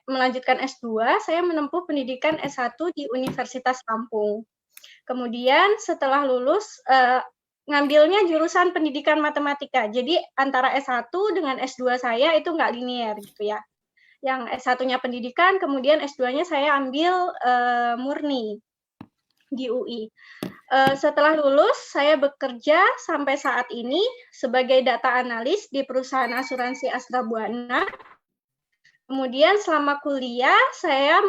melanjutkan S2, saya menempuh pendidikan S1 di Universitas Lampung. Kemudian setelah lulus, ngambilnya jurusan pendidikan matematika. Jadi antara S1 dengan S2 saya itu nggak linear gitu ya. Yang S1-nya pendidikan, kemudian S2-nya saya ambil murni di UI. Setelah lulus, saya bekerja sampai saat ini sebagai data analis di perusahaan asuransi Astra Buana. Kemudian selama kuliah, saya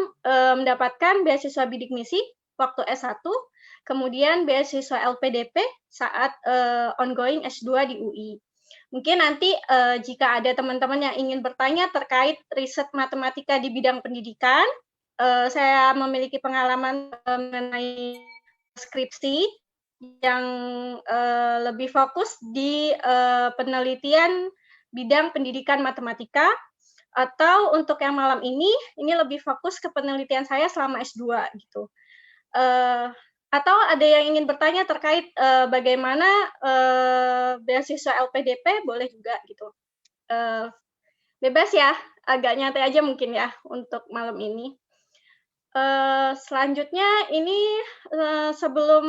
mendapatkan beasiswa bidik misi waktu S1, kemudian beasiswa LPDP saat ongoing S2 di UI. Mungkin nanti jika ada teman-teman yang ingin bertanya terkait riset matematika di bidang pendidikan, saya memiliki pengalaman mengenai skripsi yang lebih fokus di penelitian bidang pendidikan matematika, atau untuk yang malam ini lebih fokus ke penelitian saya selama S2 gitu. Atau ada yang ingin bertanya terkait bagaimana beasiswa LPDP, boleh juga gitu. Bebas ya, agak nyantai aja mungkin ya untuk malam ini. Selanjutnya ini sebelum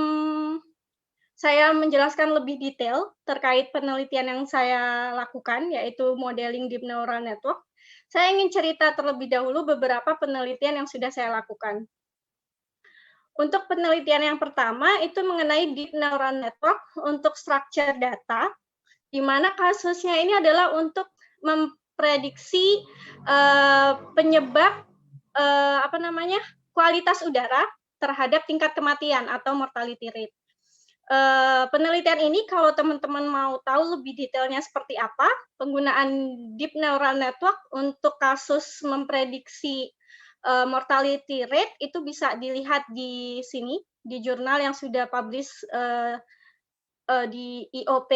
saya menjelaskan lebih detail terkait penelitian yang saya lakukan, yaitu modeling deep neural network, saya ingin cerita terlebih dahulu beberapa penelitian yang sudah saya lakukan. Untuk penelitian yang pertama itu mengenai deep neural network untuk structure data, di mana kasusnya ini adalah untuk memprediksi penyebab kualitas udara terhadap tingkat kematian atau mortality rate. Penelitian ini kalau teman-teman mau tahu lebih detailnya seperti apa, penggunaan deep neural network untuk kasus memprediksi mortality rate itu bisa dilihat di sini, di jurnal yang sudah publish di IOP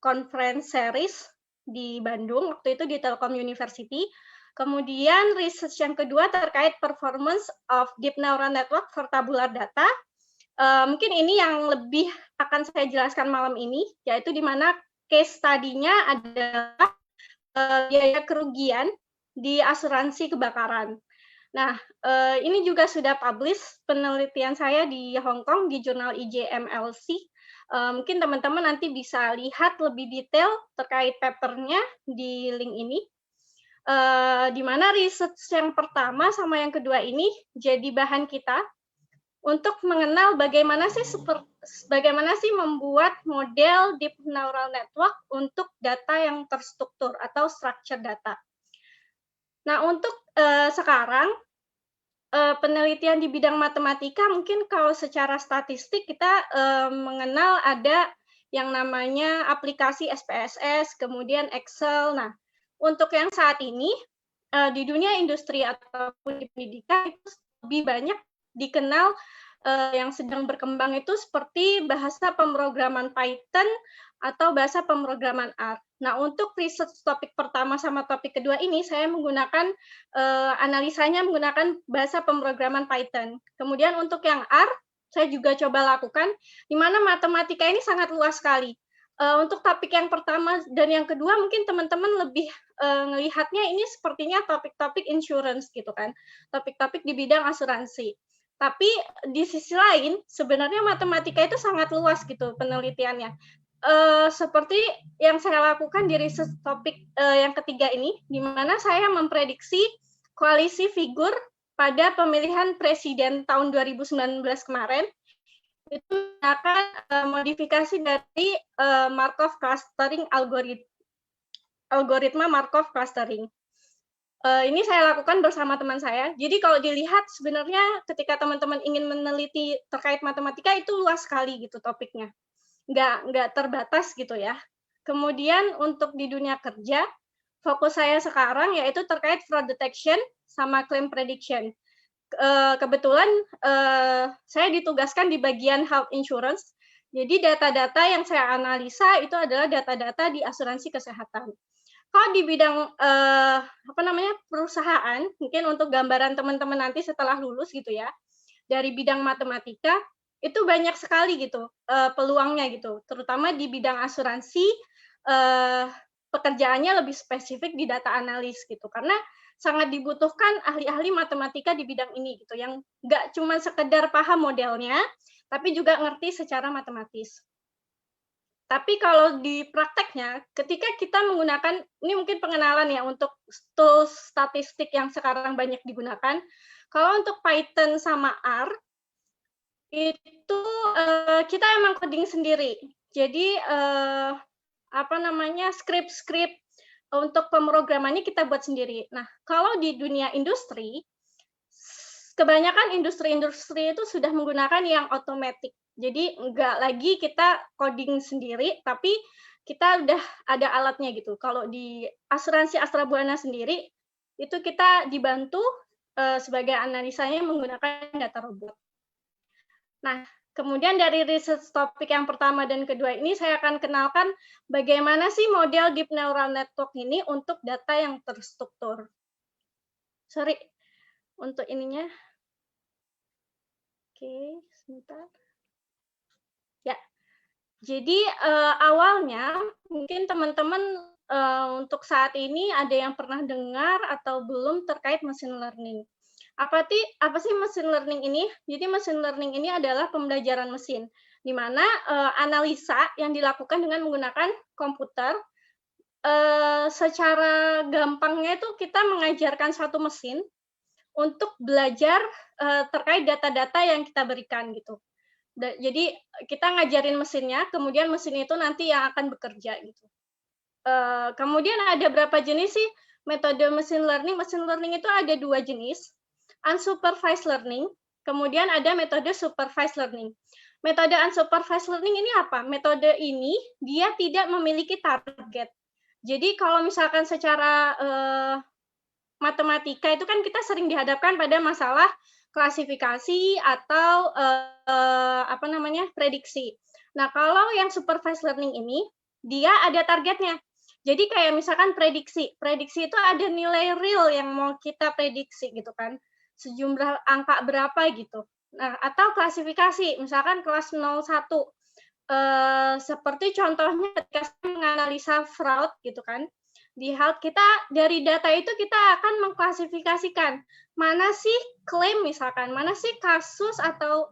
Conference Series di Bandung, waktu itu di Telkom University. Kemudian research yang kedua terkait performance of deep neural network for tabular data. Mungkin ini yang lebih akan saya jelaskan malam ini, yaitu di mana case study-nya adalah biaya kerugian di asuransi kebakaran. Nah, ini juga sudah publish penelitian saya di Hong Kong di jurnal IJMLC. Mungkin teman-teman nanti bisa lihat lebih detail terkait papernya di link ini. Di mana research yang pertama sama yang kedua ini jadi bahan kita untuk mengenal bagaimana sih membuat model deep neural network untuk data yang terstruktur atau structure data. Nah, untuk sekarang penelitian di bidang matematika mungkin kalau secara statistik kita mengenal ada yang namanya aplikasi SPSS, kemudian Excel. Nah, untuk yang saat ini di dunia industri ataupun di pendidikan itu lebih banyak dikenal yang sedang berkembang itu seperti bahasa pemrograman Python atau bahasa pemrograman R. Nah, untuk research topik pertama sama topik kedua ini, saya menggunakan analisanya menggunakan bahasa pemrograman Python. Kemudian untuk yang R, saya juga coba lakukan, di mana matematika ini sangat luas sekali. Untuk topik yang pertama dan yang kedua, mungkin teman-teman lebih melihatnya ini sepertinya topik-topik insurance gitu kan, topik-topik di bidang asuransi. Tapi di sisi lain, sebenarnya matematika itu sangat luas gitu penelitiannya. Seperti yang saya lakukan di research topik yang ketiga ini, di mana saya memprediksi koalisi figur pada pemilihan presiden tahun 2019 kemarin, itu akan modifikasi dari Markov clustering algoritma Markov clustering. Ini saya lakukan bersama teman saya. Jadi kalau dilihat sebenarnya ketika teman-teman ingin meneliti terkait matematika itu luas sekali gitu topiknya. Nggak terbatas gitu ya. Kemudian untuk di dunia kerja, fokus saya sekarang yaitu terkait fraud detection sama claim prediction. Kebetulan saya ditugaskan di bagian health insurance. Jadi data-data yang saya analisa itu adalah data-data di asuransi kesehatan. Kalau di bidang perusahaan, mungkin untuk gambaran teman-teman nanti setelah lulus gitu ya, dari bidang matematika itu banyak sekali gitu peluangnya gitu, terutama di bidang asuransi pekerjaannya lebih spesifik di data analis gitu, karena sangat dibutuhkan ahli-ahli matematika di bidang ini gitu, yang nggak cuma sekedar paham modelnya, tapi juga ngerti secara matematis. Tapi kalau di prakteknya, ketika kita menggunakan, ini mungkin pengenalan ya untuk tools statistik yang sekarang banyak digunakan. Kalau untuk Python sama R, itu kita emang coding sendiri. Jadi skrip-skrip untuk pemrogramannya kita buat sendiri. Nah, kalau di dunia industri, kebanyakan industri-industri itu sudah menggunakan yang otomatis. Jadi nggak lagi kita coding sendiri, tapi kita udah ada alatnya gitu. Kalau di asuransi Astra Buana sendiri, itu kita dibantu sebagai analisanya menggunakan data robot. Nah, kemudian dari research topik yang pertama dan kedua ini, saya akan kenalkan bagaimana sih model Deep Neural Network ini untuk data yang terstruktur. Sorry, untuk ininya. Oke, sebentar. Ya, jadi awalnya mungkin teman-teman untuk saat ini ada yang pernah dengar atau belum terkait machine learning. Apa sih machine learning ini? Jadi machine learning ini adalah pembelajaran mesin, di mana analisa yang dilakukan dengan menggunakan komputer. Secara gampangnya itu kita mengajarkan satu mesin untuk belajar terkait data-data yang kita berikan gitu. Jadi kita ngajarin mesinnya, kemudian mesin itu nanti yang akan bekerja gitu. Kemudian ada berapa jenis sih metode machine learning? Machine learning itu ada 2 jenis, unsupervised learning, kemudian ada metode supervised learning. Metode unsupervised learning ini apa? Metode ini dia tidak memiliki target. Jadi kalau misalkan secara matematika itu kan kita sering dihadapkan pada masalah klasifikasi atau prediksi. Nah, kalau yang supervised learning ini dia ada targetnya. Jadi kayak misalkan prediksi itu ada nilai real yang mau kita prediksi gitu kan, sejumlah angka berapa gitu. Nah, atau klasifikasi, misalkan kelas 01, seperti contohnya ketika menganalisa fraud gitu kan. Kita dari data itu kita akan mengklasifikasikan mana sih klaim misalkan, mana sih kasus atau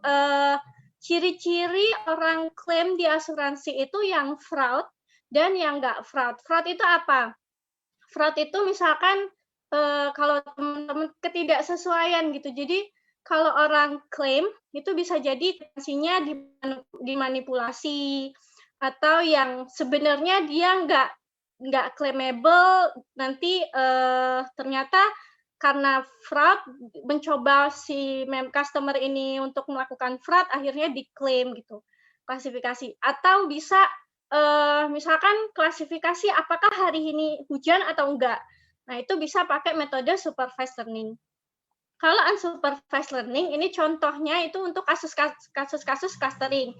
ciri-ciri orang klaim di asuransi itu yang fraud dan yang nggak fraud. Fraud itu apa? Fraud itu misalkan kalau teman-teman ketidaksesuaian gitu. Jadi kalau orang klaim itu bisa jadi transaksinya dimanipulasi atau yang sebenarnya dia nggak claimable, nanti ternyata karena fraud mencoba si customer ini untuk melakukan fraud akhirnya diklaim gitu, klasifikasi. Atau bisa misalkan klasifikasi apakah hari ini hujan atau enggak. Nah, itu bisa pakai metode supervised learning. Kalau unsupervised learning ini contohnya itu untuk kasus-kasus clustering.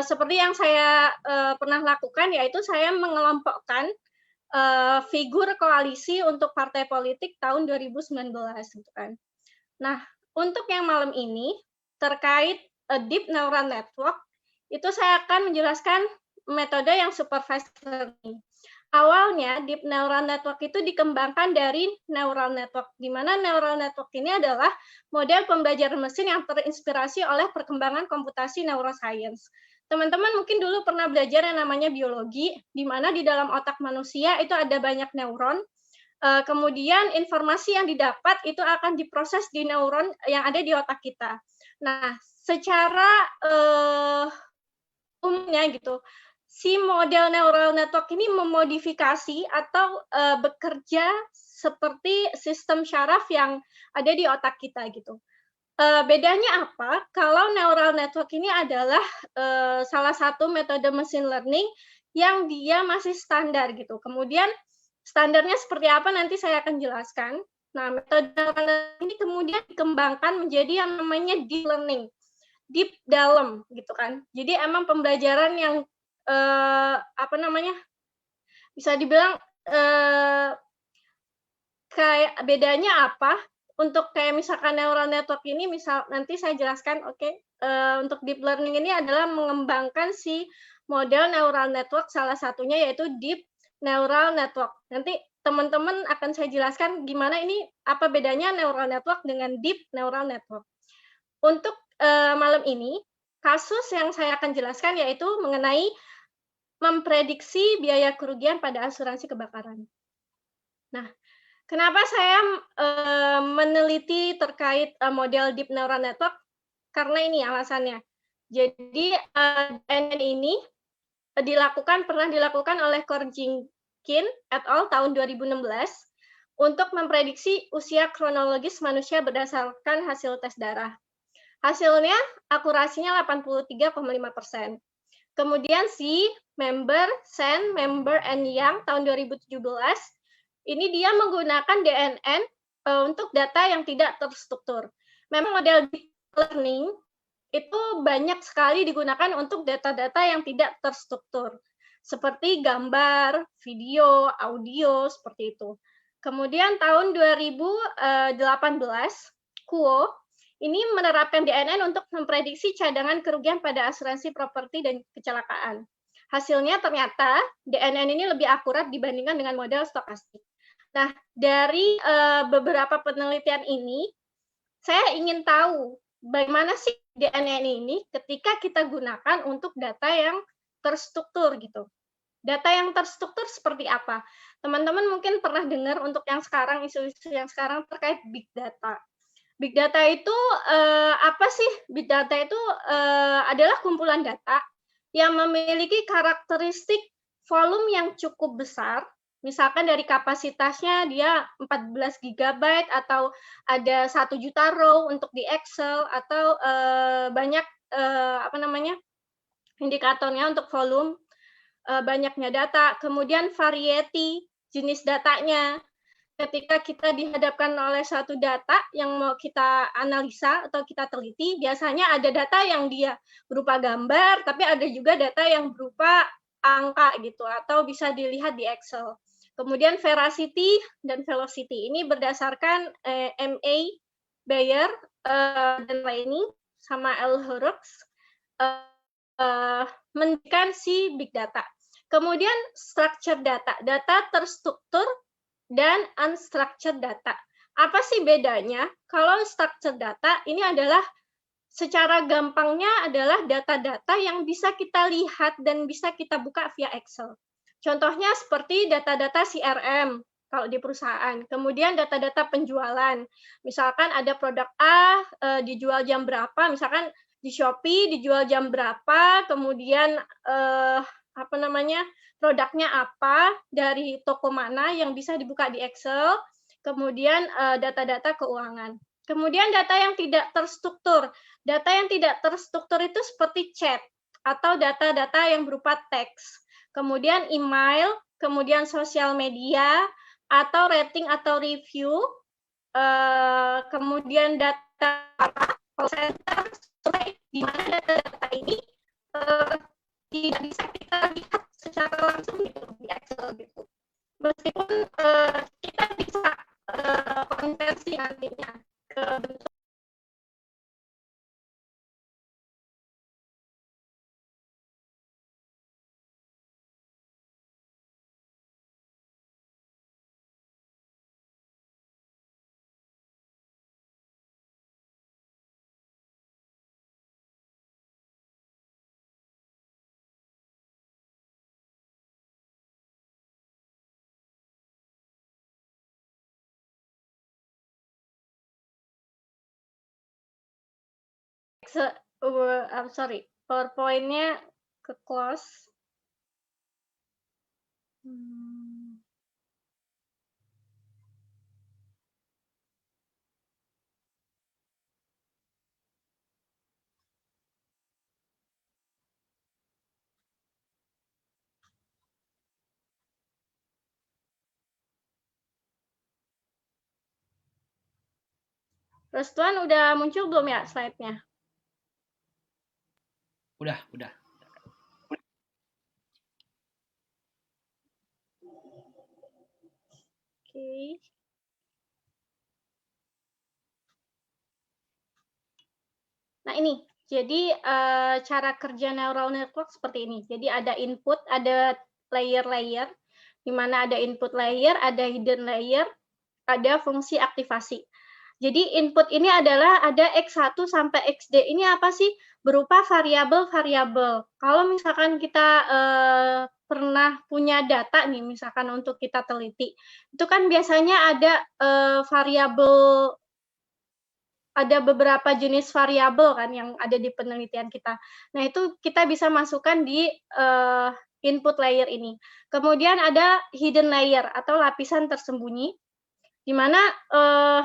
Seperti yang saya pernah lakukan, yaitu saya mengelompokkan figur koalisi untuk partai politik tahun 2019 gitu kan. Nah, untuk yang malam ini terkait deep neural network, itu saya akan menjelaskan metode yang supervised learning. Awalnya deep neural network itu dikembangkan dari neural network, di mana neural network ini adalah model pembelajaran mesin yang terinspirasi oleh perkembangan komputasi neuroscience. Teman-teman mungkin dulu pernah belajar yang namanya biologi, di mana di dalam otak manusia itu ada banyak neuron, kemudian informasi yang didapat itu akan diproses di neuron yang ada di otak kita. Nah, secara umumnya gitu, si model neural network ini memodifikasi atau bekerja seperti sistem syaraf yang ada di otak kita gitu. Bedanya apa? Kalau neural network ini adalah salah satu metode machine learning yang dia masih standar gitu. Kemudian standarnya seperti apa nanti saya akan jelaskan. Nah, metode neural network ini kemudian dikembangkan menjadi yang namanya deep learning, deep dalam gitu kan. Jadi emang pembelajaran yang bisa dibilang kayak bedanya apa? Untuk kayak misalkan neural network ini, nanti saya jelaskan, untuk deep learning ini adalah mengembangkan si model neural network, salah satunya yaitu deep neural network. Nanti teman-teman akan saya jelaskan gimana ini, apa bedanya neural network dengan deep neural network. Untuk malam ini, kasus yang saya akan jelaskan yaitu mengenai memprediksi biaya kerugian pada asuransi kebakaran. Nah, kenapa saya meneliti terkait model deep neural network? Karena ini alasannya. Jadi DNN ini pernah dilakukan oleh Korjinkin et al. Tahun 2016 untuk memprediksi usia kronologis manusia berdasarkan hasil tes darah. Hasilnya akurasinya 83,5%. Kemudian si Sen, Member, and Yang tahun 2017, ini dia menggunakan DNN untuk data yang tidak terstruktur. Memang model deep learning itu banyak sekali digunakan untuk data-data yang tidak terstruktur, seperti gambar, video, audio, seperti itu. Kemudian tahun 2018, Kuo ini menerapkan DNN untuk memprediksi cadangan kerugian pada asuransi properti dan kecelakaan. Hasilnya ternyata DNN ini lebih akurat dibandingkan dengan model stokastik. Nah, dari beberapa penelitian ini, saya ingin tahu bagaimana sih DNN ini ketika kita gunakan untuk data yang terstruktur gitu. Data yang terstruktur seperti apa? Teman-teman mungkin pernah dengar untuk yang sekarang, isu-isu yang sekarang terkait big data. Big data itu apa sih? Big data itu adalah kumpulan data yang memiliki karakteristik volume yang cukup besar. Misalkan dari kapasitasnya dia 14 GB atau ada 1 juta row untuk di Excel atau banyak indikatornya untuk volume, banyaknya data, kemudian variety jenis datanya. Ketika kita dihadapkan oleh suatu data yang mau kita analisa atau kita teliti, biasanya ada data yang dia berupa gambar, tapi ada juga data yang berupa angka gitu, atau bisa dilihat di Excel. Kemudian veracity dan velocity ini berdasarkan MA, Bayer, dan Lainey, sama L. Hurwitz, menentukan si big data. Kemudian structured data, data terstruktur dan unstructured data. Apa sih bedanya? Kalau structured data ini adalah secara gampangnya adalah data-data yang bisa kita lihat dan bisa kita buka via Excel. Contohnya seperti data-data CRM kalau di perusahaan. Kemudian data-data penjualan. Misalkan ada produk A dijual jam berapa, misalkan di Shopee dijual jam berapa, kemudian produknya apa, dari toko mana yang bisa dibuka di Excel, kemudian data-data keuangan. Kemudian data yang tidak terstruktur. Data yang tidak terstruktur itu seperti chat atau data-data yang berupa teks. Kemudian email, kemudian sosial media, atau rating atau review, kemudian data call center, di mana data-data ini tidak bisa kita lihat secara langsung gitu di Excel gitu. Meskipun kita bisa konversi nantinya ke bentuk PowerPoint-nya ke close. Restuan udah muncul belum ya slide-nya? Udah. Oke. Nah ini, jadi cara kerja neural network seperti ini. Jadi ada input, ada layer-layer. di mana ada input layer, ada hidden layer, ada fungsi aktivasi. Jadi input ini adalah ada X1 sampai XD. Ini apa sih? Berupa variabel-variabel. Kalau misalkan kita pernah punya data nih, misalkan untuk kita teliti, itu kan biasanya ada variabel, ada beberapa jenis variabel kan yang ada di penelitian kita. Nah, itu kita bisa masukkan di input layer ini. Kemudian ada hidden layer atau lapisan tersembunyi, di mana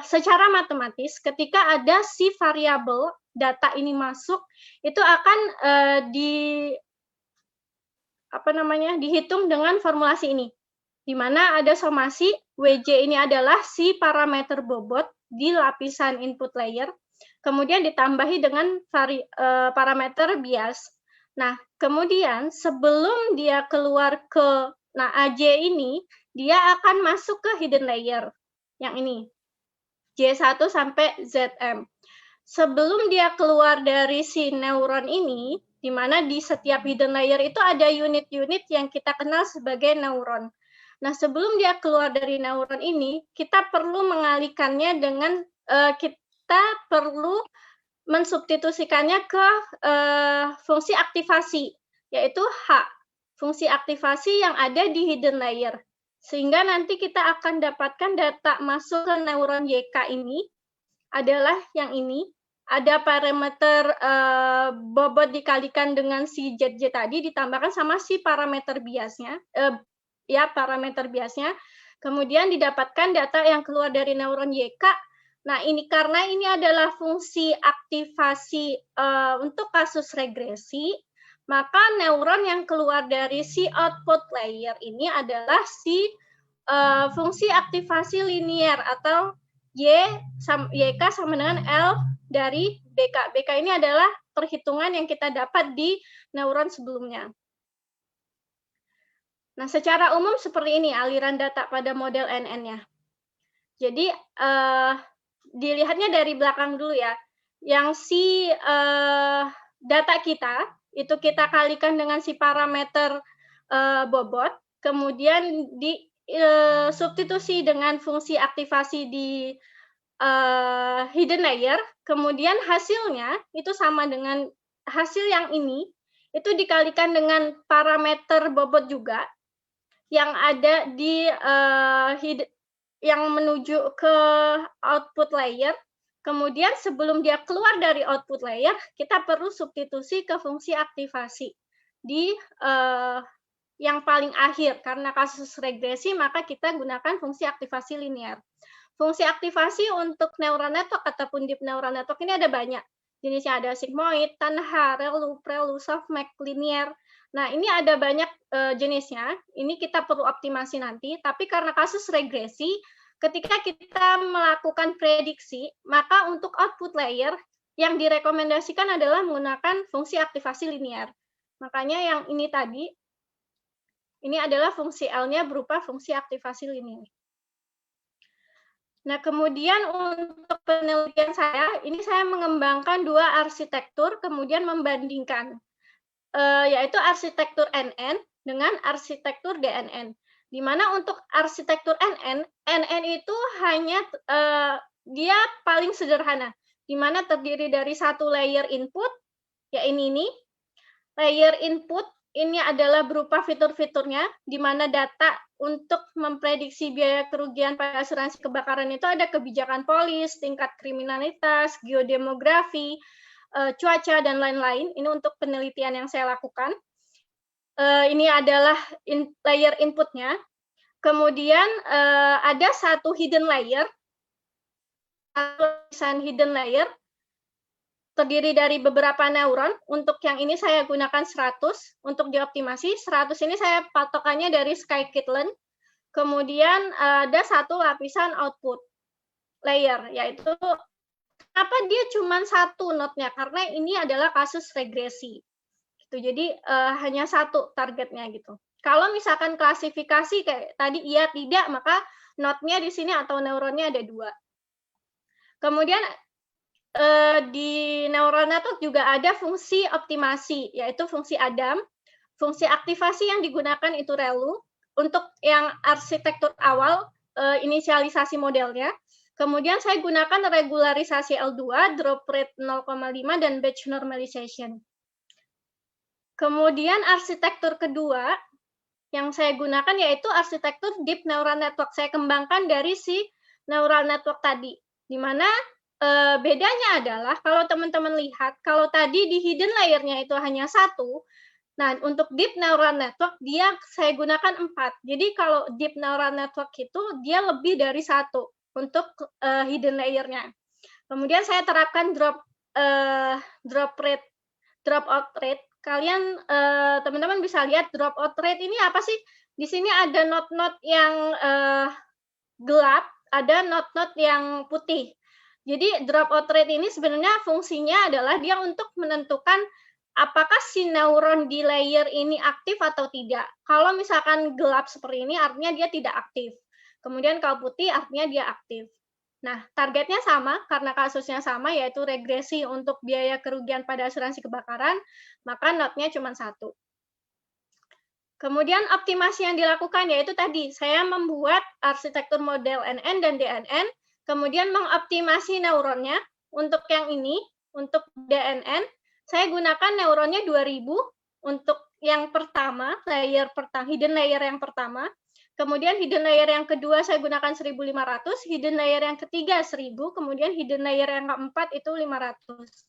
secara matematis ketika ada si variabel data ini masuk, itu akan dihitung dengan formulasi ini, di mana ada somasi WJ ini adalah si parameter bobot di lapisan input layer, kemudian ditambahi dengan parameter bias. Nah, kemudian sebelum dia keluar ke AJ ini, dia akan masuk ke hidden layer yang ini, J1 sampai Zm. Sebelum dia keluar dari si neuron ini, di mana di setiap hidden layer itu ada unit-unit yang kita kenal sebagai neuron. Nah, sebelum dia keluar dari neuron ini, kita perlu mengalihkannya dengan kita perlu mensubstitusikannya ke fungsi aktivasi, yaitu H, fungsi aktivasi yang ada di hidden layer. Sehingga nanti kita akan dapatkan data masuk ke neuron YK ini adalah yang ini, ada parameter bobot dikalikan dengan si ZJ tadi ditambahkan sama si parameter biasnya, parameter biasnya, kemudian didapatkan data yang keluar dari neuron YK. Nah, ini karena ini adalah fungsi aktivasi untuk kasus regresi, maka neuron yang keluar dari si output layer ini adalah si fungsi aktivasi linier atau YK sama dengan L dari BK. BK ini adalah perhitungan yang kita dapat di neuron sebelumnya. Nah, secara umum seperti ini aliran data pada model NN-nya. Jadi, dilihatnya dari belakang dulu ya. Yang si data kita, itu kita kalikan dengan si parameter bobot, kemudian substitusi dengan fungsi aktivasi di hidden layer, kemudian hasilnya itu sama dengan hasil yang ini, itu dikalikan dengan parameter bobot juga, yang ada di yang menuju ke output layer. Kemudian sebelum dia keluar dari output layer, kita perlu substitusi ke fungsi aktivasi di yang paling akhir. Karena kasus regresi, maka kita gunakan fungsi aktivasi linear. Fungsi aktivasi untuk neural network ataupun deep neural network ini ada banyak. Jenisnya ada sigmoid, Tanha, ReLU, PreLU, softmax, linear. Nah, ini ada banyak jenisnya. Ini kita perlu optimasi nanti. Tapi karena kasus regresi, ketika kita melakukan prediksi, maka untuk output layer yang direkomendasikan adalah menggunakan fungsi aktivasi linear. Makanya yang ini tadi, ini adalah fungsi L-nya berupa fungsi aktivasi linear. Nah, kemudian untuk penelitian saya, ini saya mengembangkan dua arsitektur, kemudian membandingkan, yaitu arsitektur NN dengan arsitektur DNN. Di mana untuk arsitektur NN itu hanya dia paling sederhana, di mana terdiri dari satu layer input, ya ini, layer input ini adalah berupa fitur-fiturnya, di mana data untuk memprediksi biaya kerugian pada asuransi kebakaran itu ada kebijakan polis, tingkat kriminalitas, geodemografi, cuaca, dan lain-lain. Ini untuk penelitian yang saya lakukan. Ini adalah layer inputnya. Kemudian ada satu hidden layer, hidden layer, terdiri dari beberapa neuron. Untuk yang ini saya gunakan 100 untuk dioptimasi. 100 ini saya patokannya dari scikit-learn. Kemudian ada satu lapisan output layer, yaitu kenapa dia cuma satu node-nya? Karena ini adalah kasus regresi. Gitu. Jadi hanya satu targetnya gitu. Kalau misalkan klasifikasi kayak tadi iya tidak, maka node-nya di sini atau neuronnya ada 2. Kemudian di neural network juga ada fungsi optimasi, yaitu fungsi Adam. Fungsi aktivasi yang digunakan itu ReLU. untuk yang arsitektur awal, inisialisasi modelnya. Kemudian saya gunakan regularisasi L2, drop rate 0,5, dan batch normalization. Kemudian arsitektur kedua yang saya gunakan yaitu arsitektur deep neural network. Saya kembangkan dari si neural network tadi, di mana bedanya adalah kalau teman-teman lihat, kalau tadi di hidden layer-nya itu hanya 1, nah untuk deep neural network saya gunakan 4. Jadi kalau deep neural network itu dia lebih dari 1 untuk hidden layer-nya. Kemudian saya terapkan dropout rate. Kalian teman-teman bisa lihat dropout rate ini apa sih? Di sini ada node-node yang gelap, ada node-node yang putih. Jadi dropout rate ini sebenarnya fungsinya adalah dia untuk menentukan apakah si neuron di layer ini aktif atau tidak. Kalau misalkan gelap seperti ini artinya dia tidak aktif. Kemudian kalau putih artinya dia aktif. Nah, targetnya sama karena kasusnya sama yaitu regresi untuk biaya kerugian pada asuransi kebakaran, maka node-nya cuma 1. Kemudian optimasi yang dilakukan yaitu tadi, saya membuat arsitektur model NN dan DNN, kemudian mengoptimasi neuronnya. Untuk yang ini, untuk DNN, saya gunakan neuronnya 2000 untuk yang pertama, hidden layer yang pertama. Kemudian hidden layer yang kedua saya gunakan 1500, hidden layer yang ketiga 1000, kemudian hidden layer yang keempat itu 500.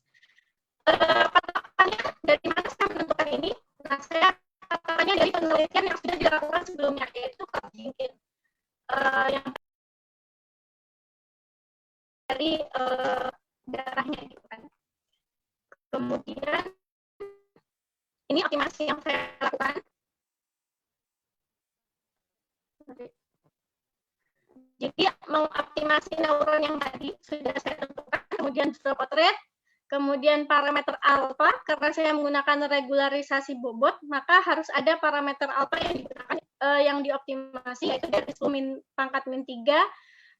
Patokannya dari mana saya menentukan ini? Nah, saya patokannya dari penelitian yang sudah dilakukan sebelumnya, yaitu Jenkins. Yang dari darahnya gitu kan. Kemudian ini optimasi yang saya lakukan. Jadi mengoptimasi neuron yang tadi sudah saya tentukan, kemudian dropout rate, kemudian parameter alpha, karena saya menggunakan regularisasi bobot, maka harus ada parameter alpha yang digunakan, yang dioptimasi, yaitu dari 10 pangkat min 3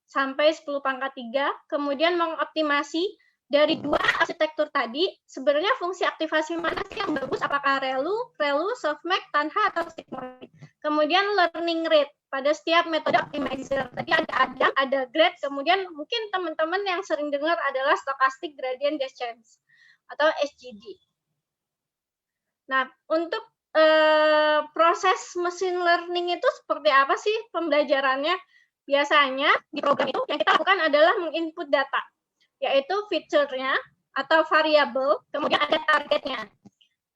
sampai 10 pangkat 3, kemudian mengoptimasi dari 2 arsitektur tadi, sebenarnya fungsi aktivasi mana sih yang bagus, apakah ReLU, softmax, Tanha, atau sigmoid. Kemudian learning rate pada setiap metode optimizer. Tadi ada grade, kemudian mungkin teman-teman yang sering dengar adalah stochastic gradient descent atau SGD. Nah, untuk proses machine learning itu seperti apa sih pembelajarannya? Biasanya di program itu yang kita lakukan adalah menginput data, yaitu feature-nya atau variabel, kemudian ada targetnya.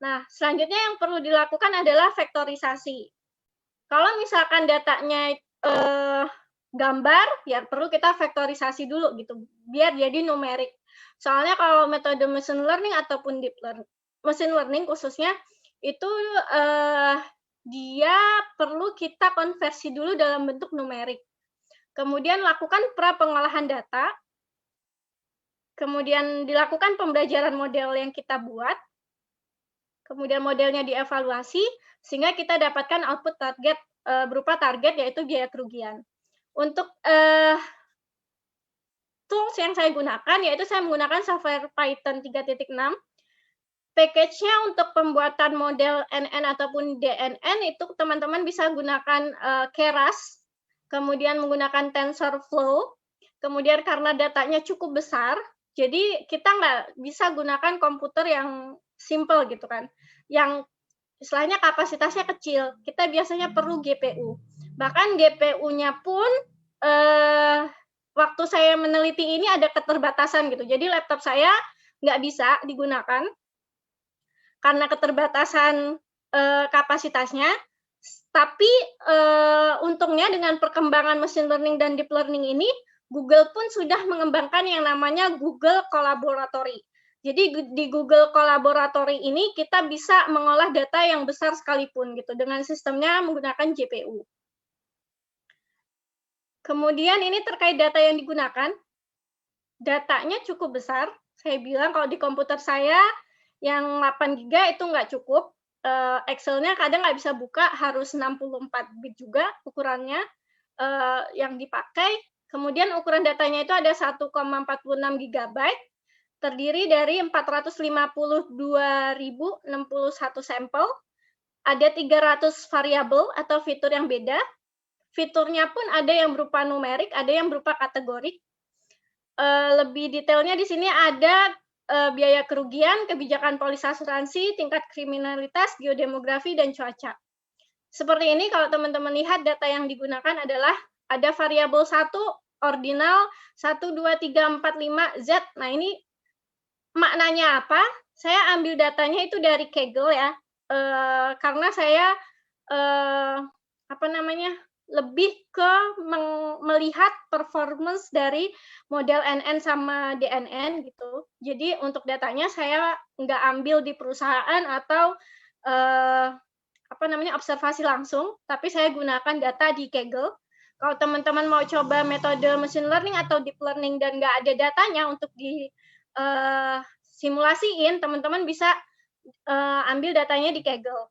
Nah, selanjutnya yang perlu dilakukan adalah vektorisasi. Kalau misalkan datanya gambar, ya perlu kita vektorisasi dulu gitu, biar jadi numerik. Soalnya kalau metode machine learning ataupun deep learning, machine learning khususnya, itu dia perlu kita konversi dulu dalam bentuk numerik. Kemudian lakukan pra-pengolahan data, kemudian dilakukan pembelajaran model yang kita buat, kemudian modelnya dievaluasi, sehingga kita dapatkan output target berupa target yaitu biaya kerugian. Untuk tools yang saya gunakan yaitu saya menggunakan software Python 3.6. Package-nya untuk pembuatan model NN ataupun DNN itu teman-teman bisa gunakan Keras, kemudian menggunakan TensorFlow. Kemudian karena datanya cukup besar, jadi kita nggak bisa gunakan komputer yang simple gitu kan, yang istilahnya kapasitasnya kecil. Kita biasanya perlu GPU. Bahkan GPU-nya pun waktu saya meneliti ini ada keterbatasan gitu. Jadi laptop saya nggak bisa digunakan karena keterbatasan kapasitasnya. Tapi untungnya dengan perkembangan machine learning dan deep learning ini, Google pun sudah mengembangkan yang namanya Google Collaboratory. Jadi di Google Collaboratory ini kita bisa mengolah data yang besar sekalipun gitu dengan sistemnya menggunakan GPU. Kemudian ini terkait data yang digunakan. Datanya cukup besar. Saya bilang kalau di komputer saya yang 8 GB itu nggak cukup. Excel-nya kadang nggak bisa buka, harus 64 bit juga ukurannya yang dipakai. Kemudian ukuran datanya itu ada 1,46 GB. Terdiri dari 452.061 sampel, ada 300 variabel atau fitur yang beda. Fiturnya pun ada yang berupa numerik, ada yang berupa kategorik. Lebih detailnya di sini ada biaya kerugian, kebijakan polis asuransi, tingkat kriminalitas, geodemografi, dan cuaca. Seperti ini kalau teman-teman lihat data yang digunakan adalah ada variabel 1, ordinal, 1, 2, 3, 4, 5, Z. Nah ini maknanya apa? Saya ambil datanya itu dari Kaggle ya, karena saya lebih ke melihat performance dari model NN sama DNN gitu. Jadi untuk datanya saya nggak ambil di perusahaan atau observasi langsung, tapi saya gunakan data di Kaggle. Kalau teman-teman mau coba metode machine learning atau deep learning dan nggak ada datanya untuk di simulasiin, teman-teman bisa ambil datanya di Kaggle.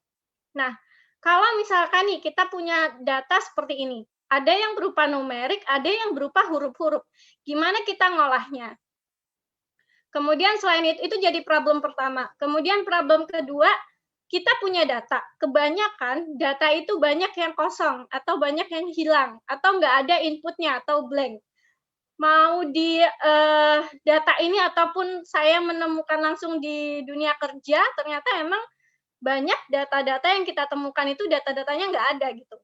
Nah, kalau misalkan nih kita punya data seperti ini, ada yang berupa numerik, ada yang berupa huruf-huruf. Gimana kita ngolahnya? Kemudian selain itu jadi problem pertama. Kemudian problem kedua, kita punya data. Kebanyakan data itu banyak yang kosong, atau banyak yang hilang, atau nggak ada inputnya, atau blank. Mau di data ini ataupun saya menemukan langsung di dunia kerja, ternyata emang banyak data-data yang kita temukan itu data-datanya nggak ada gitu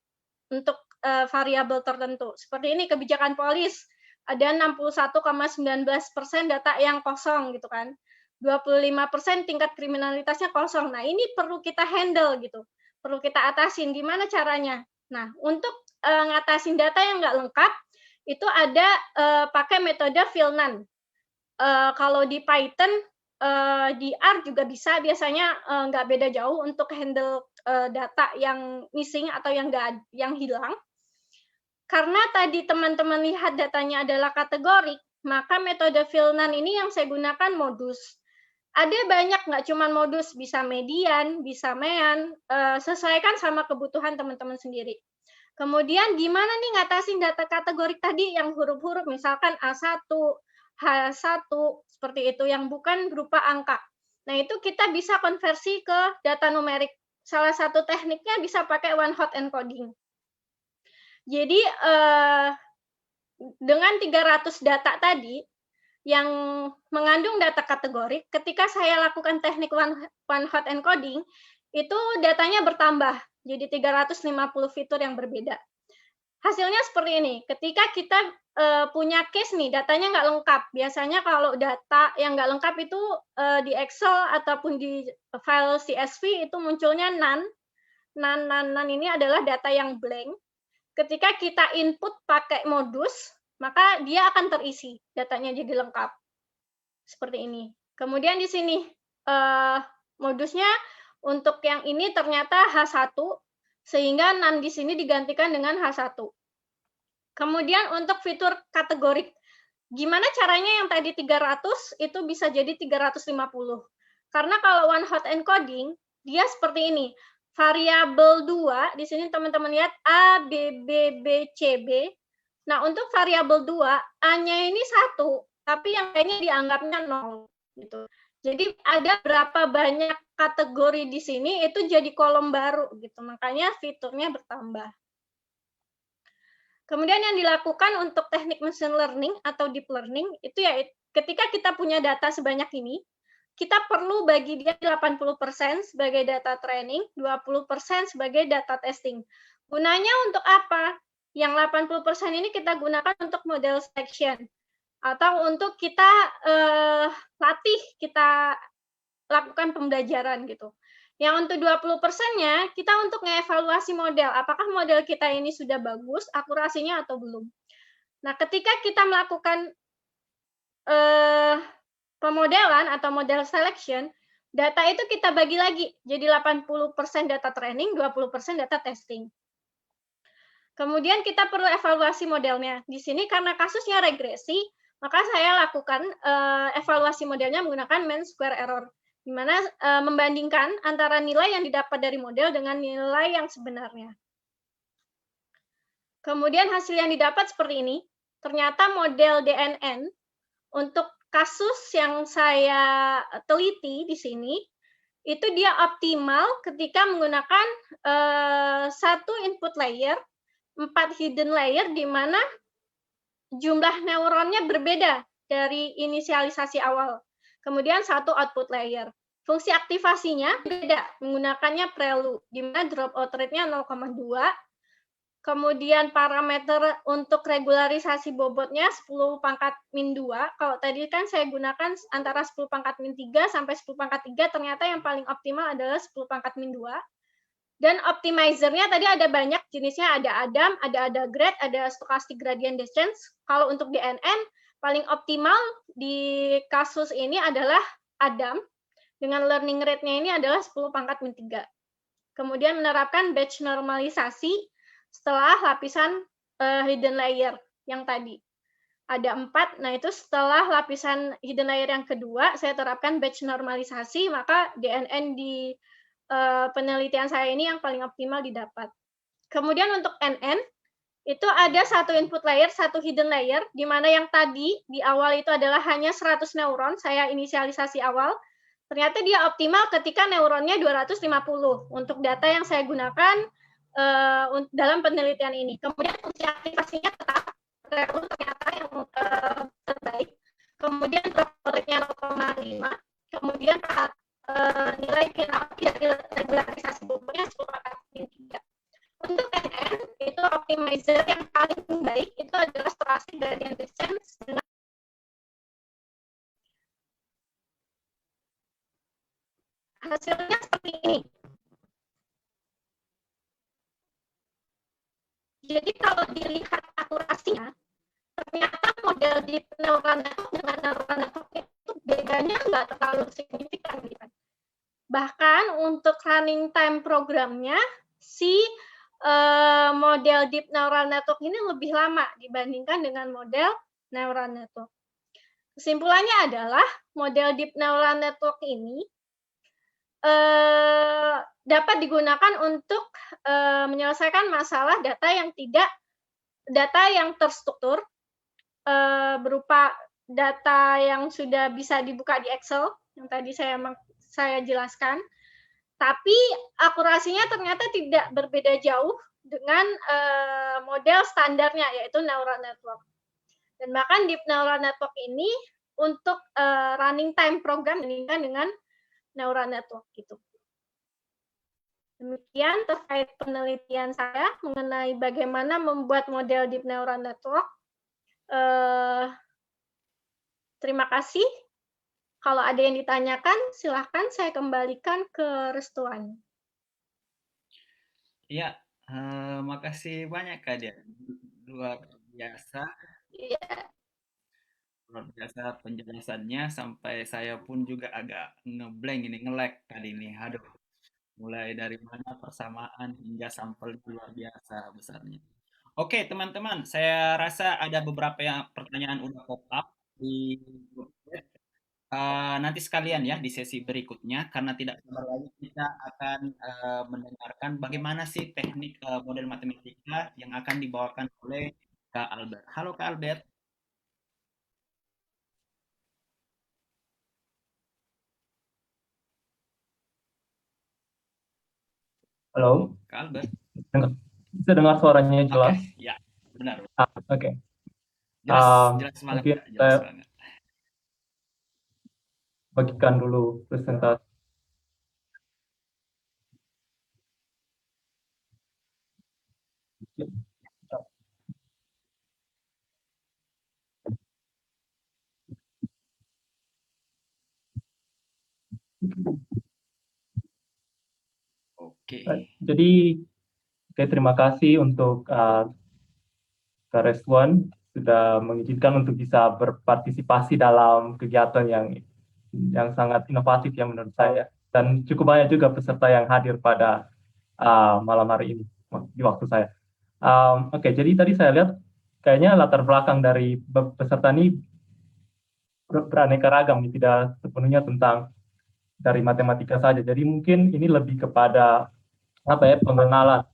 untuk variabel tertentu. Seperti ini kebijakan polis ada 61,19% data yang kosong gitu kan. 25% tingkat kriminalitasnya kosong. Nah, ini perlu kita handle gitu. Perlu kita atasin. Gimana caranya? Nah, untuk ngatasin data yang nggak lengkap itu ada pakai metode fill none. Kalau di Python di R juga bisa, biasanya nggak beda jauh untuk handle data yang missing atau yang hilang. Karena tadi teman-teman lihat datanya adalah kategorik, maka metode fill none ini yang saya gunakan modus. Ada banyak, nggak cuma modus, bisa median, bisa mean, sesuaikan sama kebutuhan teman-teman sendiri. Kemudian gimana nih ngatasin data kategorik tadi yang huruf-huruf, misalkan A1, H1, seperti itu, yang bukan berupa angka. Nah, itu kita bisa konversi ke data numerik. Salah satu tekniknya bisa pakai one-hot encoding. Jadi, dengan 300 data tadi, yang mengandung data kategorik, ketika saya lakukan teknik one-hot encoding, itu datanya bertambah, jadi 350 fitur yang berbeda. Hasilnya seperti ini, ketika kita punya case nih, datanya nggak lengkap. Biasanya kalau data yang nggak lengkap itu di Excel ataupun di file CSV itu munculnya none. None ini adalah data yang blank. Ketika kita input pakai modus, maka dia akan terisi, datanya jadi lengkap. Seperti ini. Kemudian di sini modusnya untuk yang ini ternyata H1, sehingga none di sini digantikan dengan H1. Kemudian untuk fitur kategorik, gimana caranya yang tadi 300 itu bisa jadi 350? Karena kalau one hot encoding, dia seperti ini. Variabel 2, di sini teman-teman lihat A, B, B, B, C, B. Nah, untuk variabel 2, A-nya ini 1, tapi yang lainnya dianggapnya 0. Gitu. Jadi ada berapa banyak kategori di sini, itu jadi kolom baru. Gitu. Makanya fiturnya bertambah. Kemudian yang dilakukan untuk teknik machine learning atau deep learning, itu ya ketika kita punya data sebanyak ini, kita perlu bagi dia 80% sebagai data training, 20% sebagai data testing. Gunanya untuk apa? Yang 80% ini kita gunakan untuk model selection, atau untuk kita latih, kita lakukan pembelajaran gitu. Yang untuk 20%-nya, kita untuk mengevaluasi model. Apakah model kita ini sudah bagus, akurasinya atau belum. Nah, ketika kita melakukan pemodelan atau model selection, data itu kita bagi lagi. Jadi 80% data training, 20% data testing. Kemudian kita perlu evaluasi modelnya. Di sini karena kasusnya regresi, maka saya lakukan evaluasi modelnya menggunakan mean square error, di mana membandingkan antara nilai yang didapat dari model dengan nilai yang sebenarnya. Kemudian hasil yang didapat seperti ini. Ternyata model DNN untuk kasus yang saya teliti di sini, itu dia optimal ketika menggunakan satu input layer, 4 hidden layer, di mana jumlah neuronnya berbeda dari inisialisasi awal. Kemudian satu output layer. Fungsi aktivasinya beda, menggunakannya prelude, di mana dropout rate-nya 0,2. Kemudian parameter untuk regularisasi bobotnya 10 pangkat min 2. Kalau tadi kan saya gunakan antara 10 pangkat min 3 sampai 10 pangkat 3, ternyata yang paling optimal adalah 10 pangkat min 2. Dan optimizer-nya tadi ada banyak jenisnya, ada ADAM, ada grade, ada stochastic gradient descent. Kalau untuk DNN, paling optimal di kasus ini adalah ADAM, dengan learning rate-nya ini adalah 10 pangkat min 3. Kemudian menerapkan batch normalisasi setelah lapisan hidden layer yang tadi. Ada 4, nah itu setelah lapisan hidden layer yang kedua, saya terapkan batch normalisasi, maka DNN di penelitian saya ini yang paling optimal didapat. Kemudian untuk NN, itu ada satu input layer, satu hidden layer, di mana yang tadi di awal itu adalah hanya 100 neuron, saya inisialisasi awal. Ternyata dia optimal ketika neuronnya 250 untuk data yang saya gunakan dalam penelitian ini. Kemudian fungsi aktivasinya tetap ternyata yang terbaik. Kemudian dropout rate-nya 0,5. Kemudian nilai final dari regularisasi bobotnya 10 pangkat min 3. Untuk NN, itu optimizer yang paling baik itu adalah stochastic gradient descent dengan hasilnya seperti ini. Jadi kalau dilihat akurasinya, ternyata model deep neural network dengan neural network itu bedanya nggak terlalu signifikan. Gitu. Bahkan untuk running time programnya, si model deep neural network ini lebih lama dibandingkan dengan model neural network. Kesimpulannya adalah model deep neural network ini dapat digunakan untuk menyelesaikan masalah data yang terstruktur, berupa data yang sudah bisa dibuka di Excel, yang tadi saya jelaskan, tapi akurasinya ternyata tidak berbeda jauh dengan model standarnya, yaitu neural network. Dan bahkan deep neural network ini untuk running time program dibandingkan dengan neural network gitu. Demikian terkait penelitian saya mengenai bagaimana membuat model deep neural network. Terima kasih. Kalau ada yang ditanyakan, silahkan saya kembalikan ke Restuan. Iya, makasih banyak Kak Dia. Luar biasa. Iya. Luar biasa penjelasannya sampai saya pun juga agak ngeblank ini, nge-lag tadi ini. Aduh, mulai dari mana persamaan hingga sampel luar biasa besarnya. Oke, teman-teman, saya rasa ada beberapa pertanyaan udah pop up di grup chat. Nanti sekalian ya di sesi berikutnya, karena tidak sabar lagi kita akan mendengarkan bagaimana sih teknik model matematika yang akan dibawakan oleh Kak Albert. Halo Kak Albert. Halo, Kak Albert. bisa dengar suaranya jelas? Oke, ya, benar. Oke. Jelas banget, Mungkin Kak. Jelas saya banget. bagikan dulu presentasi. Oke. Jadi, terima kasih untuk Kak Reswan sudah mengizinkan untuk bisa berpartisipasi dalam kegiatan yang sangat inovatif ya menurut saya. Dan cukup banyak juga peserta yang hadir pada malam hari ini di waktu saya. Oke, jadi tadi saya lihat kayaknya latar belakang dari peserta ini beraneka ragam, tidak sepenuhnya tentang dari matematika saja. Jadi mungkin ini lebih kepada pengenalan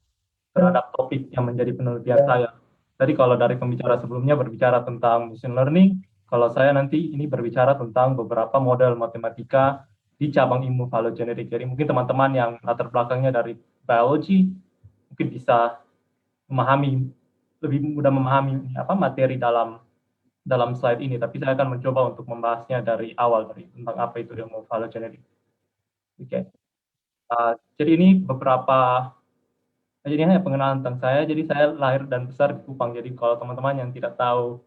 terhadap topik yang menjadi penelitian saya. Tadi kalau dari pembicara sebelumnya berbicara tentang machine learning, kalau saya nanti ini berbicara tentang beberapa model matematika di cabang ilmu phylogenetic. Jadi mungkin teman-teman yang latar belakangnya dari biology mungkin bisa lebih mudah memahami materi dalam slide ini. Tapi saya akan mencoba untuk membahasnya dari awal tentang apa itu ilmu phylogenetic. Oke. Jadi ini hanya pengenalan tentang saya. Jadi saya lahir dan besar di Kupang. Jadi kalau teman-teman yang tidak tahu,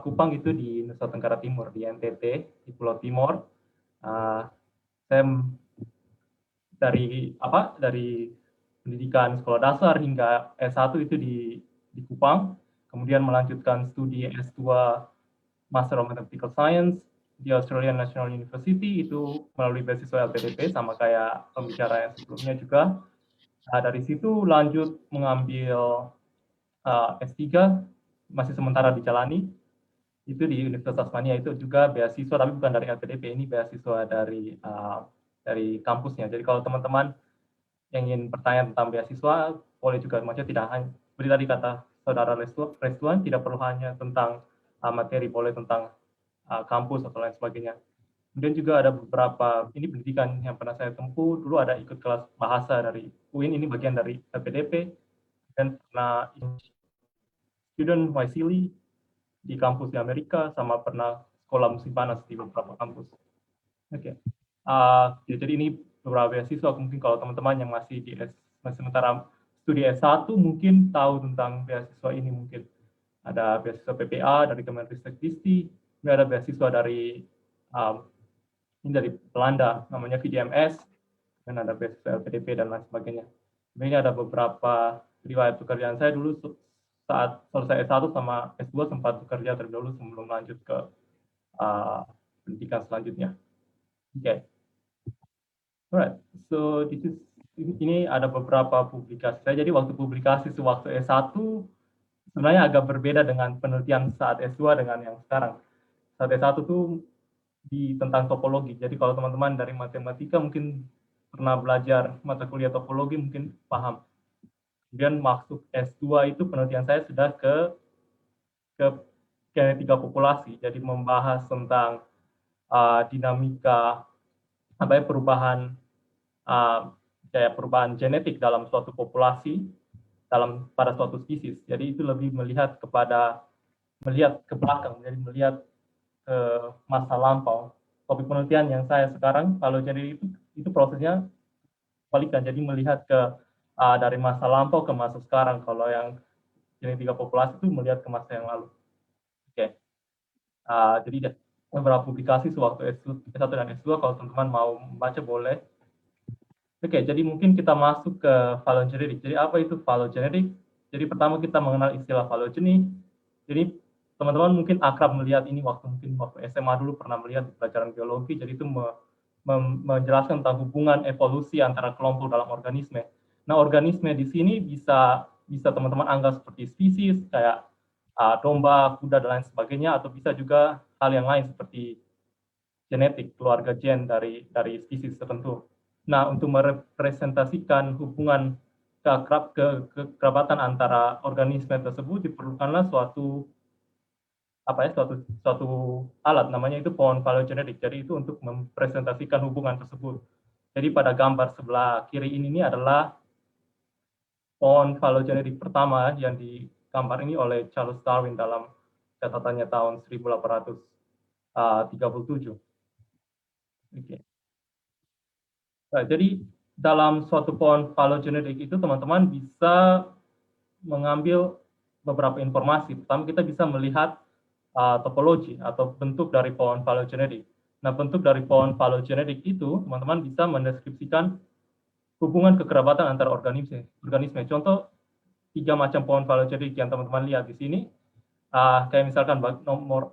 Kupang itu di Nusa Tenggara Timur, di NTT, di Pulau Timor. Saya dari pendidikan sekolah dasar hingga S1 itu di Kupang, kemudian melanjutkan studi S2 Master of Mathematical Science di Australian National University itu melalui beasiswa LPDP sama kayak pembicara yang sebelumnya juga. Dari situ lanjut mengambil S3 masih sementara dijalani itu di Universitas Tasmania, itu juga beasiswa tapi bukan dari LPDP, ini beasiswa dari kampusnya. Jadi kalau teman-teman yang ingin bertanya tentang beasiswa boleh juga, maksudnya tidak hanya seperti tadi kata saudara Restuan, tidak perlu hanya tentang materi, boleh tentang kampus atau lain sebagainya. Kemudian juga ada beberapa pendidikan yang pernah saya tempuh. Dulu ada ikut kelas bahasa dari UIN, ini bagian dari LPDP, dan pernah student Waisili di kampus di Amerika, sama pernah sekolah musim panas di beberapa kampus. Oke. Jadi ini beberapa beasiswa. Mungkin kalau teman-teman yang masih sementara studi S1 mungkin tahu tentang beasiswa ini. Mungkin ada beasiswa PPA dari Kemenristek Dikti, ada beasiswa dari ini dari Belanda namanya VDMS, dan ada beasiswa LPDP dan lain sebagainya. Ini ada beberapa riwayat pekerjaan saya dulu saat selesai S1 sama S2 sempat bekerja terlebih dahulu sebelum lanjut ke pendidikan selanjutnya. Oke. Alright, so ini ada beberapa publikasi saya. Jadi waktu publikasi sewaktu S1 sebenarnya agak berbeda dengan penelitian saat S2 dengan yang sekarang. Saat S1 tuh tentang topologi. Jadi kalau teman-teman dari matematika mungkin pernah belajar mata kuliah topologi, mungkin paham. Kemudian masuk S2 itu penelitian saya sudah ke genetika populasi. Jadi membahas tentang dinamika perubahan genetik dalam suatu populasi pada suatu spesies. Jadi itu lebih melihat ke belakang, jadi melihat ke masa lampau. Topik penelitian yang saya sekarang kalau jadi itu prosesnya balikan, jadi melihat dari masa lampau ke masa sekarang. Kalau yang genetika populasi itu melihat ke masa yang lalu. Oke. Jadi beberapa publikasi sewaktu S1 dan S2, kalau teman-teman mau membaca boleh. Oke, jadi mungkin kita masuk ke phylogenetic. Jadi apa itu phylogenetic? Jadi pertama kita mengenal istilah phylogeny. Jadi teman-teman mungkin akrab melihat ini waktu SMA dulu pernah melihat pelajaran biologi. Jadi itu menjelaskan tentang hubungan evolusi antara kelompok dalam organisme. Nah, organisme di sini bisa teman-teman anggap seperti spesies kayak domba, kuda dan lain sebagainya, atau bisa juga hal yang lain seperti genetik, keluarga gen dari spesies tertentu. Nah, untuk merepresentasikan hubungan kekerabatan antara organisme tersebut diperlukanlah suatu alat, namanya itu pohon phylogenetic. Jadi itu untuk mempresentasikan hubungan tersebut. Jadi pada gambar sebelah kiri ini adalah pohon phylogenetic pertama yang digambar ini oleh Charles Darwin dalam catatannya tahun 1837. Oke. Nah, jadi dalam suatu pohon phylogenetic itu teman-teman bisa mengambil beberapa informasi. Pertama kita bisa melihat topologi atau bentuk dari pohon phylogenetic. Nah, bentuk dari pohon phylogenetic itu teman-teman bisa mendeskripsikan hubungan kekerabatan antara organisme. Contoh 3 macam pohon phylogenetic yang teman-teman lihat di sini. Kayak misalkan nomor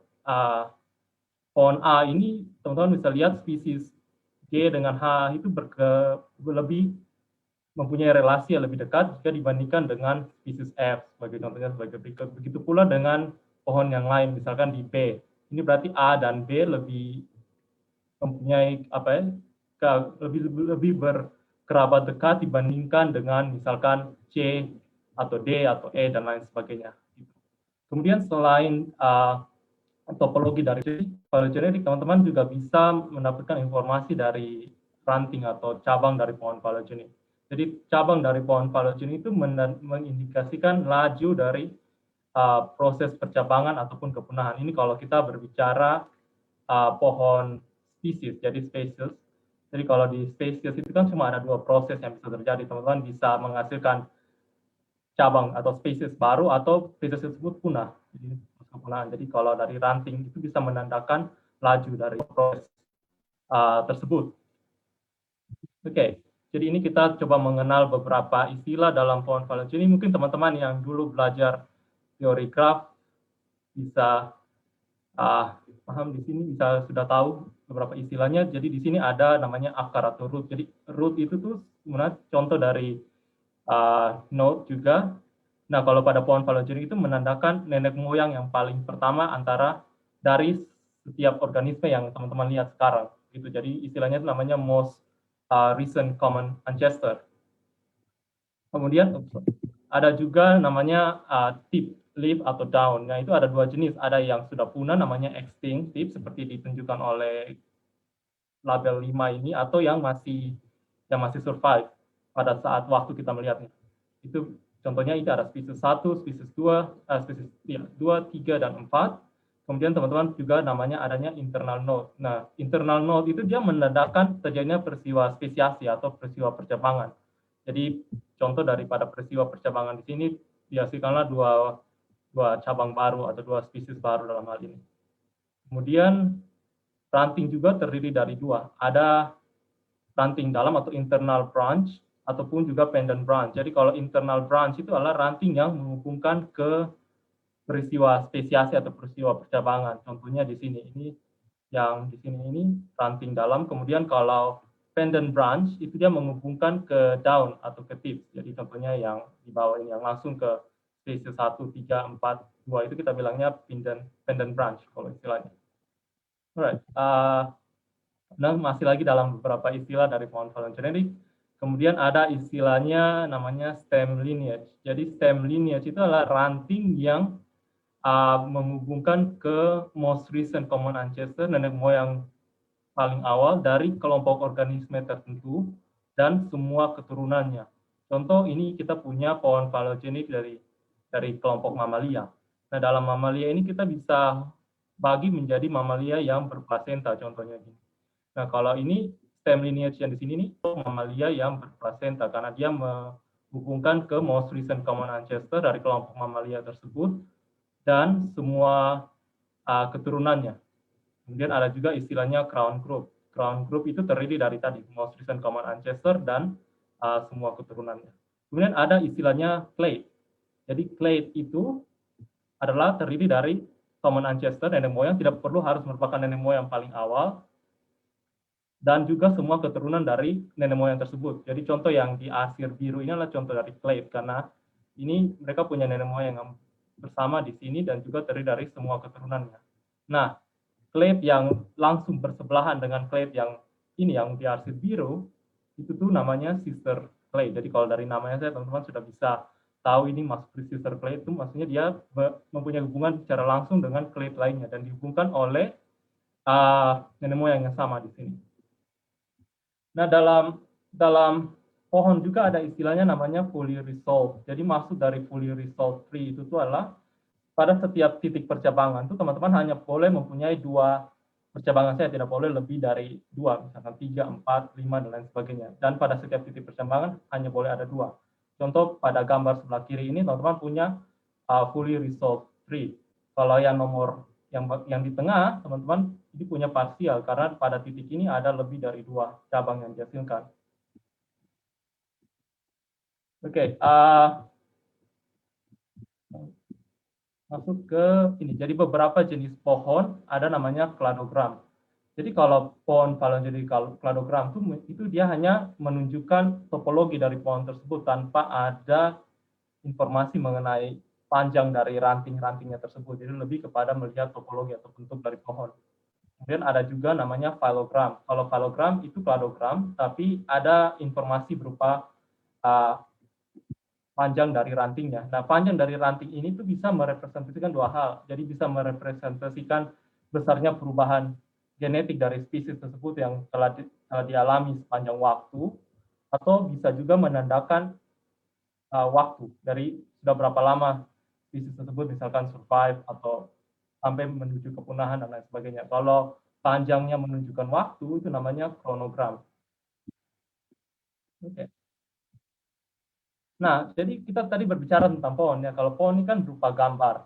pohon A ini teman-teman bisa lihat spesies G dengan H itu lebih mempunyai relasi yang lebih dekat jika dibandingkan dengan spesies F sebagai contohnya sebagai berikut. Begitu pula dengan pohon yang lain, misalkan di B. Ini berarti A dan B lebih mempunyai lebih berkerabat dekat dibandingkan dengan misalkan C atau D atau E dan lain sebagainya. Kemudian selain topologi dari phylogenetik, teman-teman juga bisa mendapatkan informasi dari ranting atau cabang dari pohon phylogenetik. Jadi cabang dari pohon phylogenetik itu mengindikasikan laju dari proses percabangan ataupun kepunahan. Ini kalau kita berbicara pohon spesies, jadi spesies. Jadi kalau di spesies itu kan cuma ada 2 proses yang bisa terjadi. Teman-teman bisa menghasilkan cabang atau spesies baru atau spesies tersebut punah. Jadi kepunahan. Jadi kalau dari ranting itu bisa menandakan laju dari proses tersebut. Oke, jadi ini kita coba mengenal beberapa istilah dalam pohon phylogenetik. Mungkin teman-teman yang dulu belajar teori graf bisa paham di sini, bisa sudah tahu beberapa istilahnya. Jadi di sini ada namanya akar atau root. Jadi root itu tuh sebenarnya contoh dari node juga. Nah, kalau pada pohon phylogenetik itu menandakan nenek moyang yang paling pertama dari setiap organisme yang teman-teman lihat sekarang. Gitu. Jadi istilahnya itu namanya most recent common ancestor. Kemudian ada juga namanya tip, leaf atau daun. Nah, itu ada 2 jenis. Ada yang sudah punah namanya extinct tip seperti ditunjukkan oleh label 5 ini, atau yang masih survive pada saat waktu kita melihatnya. Itu contohnya ini ada spesies 1, spesies 2, spesies 2, 3, dan 4. Kemudian teman-teman juga namanya adanya internal node. Nah, internal node itu dia menandakan terjadinya peristiwa spesiasi atau peristiwa percabangan. Jadi contoh daripada peristiwa percabangan di sini dihasilkanlah dua cabang baru atau 2 spesies baru dalam hal ini. Kemudian ranting juga terdiri dari 2. Ada ranting dalam atau internal branch ataupun juga pendant branch. Jadi kalau internal branch itu adalah ranting yang menghubungkan ke peristiwa spesiasi atau peristiwa percabangan. Contohnya di sini ini ranting dalam. Kemudian kalau pendant branch itu dia menghubungkan ke daun atau ke tips. Jadi contohnya yang di bawah ini yang langsung ke spesies 1, 3, 4, 2 itu kita bilangnya pendant branch kalau istilahnya. Alright. Nah, masih lagi dalam beberapa istilah dari pohon phylogenetik. Kemudian ada istilahnya namanya stem lineage. Jadi stem lineage itu adalah ranting yang menghubungkan ke most recent common ancestor, nenek moyang paling awal dari kelompok organisme tertentu dan semua keturunannya. Contoh ini kita punya pohon phylogenetik dari kelompok mamalia. Nah, dalam mamalia ini kita bisa bagi menjadi mamalia yang berplasenta, contohnya gini. Nah, kalau ini stem lineage yang di sini nih mamalia yang berplasenta karena dia menghubungkan ke most recent common ancestor dari kelompok mamalia tersebut dan semua keturunannya. Kemudian ada juga istilahnya crown group. Crown group itu terdiri dari tadi most recent common ancestor dan semua keturunannya. Kemudian ada istilahnya clade. Jadi clade itu adalah terdiri dari common ancestor, nenek moyang, tidak perlu harus merupakan nenek moyang paling awal, dan juga semua keturunan dari nenek moyang tersebut. Jadi contoh yang di arsir biru ini adalah contoh dari clade, karena ini mereka punya nenek moyang yang bersama di sini dan juga terdiri dari semua keturunannya. Nah, clade yang langsung bersebelahan dengan clade yang ini yang di arsir biru, itu tuh namanya sister clade. Jadi kalau dari namanya saya teman-teman sudah bisa tahu ini masuk di sister clade, itu maksudnya dia mempunyai hubungan secara langsung dengan clade lainnya dan dihubungkan oleh nenek moyang yang sama di sini. Nah, dalam pohon juga ada istilahnya namanya fully resolved. Jadi maksud dari fully resolved tree itu tuh adalah pada setiap titik percabangan itu teman-teman hanya boleh mempunyai 2 percabangan saja, tidak boleh lebih dari 2, misalkan 3, 4, 5, dan lain sebagainya. Dan pada setiap titik percabangan hanya boleh ada 2. Contoh pada gambar sebelah kiri ini teman-teman punya fully resolved tree. Kalau yang nomor yang di tengah teman-teman ini punya parsial karena pada titik ini ada lebih dari 2 cabang yang dihasilkan. Oke, masuk ke ini. Jadi beberapa jenis pohon ada namanya kladogram. Jadi kalau pohon phylogenetik kladogram itu dia hanya menunjukkan topologi dari pohon tersebut tanpa ada informasi mengenai panjang dari ranting-rantingnya tersebut. Jadi lebih kepada melihat topologi atau bentuk dari pohon. Kemudian ada juga namanya phylogram. Kalau phylogram itu kladogram, tapi ada informasi berupa panjang dari rantingnya. Nah, panjang dari ranting ini tuh bisa merepresentasikan dua hal. Jadi bisa merepresentasikan besarnya perubahan genetik dari spesies tersebut yang telah dialami sepanjang waktu, atau bisa juga menandakan waktu dari sudah berapa lama spesies tersebut misalkan survive atau sampai menuju kepunahan dan lain sebagainya. Kalau panjangnya menunjukkan waktu itu namanya kronogram. Oke. Nah, jadi kita tadi berbicara tentang pohon ya. Kalau pohon ini kan berupa gambar.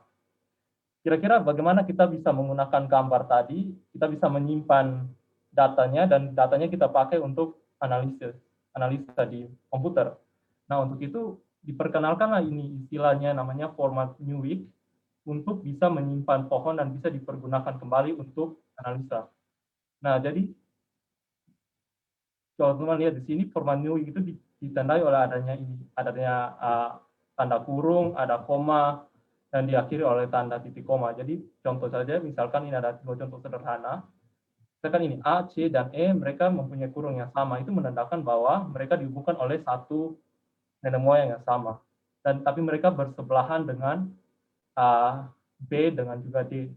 Kira-kira bagaimana kita bisa menggunakan gambar tadi? Kita bisa menyimpan datanya dan datanya kita pakai untuk analisa di komputer. Nah, untuk itu diperkenalkanlah ini istilahnya namanya format Newick untuk bisa menyimpan pohon dan bisa dipergunakan kembali untuk analisa. Nah, jadi kalau teman-teman lihat di sini format Newick itu ditandai oleh adanya tanda kurung, ada koma, dan diakhiri oleh tanda titik koma. Jadi contoh saja, misalkan ini ada dua contoh sederhana. Misalkan ini A, C, dan E, mereka mempunyai kurung yang sama. Itu menandakan bahwa mereka dihubungkan oleh satu nenek moyang yang sama. Dan tapi mereka bersebelahan dengan B dengan juga D.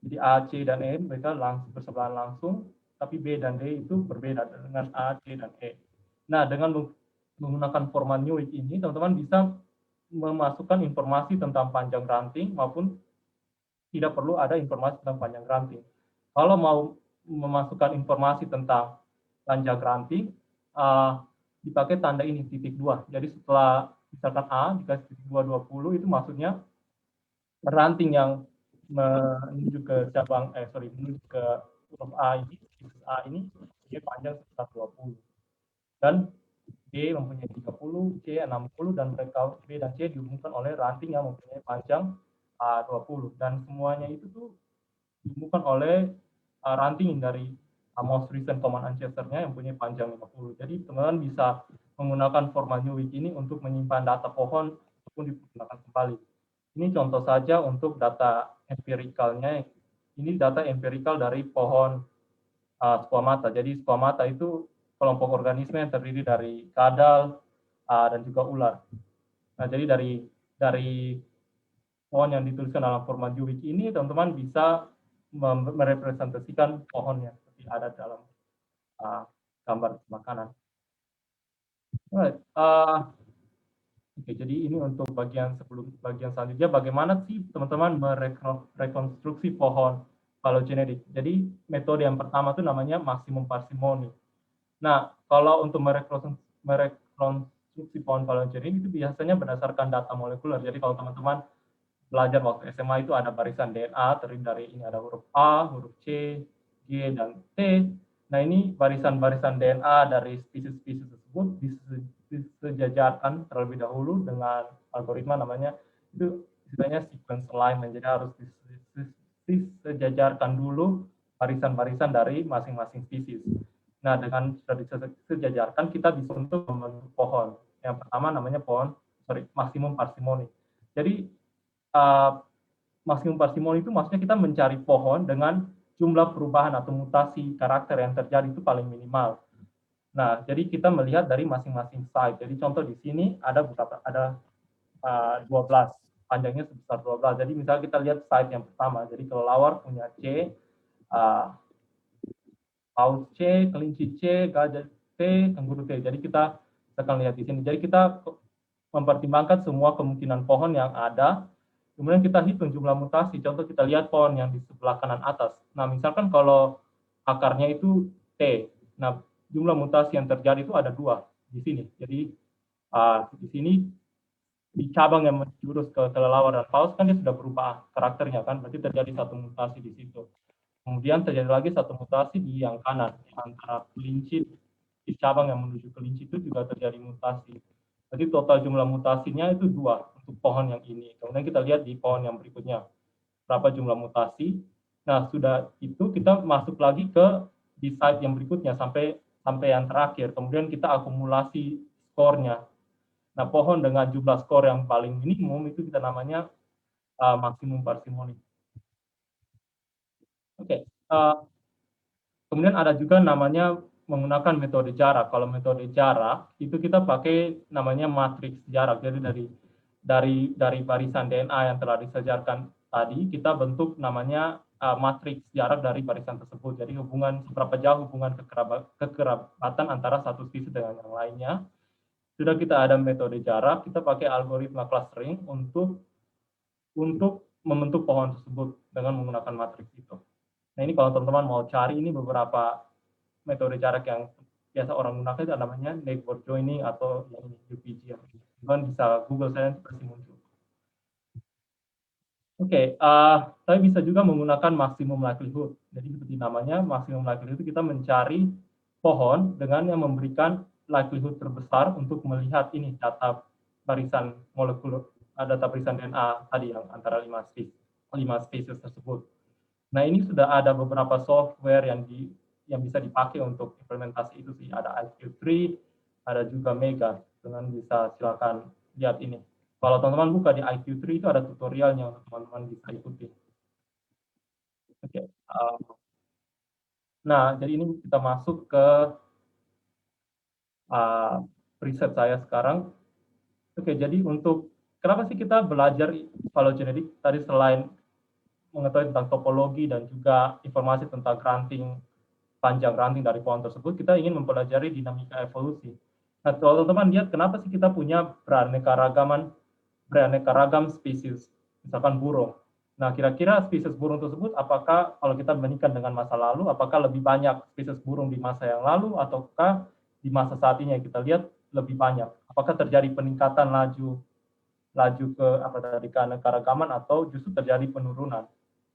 Jadi A, C, dan E mereka bersebelahan langsung, tapi B dan D itu berbeda dengan A, C, dan E. Nah, dengan menggunakan format Newick ini, teman-teman bisa memasukkan informasi tentang panjang ranting maupun tidak perlu ada informasi tentang panjang ranting. Kalau mau memasukkan informasi tentang panjang ranting, dipakai tanda ini titik 2. Jadi setelah misalkan A dikasih titik 220 itu maksudnya ranting yang menuju ke menuju ke huruf A ini dia panjang sekitar 20. Dan D mempunyai 30, C 60, dan mereka B dan C dihubungkan oleh ranting yang mempunyai panjang 20. Dan semuanya itu tuh dihubungkan oleh ranting dari most recent common ancestor-nya yang punya panjang 50. Jadi teman-teman bisa menggunakan format Newick ini untuk menyimpan data pohon ataupun digunakan kembali. Ini contoh saja untuk data empirikalnya. Ini data empirikal dari pohon squamata. Jadi squamata itu kelompok organisme yang terdiri dari kadal dan juga ular. Nah, jadi dari pohon yang dituliskan dalam format Newick ini, teman-teman bisa merepresentasikan pohonnya seperti ada dalam gambar makanan. Right. Oke, jadi ini untuk bagian selanjutnya, bagaimana sih teman-teman merekonstruksi pohon phylogenetik. Jadi metode yang pertama itu namanya maksimum parsimoni. Nah, kalau untuk merekonstruksi pohon phylogenetik itu biasanya berdasarkan data molekuler. Jadi kalau teman-teman belajar waktu SMA itu ada barisan DNA terdiri dari ini ada huruf A, huruf C, G, dan T. Nah, ini barisan-barisan DNA dari spesies-spesies tersebut disejajarkan terlebih dahulu dengan algoritma namanya itu istilahnya sequence alignment. Jadi harus disejajarkan dulu barisan-barisan dari masing-masing spesies. Nah, dengan sudah disejajarkan kita bisa untuk membentuk pohon. Yang pertama namanya maksimum parsimoni. Jadi maksimum parsimoni itu maksudnya kita mencari pohon dengan jumlah perubahan atau mutasi karakter yang terjadi itu paling minimal. Nah, jadi kita melihat dari masing-masing site. Jadi contoh di sini ada 12, panjangnya sebesar 12. Jadi misalnya kita lihat site yang pertama. Jadi kelelawar punya C, paus C, kelinci C, gajah T, kanguru T. Jadi kita akan lihat di sini. Jadi kita mempertimbangkan semua kemungkinan pohon yang ada. Kemudian kita hitung jumlah mutasi. Contoh kita lihat pohon yang di sebelah kanan atas. Nah, misalkan kalau akarnya itu T. Nah, jumlah mutasi yang terjadi itu ada 2 di sini. Jadi di sini di cabang yang menjurus ke kelelawar dan paus kan dia sudah berubah karakternya kan. Berarti terjadi satu mutasi di situ. Kemudian terjadi lagi satu mutasi di yang kanan antara kelinci di cabang yang menuju kelinci itu juga terjadi mutasi. Jadi total jumlah mutasinya itu 2 untuk pohon yang ini. Kemudian kita lihat di pohon yang berikutnya berapa jumlah mutasi. Nah, sudah itu kita masuk lagi ke di site yang berikutnya sampai yang terakhir. Kemudian kita akumulasi skornya. Nah, pohon dengan jumlah skor yang paling minimum itu kita namanya maksimum parsimoni. Oke. Kemudian ada juga namanya menggunakan metode jarak. Kalau metode jarak itu kita pakai namanya matriks jarak. Jadi dari barisan DNA yang telah disejarkan tadi, kita bentuk namanya matriks jarak dari barisan tersebut. Jadi seberapa jauh hubungan kekerabatan antara satu spesies dengan yang lainnya. Sudah kita ada metode jarak, kita pakai algoritma clustering untuk membentuk pohon tersebut dengan menggunakan matriks itu. Nah ini kalau teman-teman mau cari, ini beberapa metode jarak yang biasa orang gunakan, itu namanya neighbor joining atau yang ini UPG. Teman bisa Google saja pasti muncul. Oke, tapi bisa juga menggunakan maximum likelihood. Jadi seperti namanya maximum likelihood itu kita mencari pohon dengan yang memberikan likelihood terbesar untuk melihat ini data barisan molekul, data barisan DNA tadi yang antara 5 spesies tersebut. Nah ini sudah ada beberapa software yang bisa dipakai untuk implementasi itu sih. Ada IQ3, ada juga Mega. Dengan bisa silakan lihat ini. Kalau teman-teman buka di IQ3 itu ada tutorialnya untuk teman-teman bisa ikuti. Oke. Nah jadi ini kita masuk ke riset saya sekarang. Oke, jadi untuk kenapa sih kita belajar phylogenetik tadi selain mengetahui tentang topologi dan juga informasi tentang panjang ranting dari pohon tersebut, kita ingin mempelajari dinamika evolusi. Nah, kalau teman-teman lihat kenapa sih kita punya beraneka ragam spesies, misalkan burung. Nah, kira-kira spesies burung tersebut, apakah kalau kita bandingkan dengan masa lalu, apakah lebih banyak spesies burung di masa yang lalu, ataukah di masa saat ini yang kita lihat lebih banyak? Apakah terjadi peningkatan laju ke keanekaragaman atau justru terjadi penurunan?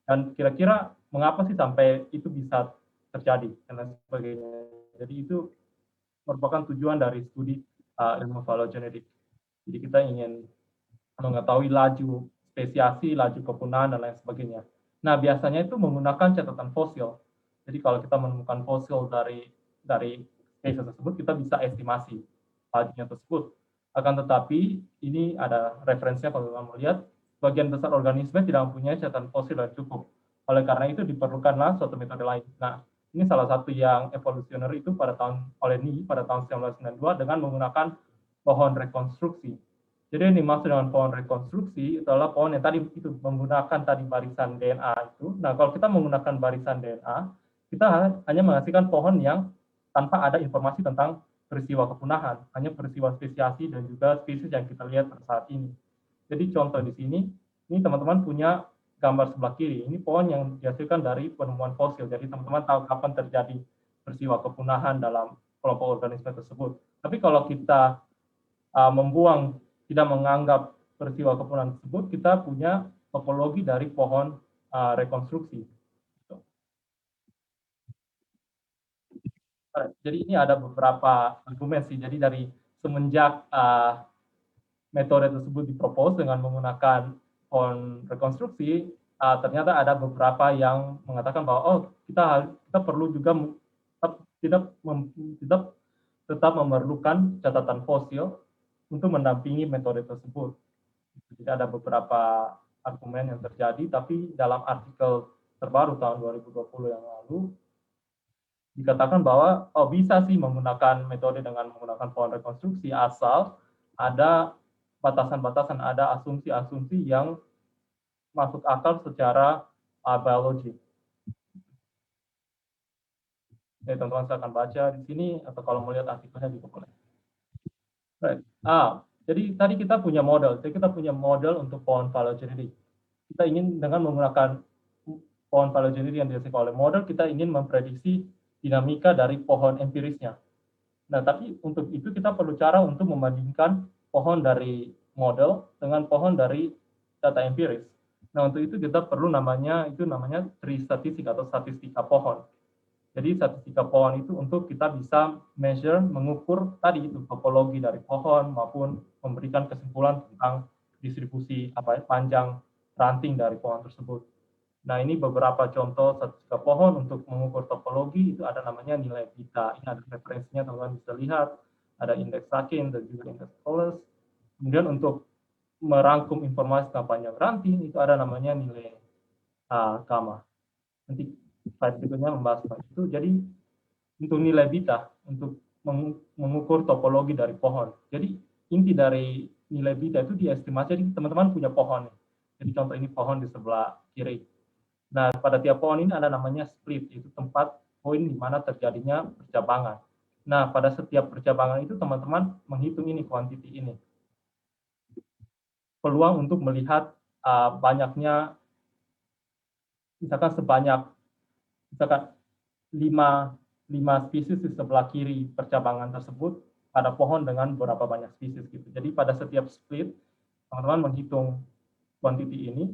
Dan kira-kira mengapa sih sampai itu bisa terjadi dan sebagainya? Jadi itu merupakan tujuan dari studi ilmu phylogenetik. Jadi kita ingin mengetahui laju spesiasi, laju kepunahan, dan lain sebagainya. Nah, biasanya itu menggunakan catatan fosil. Jadi kalau kita menemukan fosil dari spesies tersebut, kita bisa estimasi lajunya tersebut. Akan tetapi, ini ada referensinya kalau kita mau lihat, sebagian besar organisme tidak mempunyai catatan fosil yang cukup. Oleh karena itu, diperlukanlah suatu metode lain. Nah, ini salah satu yang evolusioner itu pada tahun 1992 dengan menggunakan pohon rekonstruksi. Jadi yang dimaksud dengan pohon rekonstruksi itu adalah pohon yang tadi itu menggunakan tadi barisan DNA itu. Nah, kalau kita menggunakan barisan DNA, kita hanya menghasilkan pohon yang tanpa ada informasi tentang peristiwa kepunahan, hanya peristiwa spesiasi dan juga spesies yang kita lihat pada saat ini. Jadi contoh di sini, ini teman-teman punya gambar sebelah kiri. Ini pohon yang dihasilkan dari penemuan fosil. Jadi teman-teman tahu kapan terjadi peristiwa kepunahan dalam kelompok organisme tersebut. Tapi kalau kita tidak menganggap peristiwa kepunahan tersebut, kita punya topologi dari pohon rekonstruksi. Jadi ini ada beberapa argumen sih. Jadi dari semenjak metode tersebut dipropose dengan menggunakan pohon rekonstruksi, ternyata ada beberapa yang mengatakan bahwa kita perlu juga tetap memerlukan catatan fosil untuk mendampingi metode tersebut. Jadi ada beberapa argumen yang terjadi, tapi dalam artikel terbaru tahun 2020 yang lalu, dikatakan bahwa bisa sih menggunakan metode dengan menggunakan pohon rekonstruksi asal ada batasan-batasan, ada asumsi-asumsi yang masuk akal secara biologi. Jadi teman-teman saya akan baca di sini, atau kalau mau lihat artikelnya juga boleh. Right. Jadi tadi kita punya model. Jadi kita punya model untuk pohon phylogenetic. Kita ingin dengan menggunakan pohon phylogenetic yang dihasilkan oleh model, kita ingin memprediksi dinamika dari pohon empirisnya. Nah, tapi untuk itu kita perlu cara untuk membandingkan pohon dari model dengan pohon dari data empiris. Nah, untuk itu kita perlu namanya tree statistik atau statistika pohon. Jadi statistika pohon itu untuk kita bisa mengukur tadi itu topologi dari pohon maupun memberikan kesimpulan tentang distribusi panjang ranting dari pohon tersebut. Nah, ini beberapa contoh statistika pohon untuk mengukur topologi. Itu ada namanya nilai beta. Ini ada referensinya, teman-teman bisa lihat. Ada indeks Sakin dan juga indeks Tholes. Kemudian untuk merangkum informasi tentang panjang ranting itu ada namanya nilai gamma. Nanti slide berikutnya membahas tentang itu. Jadi untuk nilai beta, untuk mengukur topologi dari pohon. Jadi inti dari nilai beta itu diestimasi. Jadi teman-teman punya pohon. Jadi contoh ini pohon di sebelah kiri. Nah, pada tiap pohon ini ada namanya split, itu tempat poin di mana terjadinya percabangan. Nah, pada setiap percabangan itu teman-teman menghitung ini, kuantiti ini. Peluang untuk melihat banyaknya, misalkan misalkan 5 spesies di sebelah kiri percabangan tersebut pada pohon dengan berapa banyak spesies gitu. Jadi pada setiap split, teman-teman menghitung kuantiti ini,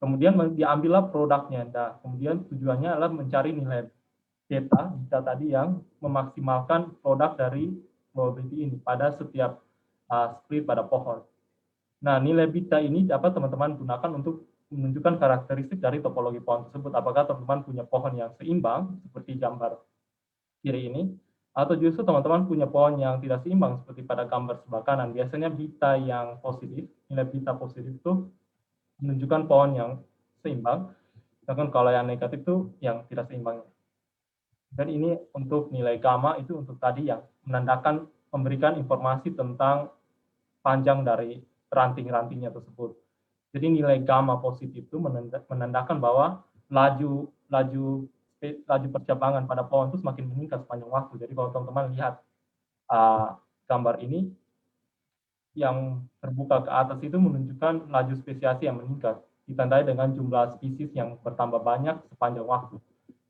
kemudian diambillah produknya. Nah, kemudian tujuannya adalah mencari nilai beta tadi yang memaksimalkan produk dari probability ini pada setiap split pada pohon. Nah, nilai beta ini dapat teman-teman gunakan untuk menunjukkan karakteristik dari topologi pohon tersebut. Apakah teman-teman punya pohon yang seimbang, seperti gambar kiri ini, atau justru teman-teman punya pohon yang tidak seimbang, seperti pada gambar sebelah kanan. Biasanya beta yang positif, nilai beta positif itu menunjukkan pohon yang seimbang, sedangkan kalau yang negatif itu yang tidak seimbang. Dan ini untuk nilai gamma itu untuk tadi yang menandakan, memberikan informasi tentang panjang dari ranting-rantingnya tersebut. Jadi nilai gamma positif itu menandakan bahwa laju percabangan pada pohon itu semakin meningkat sepanjang waktu. Jadi kalau teman-teman lihat gambar ini, yang terbuka ke atas itu menunjukkan laju spesiasi yang meningkat, ditandai dengan jumlah spesies yang bertambah banyak sepanjang waktu.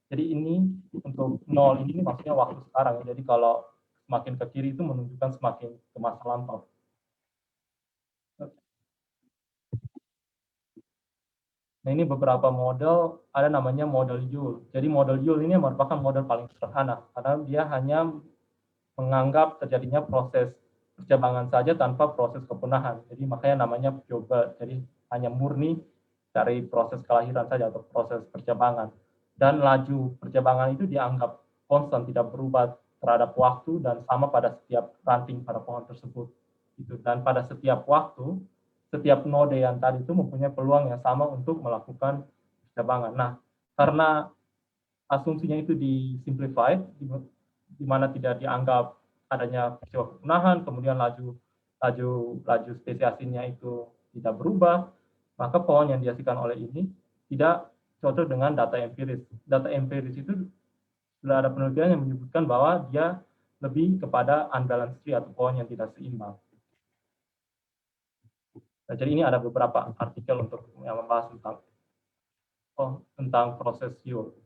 Jadi ini untuk 0 ini maksudnya waktu sekarang. Jadi kalau semakin ke kiri itu menunjukkan semakin ke masa lampau. Nah, ini beberapa model, ada namanya model Yule. Jadi model Yule ini merupakan model paling sederhana, karena dia hanya menganggap terjadinya proses percabangan saja tanpa proses kepunahan. Jadi makanya namanya pure birth. Jadi hanya murni dari proses kelahiran saja atau proses percabangan. Dan laju percabangan itu dianggap konstan, tidak berubah terhadap waktu dan sama pada setiap ranting pada pohon tersebut. Dan pada setiap waktu, setiap node yang tadi itu mempunyai peluang yang sama untuk melakukan percabangan. Nah, karena asumsinya itu disimplify, di mana tidak dianggap adanya peristiwa kepunahan, kemudian laju spesiasinya itu tidak berubah, maka pohon yang dihasilkan oleh ini tidak cocok dengan data empiris. Data empiris itu sudah ada penelitian yang menyebutkan bahwa dia lebih kepada unbalanced tree atau pohon yang tidak seimbang. Nah, jadi ini ada beberapa artikel untuk yang membahas tentang proses Yule.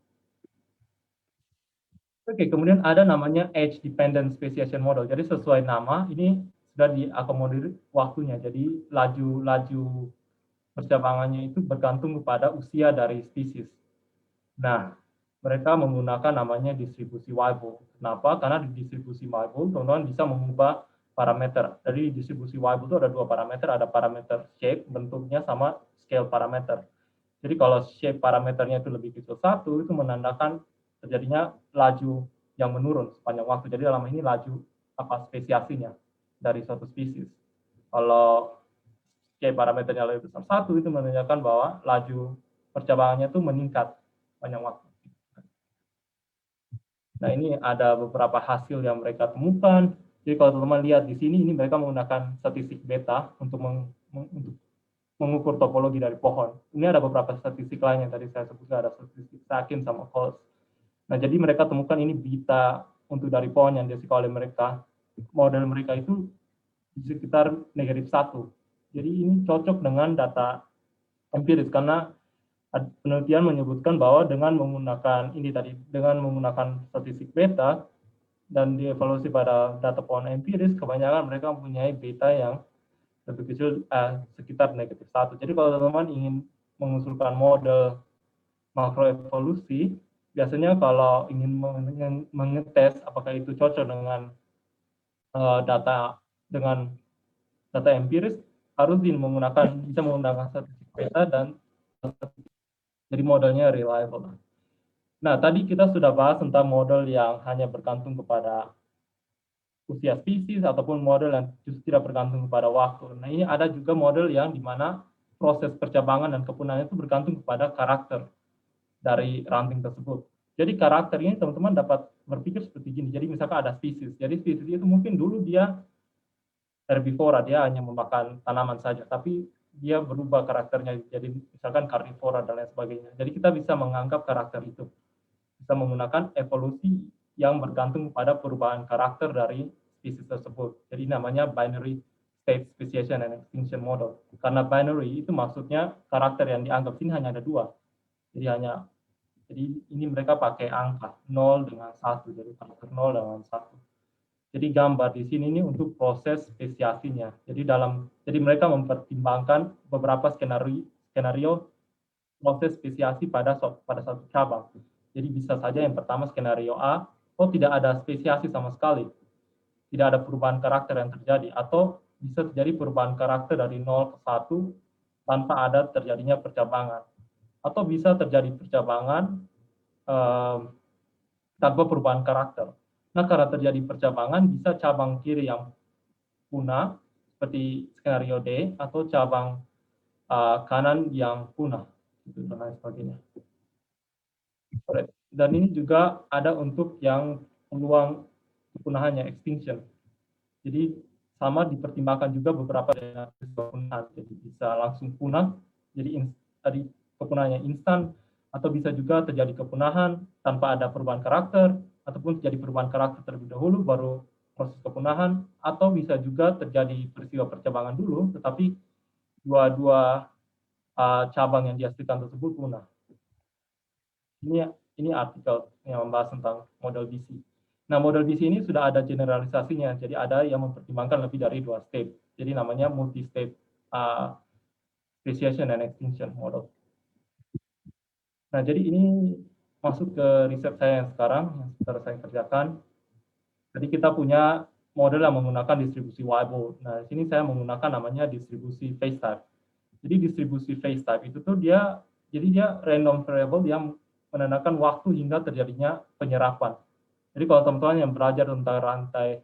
Oke, kemudian ada namanya age dependent speciation model. Jadi sesuai nama ini sudah diakomodir waktunya. Jadi laju percabangannya itu bergantung kepada usia dari spesies. Nah, mereka menggunakan namanya distribusi Weibull. Kenapa? Karena di distribusi Weibull teman-teman bisa mengubah parameter. Dari distribusi Weibull itu ada 2 parameter, ada parameter shape, bentuknya, sama scale parameter. Jadi kalau shape parameternya itu lebih kecil 1, itu menandakan terjadinya laju yang menurun sepanjang waktu. Jadi dalam ini laju spesiasinya dari suatu spesies. Kalau shape parameternya lebih besar 1, itu menandakan bahwa laju percabangannya itu meningkat sepanjang waktu. Nah, ini ada beberapa hasil yang mereka temukan. Jadi kalau teman-teman lihat di sini, ini mereka menggunakan statistik beta untuk mengukur topologi dari pohon. Ini ada beberapa statistik lain yang tadi saya sebutkan, ada statistik Sakin sama Holz. Nah, jadi mereka temukan ini beta untuk dari pohon yang dihasilkan oleh mereka. Model mereka itu di sekitar -1. Jadi ini cocok dengan data empiris, karena penelitian menyebutkan bahwa dengan menggunakan statistik beta dan dievaluasi pada data pohon empiris, kebanyakan mereka mempunyai beta yang lebih kecil, sekitar -1. Jadi kalau teman-teman ingin mengusulkan model makroevolusi, biasanya kalau ingin mengetes apakah itu cocok dengan data empiris, harus bisa menggunakan statistik beta dan jadi modelnya reliable. Nah, tadi kita sudah bahas tentang model yang hanya bergantung kepada usia spesies ataupun model yang justru tidak bergantung kepada waktu. Nah, ini ada juga model yang di mana proses percabangan dan kepunahan itu bergantung kepada karakter dari ranting tersebut. Jadi karakter ini teman-teman dapat berpikir seperti gini. Jadi misalkan ada spesies. Jadi spesies itu mungkin dulu dia herbivora, dia hanya memakan tanaman saja, tapi dia berubah karakternya jadi misalkan karnivora dan lain sebagainya. Jadi kita bisa menganggap karakter itu, bisa menggunakan evolusi yang bergantung pada perubahan karakter dari spesies tersebut. Jadi namanya binary state speciation and extinction model. Karena binary itu maksudnya karakter yang dianggap sini hanya ada dua. Jadi ini mereka pakai angka 0 dengan 1, jadi karakter 0 dengan 1. Jadi gambar di sini ini untuk proses spesiasinya. Jadi mereka mempertimbangkan beberapa skenario proses spesiasi pada satu cabang. Jadi bisa saja yang pertama skenario A, tidak ada spesiasi sama sekali, tidak ada perubahan karakter yang terjadi, atau bisa terjadi perubahan karakter dari 0 ke 1 tanpa ada terjadinya percabangan, atau bisa terjadi percabangan tanpa perubahan karakter. Nah, karena terjadi percabangan, bisa cabang kiri yang punah, seperti skenario D, atau cabang kanan yang punah, dan lain sebagainya. Dan ini juga ada untuk yang peluang kepunahannya, extinction. Jadi sama dipertimbangkan juga beberapa dengan kepunahan. Jadi bisa langsung punah, jadi tadi kepunahannya instan, atau bisa juga terjadi kepunahan tanpa ada perubahan karakter, ataupun terjadi perubahan karakter terlebih dahulu baru proses kepunahan, atau bisa juga terjadi peristiwa percabangan dulu, tetapi dua cabang yang dihasilkan tersebut punah. Ini artikel yang membahas tentang model BC. Nah, model BC ini sudah ada generalisasinya, jadi ada yang mempertimbangkan lebih dari 2 state. Jadi namanya multi-state speciation and extinction model. Nah, jadi ini masuk ke riset saya yang sekarang, yang sekarang saya kerjakan. Jadi kita punya model yang menggunakan distribusi Weibull. Nah, di sini saya menggunakan namanya distribusi phase type. Jadi distribusi phase type itu tuh dia random variable yang menandakan waktu hingga terjadinya penyerapan. Jadi kalau teman-teman yang belajar tentang rantai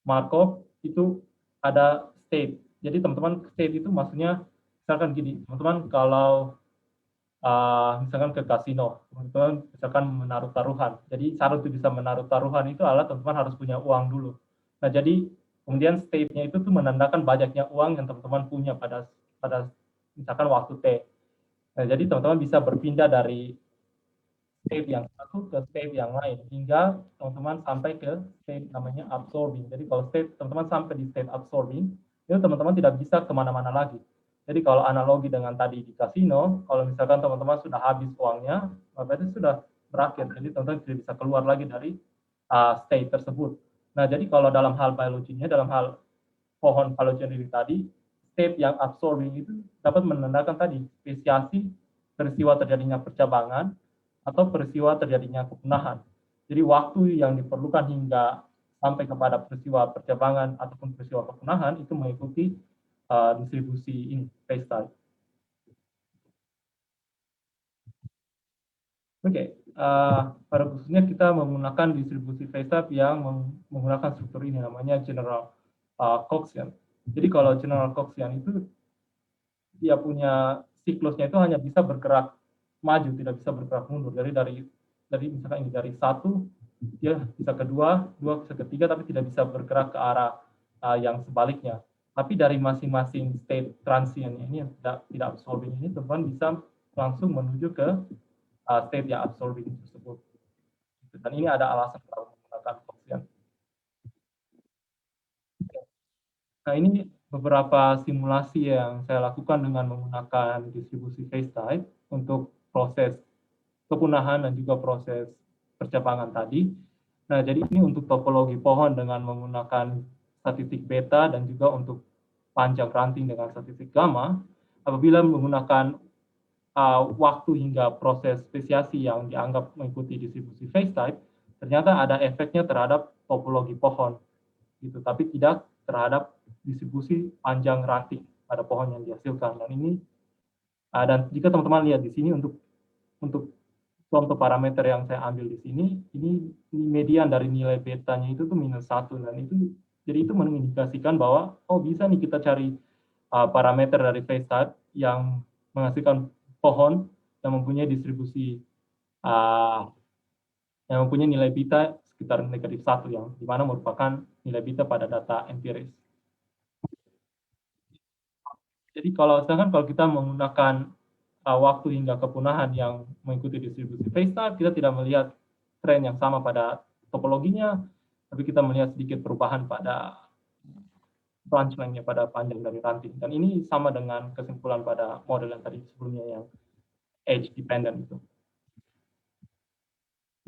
Markov itu ada state. Jadi teman-teman state itu maksudnya misalkan gini, teman-teman kalau misalkan ke kasino, teman-teman misalkan menaruh taruhan. Jadi syarat untuk bisa menaruh taruhan itu adalah teman-teman harus punya uang dulu. Nah, jadi kemudian state-nya itu tuh menandakan banyaknya uang yang teman-teman punya pada misalkan waktu T. Nah, jadi teman-teman bisa berpindah dari state yang satu ke state yang lain hingga teman-teman sampai ke state namanya absorbing. Jadi kalau teman-teman sampai di state absorbing, itu teman-teman tidak bisa kemana-mana lagi. Jadi kalau analogi dengan tadi di kasino, kalau misalkan teman-teman sudah habis uangnya, berarti sudah berakhir. Jadi teman-teman tidak bisa keluar lagi dari state tersebut. Nah, jadi kalau dalam hal biologinya, dalam hal pohon phylogenetic tadi, state yang absorbing itu dapat menandakan tadi spesiasi peristiwa terjadinya percabangan atau peristiwa terjadinya kepunahan. Jadi waktu yang diperlukan hingga sampai kepada peristiwa percabangan ataupun peristiwa kepunahan itu mengikuti distribusi ini, phase type. Oke, pada khususnya kita menggunakan distribusi phase type yang menggunakan struktur ini, namanya general Coxian. Jadi kalau general Coxian itu dia punya siklusnya itu hanya bisa bergerak maju, tidak bisa bergerak mundur. Jadi dari misalkan ini dari 1 dia bisa ke 2 bisa ke 3, tapi tidak bisa bergerak ke arah yang sebaliknya. Tapi dari masing-masing state transient ini yang tidak absorbing ini, teman-teman bisa langsung menuju ke state yang absorbing tersebut. Dan ini ada alasan kalau menggunakan Coxian. Nah, ini beberapa simulasi yang saya lakukan dengan menggunakan distribusi phase type untuk proses kepunahan dan juga proses percabangan tadi. Nah, jadi ini untuk topologi pohon dengan menggunakan statistik beta dan juga untuk panjang ranting dengan statistik gamma. Apabila menggunakan waktu hingga proses spesiasi yang dianggap mengikuti distribusi phase type, ternyata ada efeknya terhadap topologi pohon, gitu. Tapi tidak terhadap distribusi panjang ranting pada pohon yang dihasilkan. Dan ini dan jika teman-teman lihat di sini untuk contoh parameter yang saya ambil di sini, ini median dari nilai betanya itu tuh -1, dan itu jadi itu mengindikasikan bahwa bisa nih kita cari parameter dari phase type yang menghasilkan pohon yang mempunyai distribusi yang mempunyai nilai beta sekitar -1, yang dimana merupakan nilai beta pada data empiris. Jadi sedangkan kalau kita menggunakan waktu hingga kepunahan yang mengikuti distribusi phase-type, kita tidak melihat tren yang sama pada topologinya, tapi kita melihat sedikit perubahan pada branch length-nya, pada panjang dari ranting. Dan ini sama dengan kesimpulan pada model yang tadi sebelumnya, yang age dependent itu.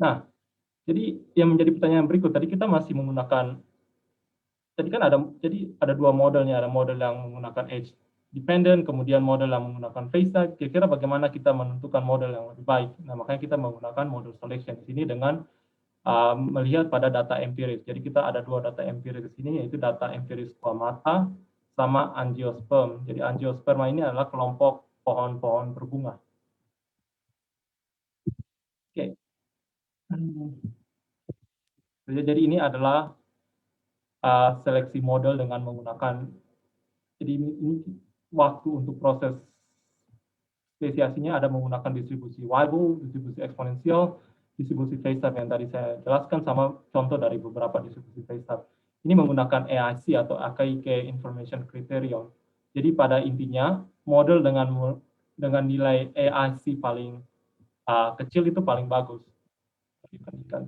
Nah, jadi yang menjadi pertanyaan berikut, tadi kita masih menggunakan, tadi kan ada dua modelnya, ada model yang menggunakan age dependent, kemudian model yang menggunakan phase type. Kira-kira bagaimana kita menentukan model yang lebih baik? Nah, makanya kita menggunakan model selection di sini dengan melihat pada data empiris. Jadi kita ada dua data empiris di sini, yaitu data empiris squamata sama angiosperm. Jadi angiosperma ini adalah kelompok pohon-pohon berbunga. Oke. Jadi ini adalah seleksi model dengan menggunakan, jadi ini waktu untuk proses spesiasinya ada menggunakan distribusi Weibull, distribusi eksponensial, distribusi phase type yang tadi saya jelaskan, sama contoh dari beberapa distribusi phase type. Ini menggunakan AIC atau Akaike Information Criterion. Jadi pada intinya model dengan nilai AIC paling kecil itu paling bagus dibandingkan.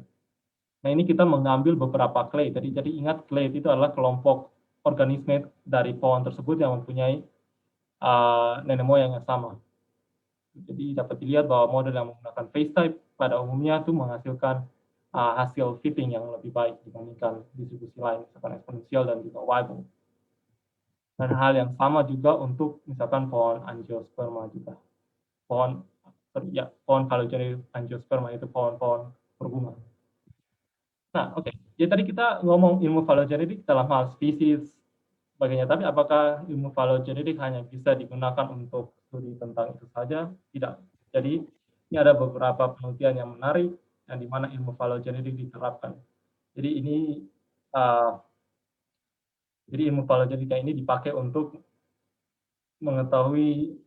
Nah, ini kita mengambil beberapa clade. Jadi ingat, clade itu adalah kelompok organisme dari pohon tersebut yang mempunyai nenek moyang yang sama. Jadi dapat dilihat bahwa model yang menggunakan phase type pada umumnya itu menghasilkan hasil fitting yang lebih baik dibandingkan distribusi lain, misalkan eksponensial dan juga Weibull. Dan hal yang sama juga untuk misalkan pohon angiosperma juga. Pohon phylogenetic angiosperma itu pohon-pohon berbunga. Nah, oke. Jadi tadi kita ngomong ilmu phylogenetik dalam hal spesies sebagainya, tapi apakah ilmu phylogenetik hanya bisa digunakan untuk studi tentang itu saja? Tidak. Jadi ini ada beberapa penelitian yang menarik yang dimana ilmu phylogenetik diterapkan. Jadi ilmu phylogenetika ini dipakai untuk mengetahui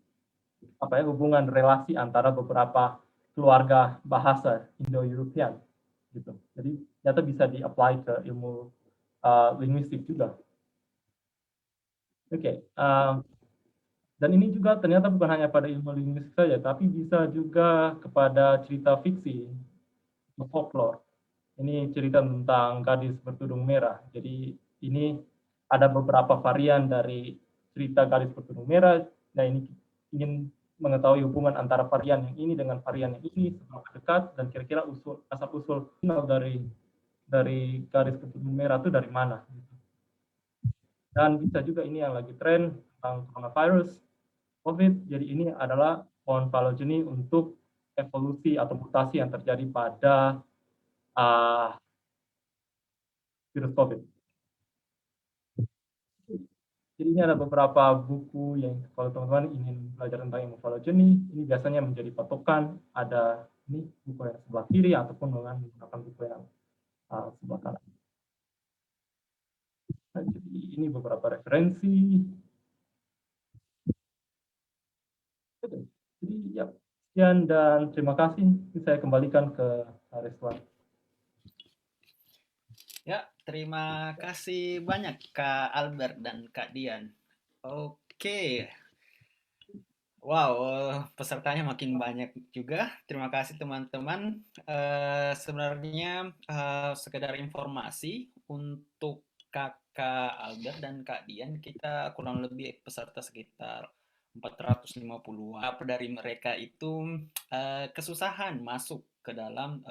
hubungan relasi antara beberapa keluarga bahasa Indo-European gitu. Jadi ternyata bisa di-apply ke ilmu linguistik juga. Oke. Dan ini juga ternyata bukan hanya pada ilmu linguistik saja, tapi bisa juga kepada cerita fiksi, folklore. Ini cerita tentang gadis bertudung merah. Jadi ini ada beberapa varian dari cerita gadis bertudung merah. Nah, ini ingin mengetahui hubungan antara varian yang ini dengan varian yang ini, seberapa dekat, dan kira-kira asal-usul dari garis bertudung merah itu dari mana. Dan bisa juga ini yang lagi tren tentang coronavirus, COVID. Jadi ini adalah pohon phylogeny untuk evolusi atau mutasi yang terjadi pada virus COVID. Jadi ini ada beberapa buku yang kalau teman-teman ingin belajar tentang ilmu phylogeny, ini biasanya menjadi patokan. Ada ini buku yang sebelah kiri ataupun dengan menggunakan buku yang sebelah kanan. Nah, jadi ini beberapa referensi. Jadi ya, sekian dan terima kasih. Saya kembalikan ke Rizwan. Ya, terima kasih banyak Kak Albert dan Kak Dian. Oke. Wow, pesertanya makin banyak juga. Terima kasih teman-teman. Sebenarnya sekedar informasi untuk Kakak Albert dan Kak Dian, kita kurang lebih peserta sekitar 450. Apa dari mereka itu kesusahan masuk ke dalam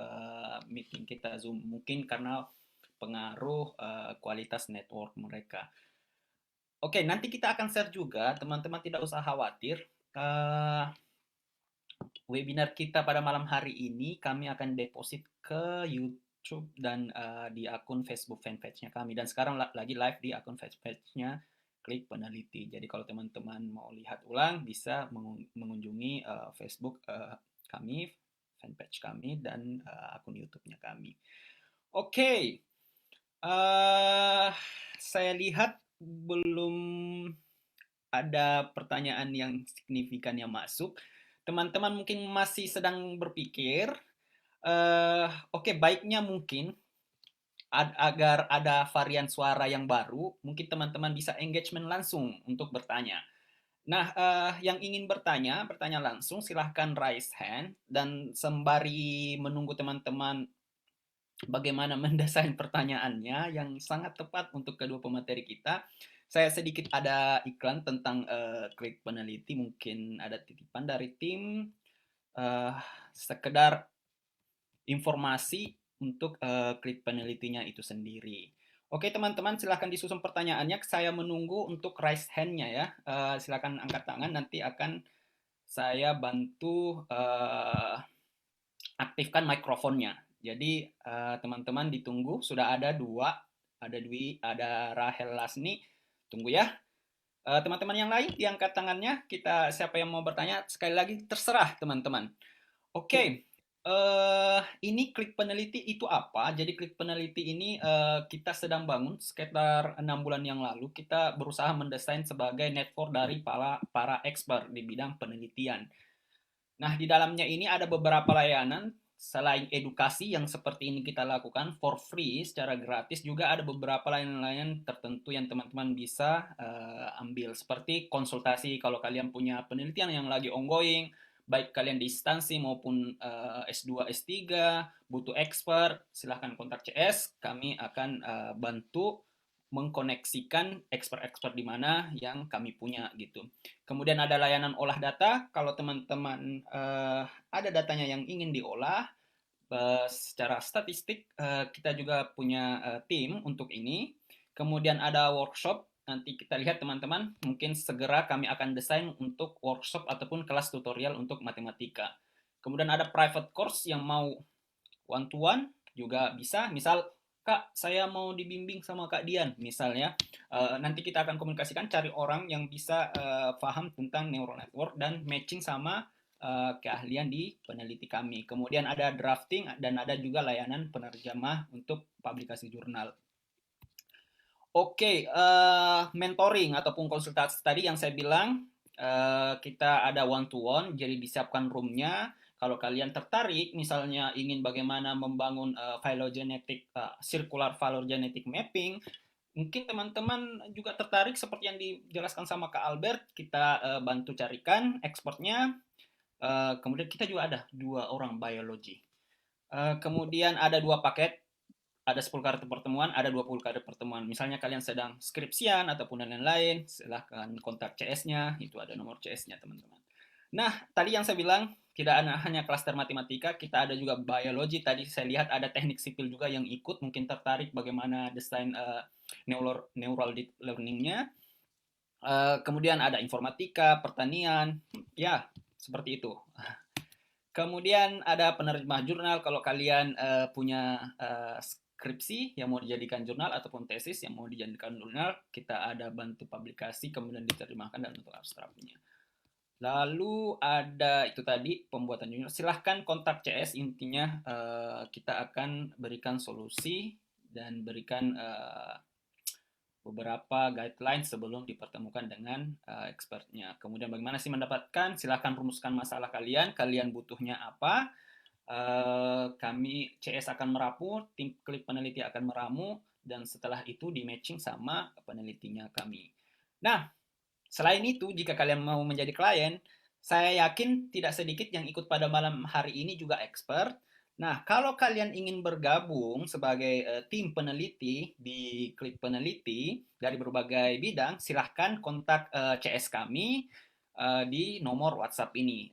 meeting kita Zoom, mungkin karena pengaruh kualitas network mereka. Oke, nanti kita akan share juga, teman-teman tidak usah khawatir. Webinar kita pada malam hari ini kami akan deposit ke YouTube dan di akun Facebook fanpage-nya kami. Dan sekarang lagi live di akun fanpage-nya Klik Peneliti. Jadi kalau teman-teman mau lihat ulang bisa mengunjungi Facebook kami, fanpage kami, dan akun YouTube-nya kami. Oke. Saya lihat belum ada pertanyaan yang signifikan yang masuk. Teman-teman mungkin masih sedang berpikir Oke, baiknya mungkin agar ada varian suara yang baru, mungkin teman-teman bisa engagement langsung untuk bertanya. Nah, yang ingin bertanya langsung silahkan raise hand, dan sembari menunggu teman-teman bagaimana mendesain pertanyaannya yang sangat tepat untuk kedua pemateri kita, saya sedikit ada iklan tentang Klik Peneliti, mungkin ada titipan dari tim, sekedar informasi untuk Klik Penelitinya itu sendiri. Oke teman-teman, silahkan disusun pertanyaannya, saya menunggu untuk raise hand-nya ya. Silahkan angkat tangan, nanti akan saya bantu aktifkan mikrofonnya. Jadi teman-teman ditunggu, sudah ada dua, ada Dwi, ada Rahel Lasni, tunggu ya. Teman-teman yang lain diangkat tangannya, kita siapa yang mau bertanya, sekali lagi terserah teman-teman. Oke, ini Klik Peneliti itu apa? Jadi Klik Peneliti ini kita sedang bangun sekitar 6 bulan yang lalu. Kita berusaha mendesain sebagai network dari para expert di bidang penelitian. Nah, di dalamnya ini ada beberapa layanan. Selain edukasi yang seperti ini kita lakukan for free secara gratis, juga ada beberapa layanan tertentu yang teman-teman bisa ambil, seperti konsultasi kalau kalian punya penelitian yang lagi ongoing, baik kalian di instansi maupun S2, S3, butuh expert, silahkan kontak CS, kami akan bantu mengkoneksikan expert-expert di mana yang kami punya gitu. Kemudian ada layanan olah data, kalau teman-teman ada datanya yang ingin diolah secara statistik, kita juga punya tim untuk ini. Kemudian ada workshop, nanti kita lihat teman-teman, mungkin segera kami akan desain untuk workshop ataupun kelas tutorial untuk matematika. Kemudian ada private course yang mau one-to-one juga bisa, misal Kak, saya mau dibimbing sama Kak Dian, misalnya. Nanti kita akan komunikasikan, cari orang yang bisa paham tentang neural network dan matching sama keahlian di peneliti kami. Kemudian ada drafting dan ada juga layanan penerjemah untuk publikasi jurnal. Oke, mentoring ataupun konsultasi tadi yang saya bilang, kita ada one-to-one, jadi disiapkan roomnya. Kalau kalian tertarik, misalnya ingin bagaimana membangun phylogenetic, circular phylogenetic mapping, mungkin teman-teman juga tertarik seperti yang dijelaskan sama Kak Albert, kita bantu carikan expertnya. Kemudian kita juga ada 2 orang biologi. Kemudian ada 2 paket, ada 10 kali pertemuan, ada 20 kali pertemuan. Misalnya kalian sedang skripsian ataupun lain-lain, silahkan kontak CS-nya, itu ada nomor CS-nya teman-teman. Nah, tadi yang saya bilang, tidak hanya klaster matematika, kita ada juga biologi. Tadi saya lihat ada teknik sipil juga yang ikut, mungkin tertarik bagaimana desain neural deep learning-nya. Kemudian ada informatika, pertanian, ya seperti itu. Kemudian ada penerjemah jurnal, kalau kalian punya skripsi yang mau dijadikan jurnal ataupun tesis yang mau dijadikan jurnal, kita ada bantu publikasi, kemudian diterjemahkan dalam bentuk abstraknya. Lalu ada itu tadi pembuatan jurnal. Silahkan kontak CS, intinya kita akan berikan solusi dan berikan beberapa guideline sebelum dipertemukan dengan expertnya. Kemudian bagaimana sih mendapatkan? Silahkan rumuskan masalah kalian butuhnya apa. Kami CS akan meramu, tim Klik Peneliti akan meramu, dan setelah itu di matching sama penelitinya kami. Nah, selain itu, jika kalian mau menjadi klien, saya yakin tidak sedikit yang ikut pada malam hari ini juga expert. Nah, kalau kalian ingin bergabung sebagai tim peneliti di Klik Peneliti dari berbagai bidang, silahkan kontak CS kami di nomor WhatsApp ini.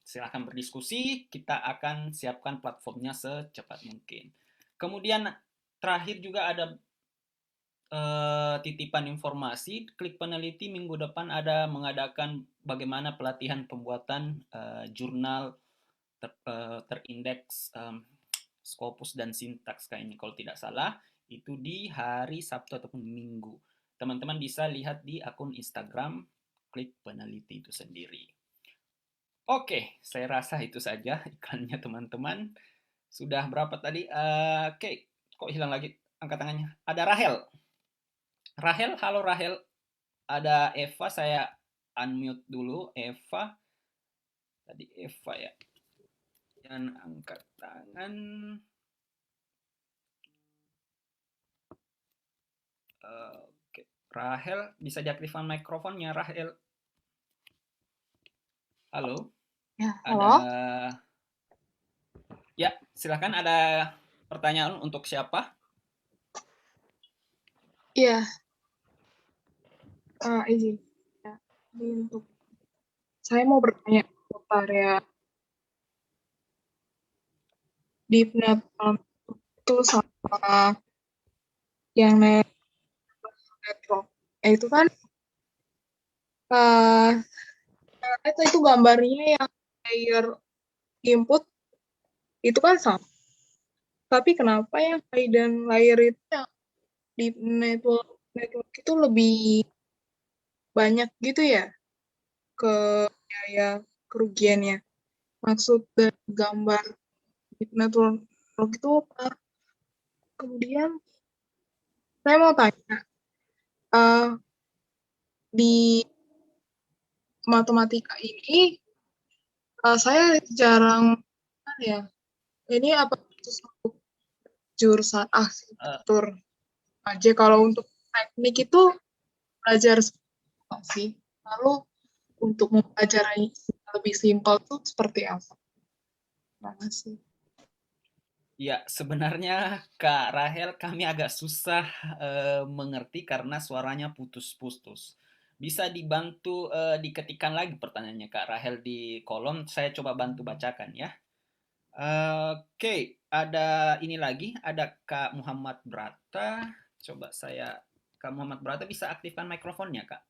Silahkan berdiskusi, kita akan siapkan platformnya secepat mungkin. Kemudian terakhir juga ada titipan informasi, Klik Peneliti minggu depan ada mengadakan bagaimana pelatihan pembuatan jurnal terindeks Scopus dan Sintaks kayaknya kalau tidak salah, itu di hari Sabtu ataupun Minggu. Teman-teman bisa lihat di akun Instagram Klik Peneliti itu sendiri. Oke, saya rasa itu saja iklannya teman-teman. Sudah berapa tadi? Oke, kok hilang lagi angkat tangannya? Ada Rahel. Rahel, halo Rahel. Ada Eva, saya unmute dulu. Eva. Tadi Eva ya. dan angkat tangan. Oke, Rahel bisa diaktifkan mikrofonnya, Rahel. Halo. Ya, Ada halo. Ya, silakan, ada pertanyaan untuk siapa? Iya. Izin. Ya, ini untuk saya mau bertanya seputar deep itu sama yang network. Itu kan itu gambarnya yang layer input itu kan sama. Tapi kenapa yang hidden layer itu yang deep network itu lebih banyak gitu ya ke biaya kerugiannya? Maksud dari gambar deep network itu apa? Kemudian saya mau tanya, di matematika ini saya jarang ya. Ini apa untuk jurusan arsitektur aja? Kalau untuk teknik itu belajar apa sih? Lalu untuk mempelajari lebih simpel itu seperti apa? Terima kasih. Ya, sebenarnya Kak Rahel kami agak susah mengerti karena suaranya putus-putus. Bisa dibantu diketikkan lagi pertanyaannya Kak Rahel di kolom, saya coba bantu bacakan ya. Oke, ada ini lagi, ada Kak Muhammad Brata. Coba Kak Muhammad Brata bisa aktifkan mikrofonnya, Kak.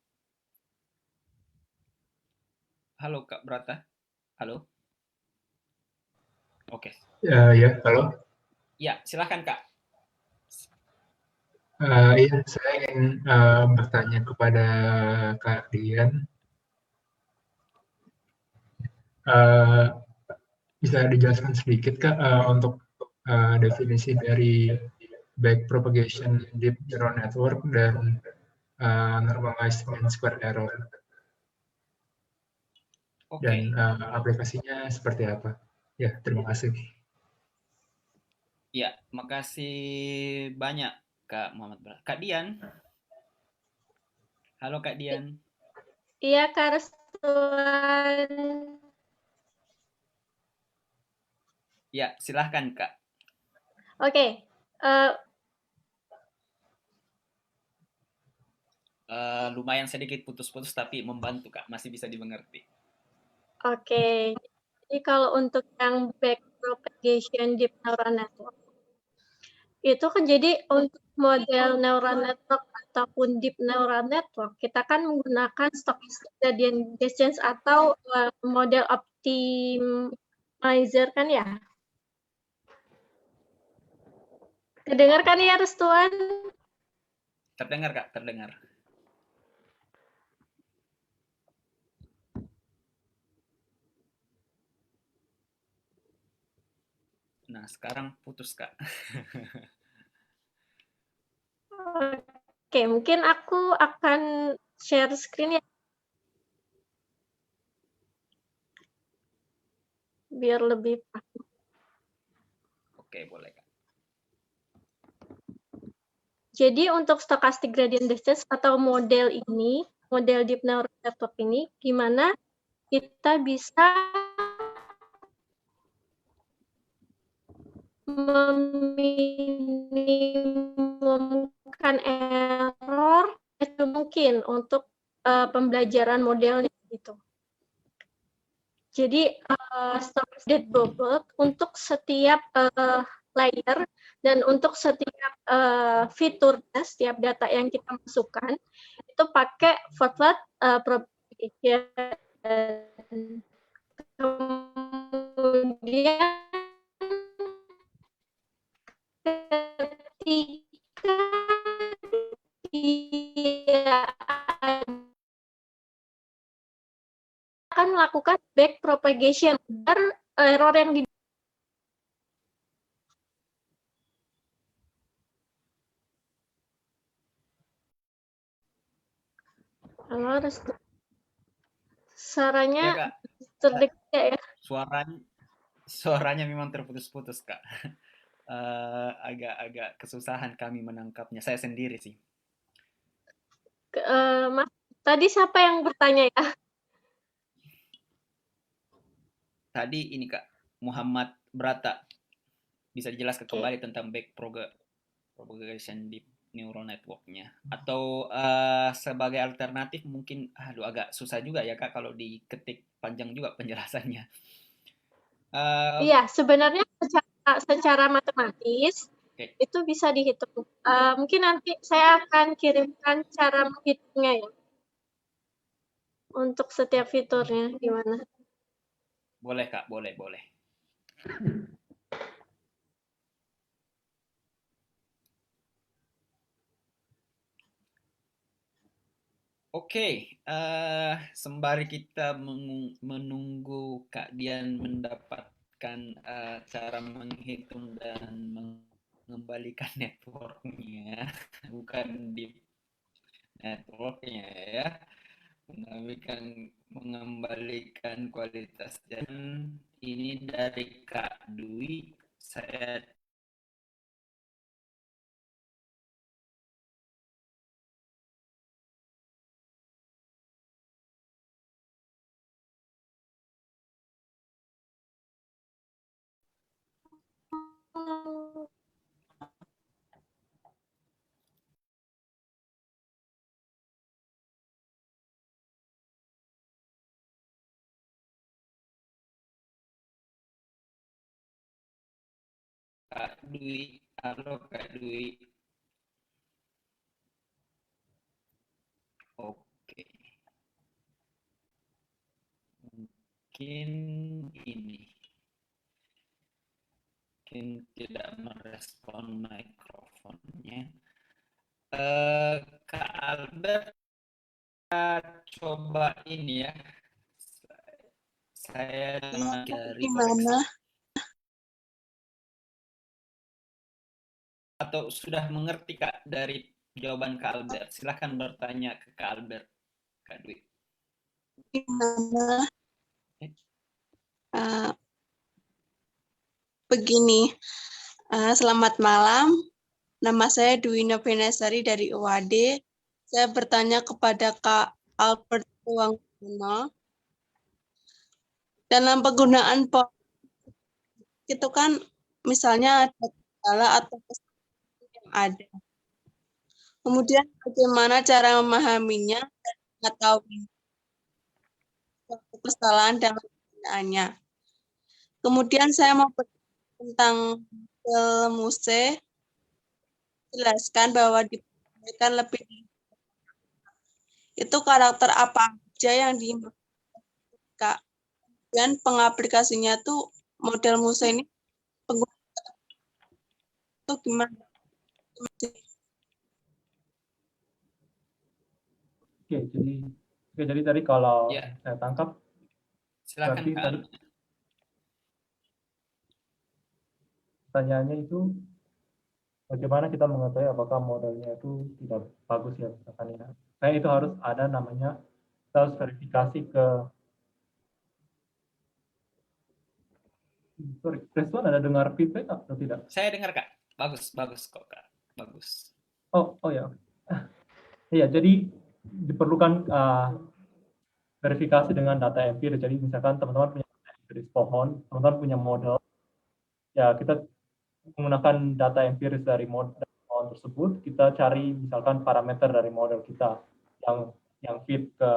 Halo Kak Brata. Halo. Oke. Ya, halo. Ya, silahkan Kak. Iya, saya ingin bertanya kepada Kak Dian. Bisa dijelaskan sedikit Kak untuk definisi dari backpropagation deep neural network dan normalized mean square error, dan aplikasinya seperti apa? Ya, terima kasih. Ya, makasih banyak Kak Muhammad Brata. Kak Dian. Halo Kak Dian. Iya, Kak Restuan. Ya, silahkan Kak. Oke. Lumayan sedikit putus-putus tapi membantu Kak, masih bisa dimengerti. Oke. Jadi kalau untuk yang backpropagation deep neural network, itu kan jadi untuk model neural network ataupun deep neural network, kita kan menggunakan stochastic gradient descent atau model optimizer kan ya? Kedengar kan ya, Restuan? Terdengar Kak, terdengar. Nah, sekarang putus Kak. Oke, mungkin aku akan share screen ya. Biar lebih paham. Oke, boleh Kak. Jadi untuk stochastic gradient descent atau model ini, model deep neural network ini, gimana kita bisa meminimumkan error itu mungkin untuk pembelajaran modelnya gitu. Jadi stochastic bubble untuk setiap layer dan untuk setiap fiturnya, setiap data yang kita masukkan itu pakai forward propagation. Kemudian ketika dia akan melakukan back propagation agar error yang di Ya suaranya Kak. terdekat ya. Suaranya memang terputus-putus, Kak. Agak-agak kesusahan kami menangkapnya. Saya sendiri sih. Mas, tadi siapa yang bertanya ya? Tadi ini Kak, Muhammad Brata. Bisa dijelaskan Oke. kembali tentang back propagation deep neural network-nya. Atau sebagai alternatif mungkin, aduh agak susah juga ya Kak kalau diketik panjang juga penjelasannya. Iya, sebenarnya secara matematis Oke. itu bisa dihitung. Mungkin nanti saya akan kirimkan cara menghitungnya ya. Untuk setiap fiturnya gimana? Boleh Kak, boleh. Oke, sembari kita menunggu Kak Dian mendapatkan cara menghitung dan mengembalikan networknya, bukan di networknya ya, mengembalikan kualitas. Dan ini dari Kak Dwi, saya Kak Dwi, halo Kak Dwi. Oke, mungkin ini. Mungkin tidak merespon mikrofonnya. Kak Albert, coba ini ya. Saya dari Gimana? Atau sudah mengerti Kak dari jawaban Kak Albert? Silahkan bertanya ke Kak Albert, Kak Dwi. Gimana? Begini, selamat malam. Nama saya Dwi Novenasari dari UAD. Saya bertanya kepada Kak Albert Wanggono. Dalam penggunaan itu kan misalnya ada kendala atau kesalahan yang ada. Kemudian bagaimana cara memahaminya dan mengetahui kesalahan dalam penggunaannya. Kemudian saya mau bertanya tentang Muse, jelaskan bahwa diperbolehkan lebih itu karakter apa aja yang dimaksud Kak. Dan pengaplikasinya tuh model Muse ini penggunaan itu gimana? Oke, jadi tadi kalau Ya. saya tangkap, Silakan berarti Kak. tadi pertanyaannya itu bagaimana kita mengetahui apakah modelnya itu tidak bagus ya misalkan ya. Kayak itu harus ada namanya, kita harus verifikasi ke Reswan ada dengar feedback atau tidak? Saya dengar Kak. Bagus kok Kak. Bagus. Oh ya. Iya, jadi diperlukan verifikasi dengan data empiris. Jadi misalkan teman-teman punya data empiris pohon, teman-teman punya model, ya kita menggunakan data empiris dari model pohon tersebut, kita cari misalkan parameter dari model kita yang fit ke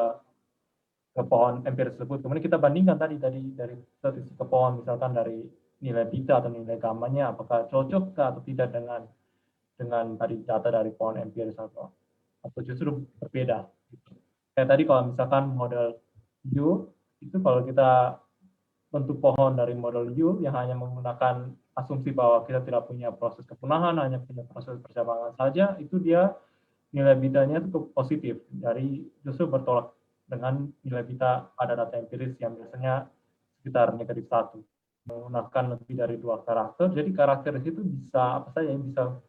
pohon empiris tersebut. Kemudian kita bandingkan tadi dari statistik ke pohon, misalkan dari nilai beta atau nilai gammanya, apakah cocok atau tidak dengan tadi data dari pohon empiris atau justru berbeda. Kayak tadi kalau misalkan model U, itu kalau kita bentuk pohon dari model U yang hanya menggunakan asumsi bahwa kita tidak punya proses kepunahan, hanya punya proses percabangan saja, itu dia nilai betanya cukup positif, dari justru bertolak dengan nilai beta pada data empiris yang biasanya sekitar -1. Menggunakan lebih dari 2 karakter, jadi karakter itu bisa apa saja yang bisa.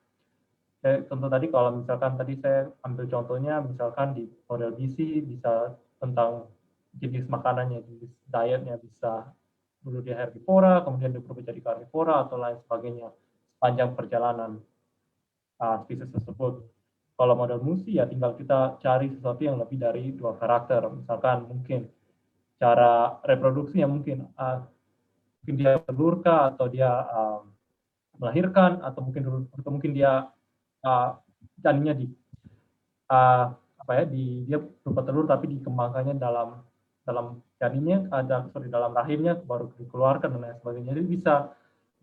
Contoh tadi kalau misalkan tadi saya ambil contohnya misalkan di model BC bisa tentang jenis makanannya, jenis dietnya, bisa dulu dia herbivora, kemudian dia berubah jadi karnivora atau lain sebagainya sepanjang perjalanan spesies tersebut. Kalau model musi ya tinggal kita cari sesuatu yang lebih dari 2 karakter. Misalkan mungkin cara reproduksinya mungkin dia telurkah atau dia melahirkan atau mungkin dia janinnya dia berupa telur tapi dikembangkannya dalam janinnya dalam rahimnya baru dikeluarkan dan lain sebagainya. Jadi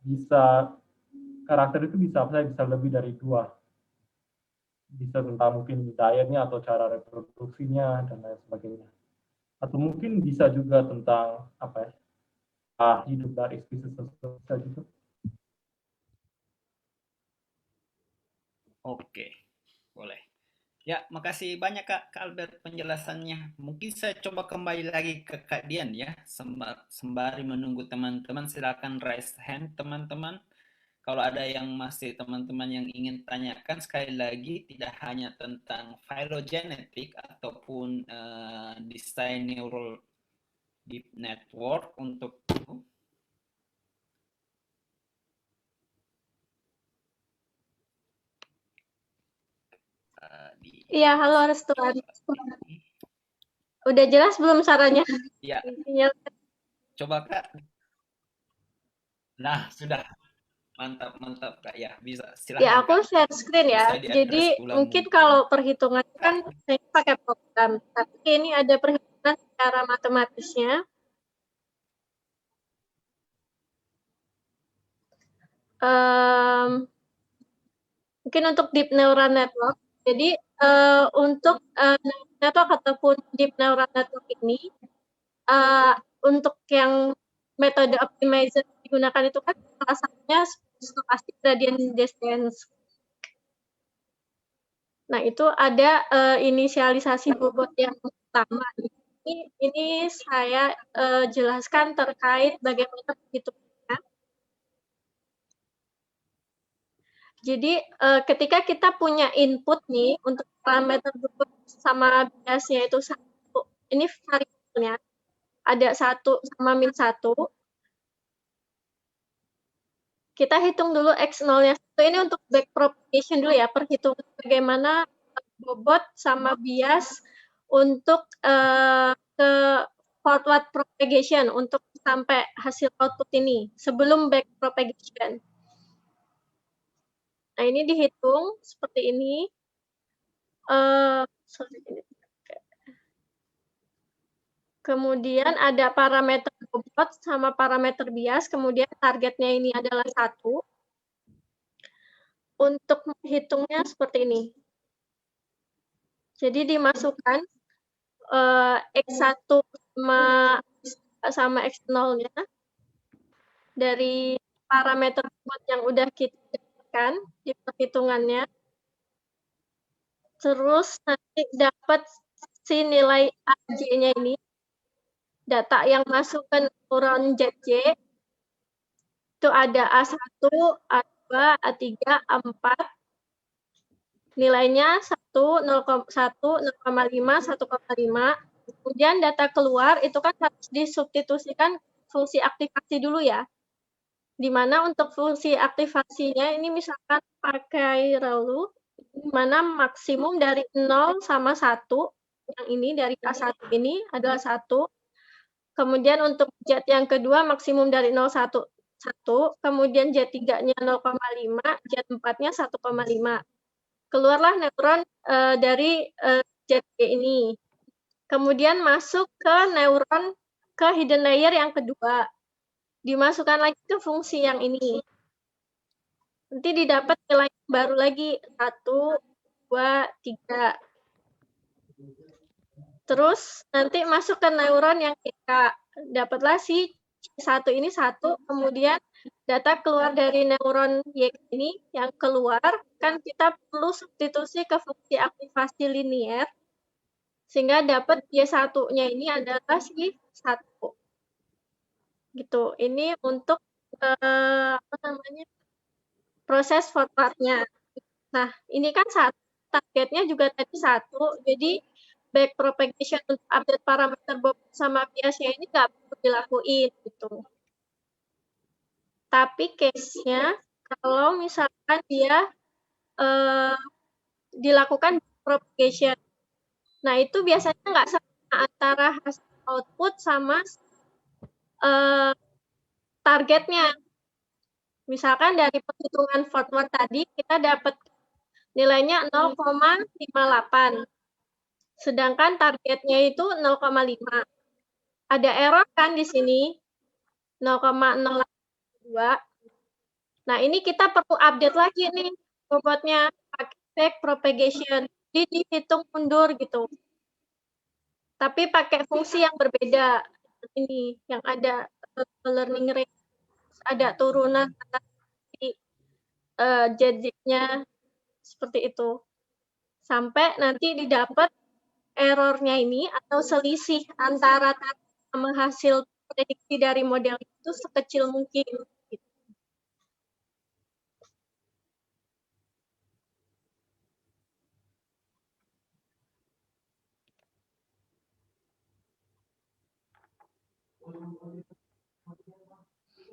bisa karakter itu bisa lebih dari 2. Bisa tentang mungkin dietnya atau cara reproduksinya dan lain sebagainya. Atau mungkin bisa juga tentang hidup dari spesies tersebut gitu. Oke, boleh. Ya, makasih banyak Kak Albert penjelasannya. Mungkin saya coba kembali lagi ke Kak Dian ya. Sembari menunggu teman-teman, silakan raise hand teman-teman. Kalau ada yang masih teman-teman yang ingin tanyakan, sekali lagi tidak hanya tentang phylogenetik ataupun desain neural deep network untuk Iya, halo Restuan. Udah jelas belum sarannya? Ya. Coba Kak. Nah, sudah. Mantap Kak, ya bisa. Silahkan. Ya, aku share screen ya. Jadi mungkin kalau perhitungan kan saya pakai program, tapi ini ada perhitungan secara matematisnya. Mungkin untuk deep neural network. Jadi untuk network ataupun deep neural network ini, untuk yang metode optimizer digunakan itu kan salah satunya stochastic gradient descent. Nah, itu ada inisialisasi bobot yang pertama. Ini saya jelaskan terkait bagaimana perhitungannya. Jadi, ketika kita punya input nih, untuk parameter bobot sama biasnya itu 1, ini variabelnya, ada 1 sama min 1. Kita hitung dulu X0-nya. Ini untuk back propagation dulu ya, perhitungan bagaimana bobot sama bias untuk ke forward propagation untuk sampai hasil output ini sebelum back propagation. Nah, ini dihitung seperti ini. Kemudian ada parameter bobot sama parameter bias, kemudian targetnya ini adalah 1. Untuk menghitungnya seperti ini. Jadi dimasukkan X1 sama X0-nya dari parameter bobot yang udah kita dapatkan di perhitungannya. Terus nanti dapat si nilai AJ-nya ini. Data yang masuk ke neuron ZJ itu ada A1, A2, A3, A4. Nilainya 1, 0,1, 0,5, 1,5. Kemudian data keluar itu kan harus disubstitusikan fungsi aktivasi dulu ya. Di mana untuk fungsi aktivasinya ini misalkan pakai ReLU, di mana maksimum dari 0 sama 1, yang ini dari A1 ini adalah 1. Kemudian untuk Z yang kedua maksimum dari 0, 1, kemudian Z3-nya 0,5, Z4-nya 1,5. Keluarlah neuron dari ZG ini. Kemudian masuk ke neuron ke hidden layer yang kedua. Dimasukkan lagi ke fungsi yang ini. Nanti didapat nilai baru lagi 1, 2, 3. Terus nanti masuk ke neuron yang kita dapatlah si C1 ini 1, kemudian data keluar dari neuron Y ini yang keluar, kan kita perlu substitusi ke fungsi aktivasi linear, sehingga dapat Y1-nya ini adalah si 1. Gitu. Ini untuk proses forward-nya. Nah, ini kan targetnya juga tadi 1, jadi back propagation untuk update parameter bobot sama biasnya ini nggak perlu dilakuin gitu. Tapi case-nya kalau misalkan dia dilakukan propagation. Nah, itu biasanya nggak sama antara hasil output sama targetnya. Misalkan dari perhitungan forward tadi, kita dapat nilainya 0,58. Sedangkan targetnya itu 0,5. Ada error kan di sini, 0,082. Nah, ini kita perlu update lagi nih bobotnya pakai back propagation. Jadi dihitung mundur gitu. Tapi pakai fungsi yang berbeda. Ini yang ada learning rate, ada turunan dari JJ-nya seperti itu. Sampai nanti didapat errornya ini atau selisih antara sama hasil prediksi dari model itu sekecil mungkin.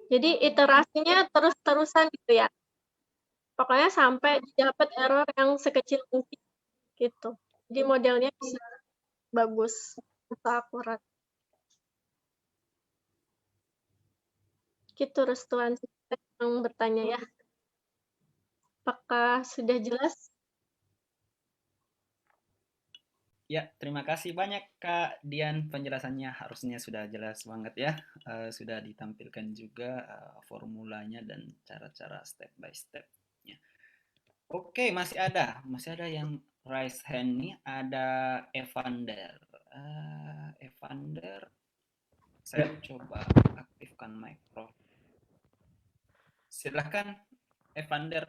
Jadi iterasinya terus-terusan gitu ya. Pokoknya sampai dapat error yang sekecil mungkin gitu. Jadi modelnya bisa bagus atau akurat. Gitu Restuan yang bertanya ya. Apakah sudah jelas? Ya, terima kasih banyak Kak Dian, penjelasannya harusnya sudah jelas banget ya. Sudah ditampilkan juga formulanya dan cara-cara step by step-nya. Oke, masih ada yang raise hand nih, ada Evander. Evander, saya coba aktifkan mikrofon. Silahkan Evander.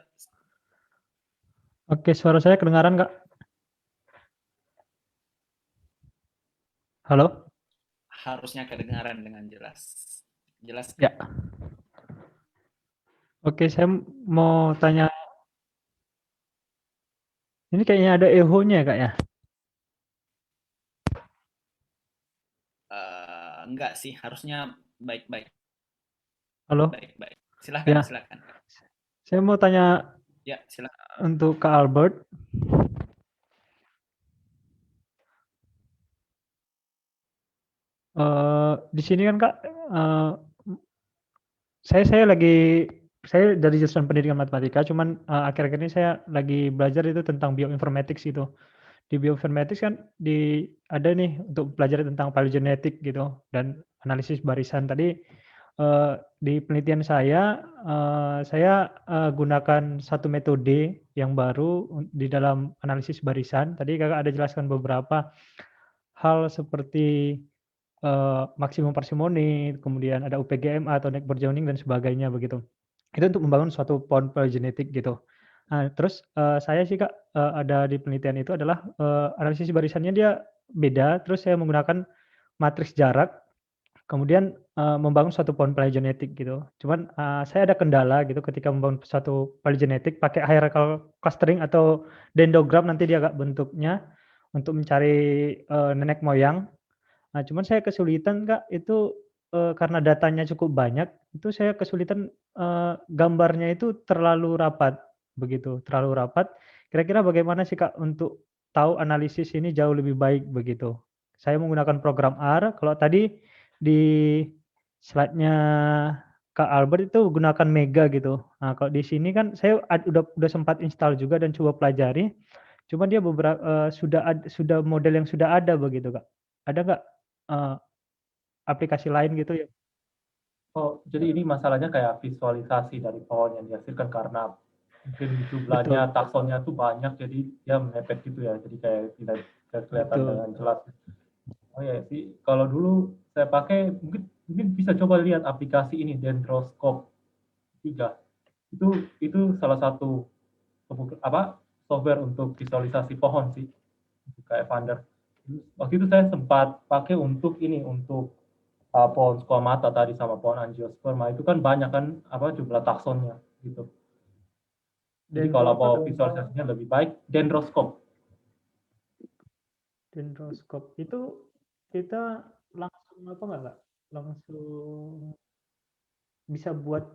Oke, suara saya kedengaran Kak? Halo? Harusnya kedengaran dengan jelas. Jelas? Ya. Oke, saya mau tanya. Ini kayaknya ada echo-nya Kak ya? Enggak sih, harusnya baik-baik. Halo? Baik-baik. Silahkan, Ya. silahkan. Saya mau tanya Ya, silakan. untuk Kak Albert. Di sini kan Kak, saya dari jurusan pendidikan matematika, cuman akhir-akhir ini saya lagi belajar itu tentang bioinformatics itu. Di bioinformatics kan ada nih untuk belajar tentang paleogenetik gitu dan analisis barisan. Tadi di penelitian saya gunakan satu metode yang baru di dalam analisis barisan. Tadi Kakak ada jelaskan beberapa hal seperti maksimum parsimoni, kemudian ada UPGMA atau network joining dan sebagainya begitu. Itu untuk membangun suatu pohon paleogenetik gitu. Nah, terus saya sih Kak ada di penelitian itu adalah analisis barisannya dia beda, terus saya menggunakan matriks jarak, kemudian membangun suatu pohon paleogenetik gitu. Cuman saya ada kendala gitu ketika membangun suatu paleogenetik pakai hierarchical clustering atau dendrogram, nanti dia agak bentuknya untuk mencari nenek moyang. Nah, cuman saya kesulitan Kak itu karena datanya cukup banyak, itu saya kesulitan gambarnya itu terlalu rapat begitu, terlalu rapat. Kira-kira bagaimana sih Kak untuk tahu analisis ini jauh lebih baik begitu? Saya menggunakan program R, kalau tadi di slide-nya Kak Albert itu gunakan Mega gitu. Nah, kalau di sini kan saya udah sempat install juga dan coba pelajari, cuman dia sudah model yang sudah ada begitu Kak. Ada nggak aplikasi lain gitu ya? Oh, jadi ini masalahnya kayak visualisasi dari pohon yang dihasilkan karena mungkin jumlahnya, taksonnya tuh banyak, jadi dia mepet gitu ya, jadi kayak tidak kelihatan dengan jelas. Oh ya sih, kalau dulu saya pakai, mungkin bisa coba lihat aplikasi ini, Dendroscope 3. Itu salah satu software untuk visualisasi pohon sih, kayak Evander. Waktu itu saya sempat pakai untuk pohon squamata tadi sama pohon angiosperma, itu kan banyak kan jumlah taksonnya gitu. Jadi kalau mau visualisasinya lebih baik, Dendroscope. Dendroscope itu kita langsung apa nggak? Langsung bisa buat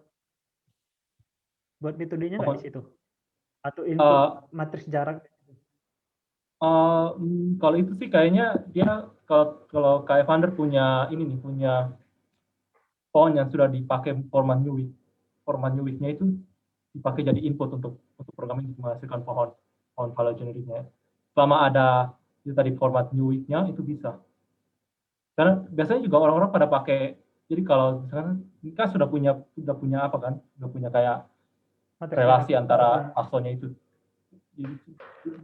Buat metodenya nggak Pohon. di situ? Atau input matriks jarak? Kalau itu sih kayaknya dia kalau kayak Evander punya ini nih, punya pohon yang sudah dipakai format Newick. Format Newick-nya itu dipakai jadi input untuk program ini menghasilkan pohon phylogeneticnya. Selama ada itu tadi format Newick-nya itu bisa. Karena biasanya juga orang-orang pada pakai, jadi kalau misalkan kan sudah punya apa kan, sudah punya kayak Matriks relasi jarak. antara aksonya itu.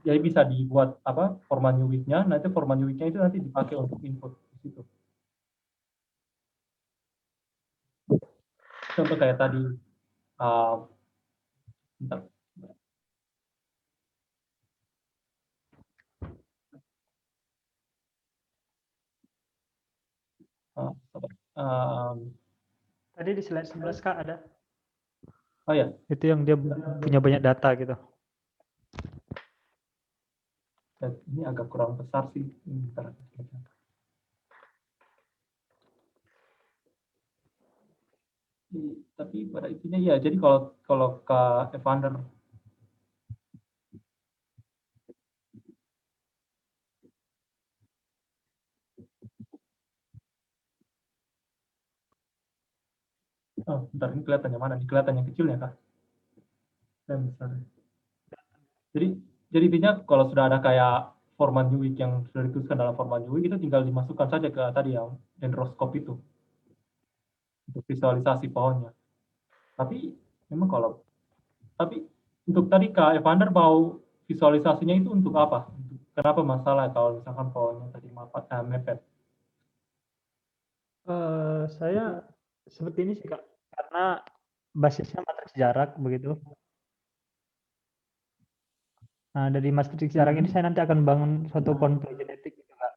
Jadi bisa dibuat apa format Newick-nya, nanti format Newick-nya itu nanti dipakai untuk input di situ. Contoh kayak tadi, bentar. Tadi di slide 11 Kak ada. Oh ya. Itu yang dia punya banyak data gitu. Ini agak kurang besar sih. Bentar. Tapi pada intinya ya, jadi kalau ke Evander bentar, ini kelihatan yang mana? Ini kelihatan yang kecilnya kah? Dan besar. Jadi intinya kalau sudah ada kayak format Newick yang sudah dituliskan dalam format Newick itu tinggal dimasukkan saja ke tadi yang dendroskop itu untuk visualisasi pohonnya. Tapi memang tapi untuk tadi Kak Evander mau visualisasinya itu untuk apa? Kenapa masalah kalau misalkan pohonnya tadi mepet? Saya seperti ini sih Kak, karena basisnya matriks jarak begitu. Nah, dari matriks jarak ini saya nanti akan bangun suatu pohon phylogenetik gitu Kak.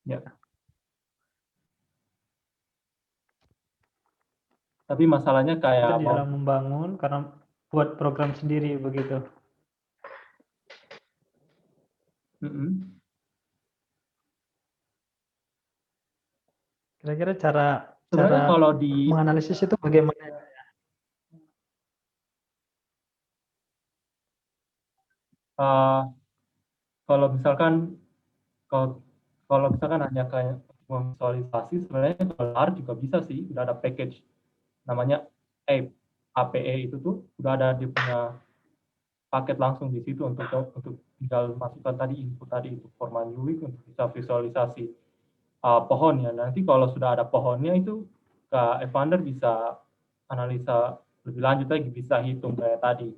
Ya. Tapi masalahnya kayak di dalam membangun karena buat program sendiri begitu. Kira-kira cara kalau menganalisis itu bagaimana? Kalau misalkan hanya kayak visualisasi, sebenarnya kalau R juga bisa sih, udah ada package namanya APE itu tuh udah ada dia punya paket langsung di situ untuk tinggal masukkan tadi input tadi itu format Newick untuk bisa visualisasi pohon ya. Nanti kalau sudah ada pohonnya itu Kak Evander bisa analisa lebih lanjut lagi, bisa hitung kayak tadi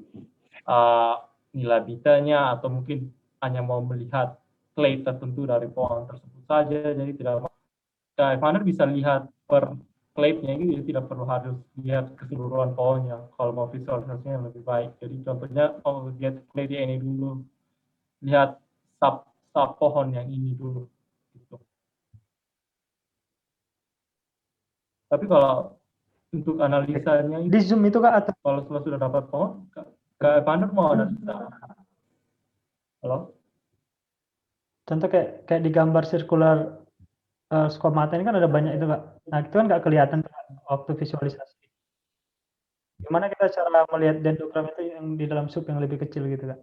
nilai bitanya atau mungkin hanya mau melihat clade tertentu dari pohon tersebut saja. Jadi tidak Kak Evander bisa lihat per clade-nya itu, tidak perlu harus lihat keseluruhan pohonnya kalau mau visualisasinya lebih baik. Jadi contohnya lihat clade ini dulu, lihat sub pohon yang ini dulu. Gitu. Tapi kalau untuk analisanya di Zoom itu Kak atau kalau sudah dapat pohon, Kak Evander mau analisa. Halo? Contoh kayak di gambar sirkular skomata ini kan ada banyak itu Kak. Nah itu kan nggak kelihatan waktu visualisasi. Gimana kita cara melihat dendrogram itu yang di dalam sub yang lebih kecil gitu Kak?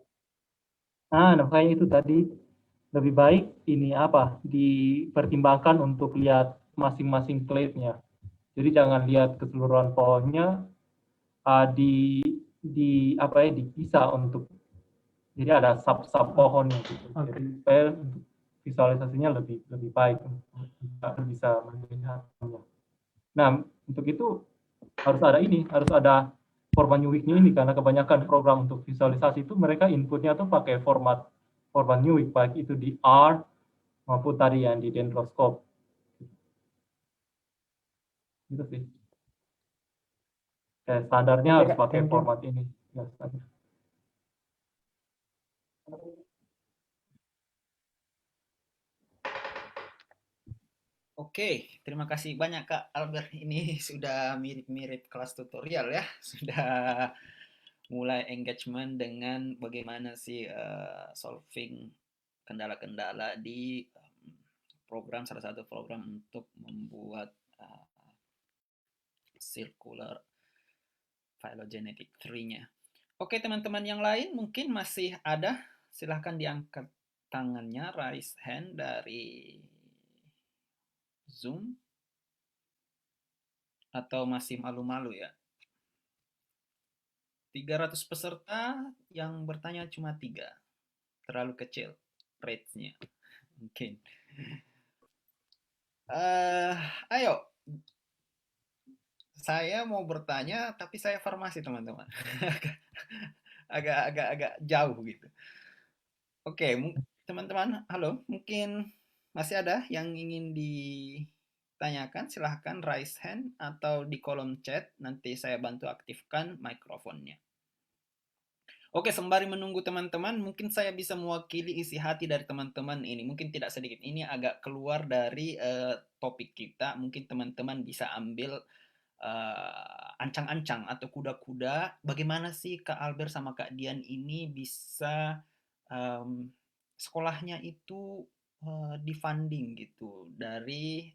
Makanya itu tadi lebih baik ini dipertimbangkan untuk lihat masing-masing clade-nya. Jadi jangan lihat keseluruhan pohonnya, dipisah untuk jadi ada sub pohonnya gitu. Okay. Jadi supaya untuk visualisasinya lebih baik untuk bisa melihatnya. Nah untuk itu harus ada format Newick-nya ini, karena kebanyakan program untuk visualisasi itu mereka inputnya tuh pakai format Newick, baik itu di R maupun tadi yang di dendroscope. Gitu sih. Kayak standarnya harus pakai format ini. Ya, standar. Oke, terima kasih banyak Kak Albert. Ini sudah mirip-mirip kelas tutorial ya. Sudah mulai engagement dengan bagaimana sih solving kendala-kendala di program, salah satu program untuk membuat circular phylogenetic tree-nya. Oke, teman-teman yang lain mungkin masih ada, silahkan diangkat tangannya, raise hand dari Zoom, atau masih malu-malu ya? 300 peserta yang bertanya cuma 3, terlalu kecil rate-nya mungkin. Ayo, saya mau bertanya tapi saya farmasi teman-teman. agak jauh gitu. Oke, teman-teman, halo, mungkin masih ada yang ingin ditanyakan, silahkan raise hand atau di kolom chat, nanti saya bantu aktifkan mikrofonnya. Oke, sembari menunggu teman-teman, mungkin saya bisa mewakili isi hati dari teman-teman ini. Mungkin tidak sedikit, ini agak keluar dari topik kita. Mungkin teman-teman bisa ambil ancang-ancang atau kuda-kuda. Bagaimana sih Kak Albert sama Kak Dian ini bisa sekolahnya itu di-funding gitu dari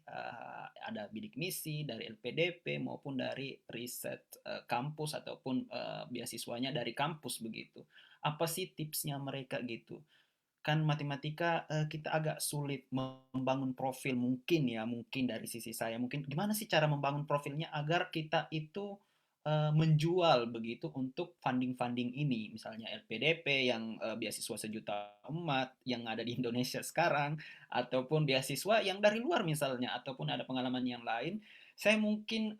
ada bidik misi, dari LPDP maupun dari riset kampus ataupun beasiswanya dari kampus begitu. Apa sih tipsnya mereka gitu? Kan matematika kita agak sulit membangun profil mungkin dari sisi saya. Mungkin gimana sih cara membangun profilnya agar kita itu menjual begitu untuk funding ini, misalnya LPDP yang beasiswa sejuta umat yang ada di Indonesia sekarang, ataupun beasiswa yang dari luar misalnya, ataupun ada pengalaman yang lain. Saya mungkin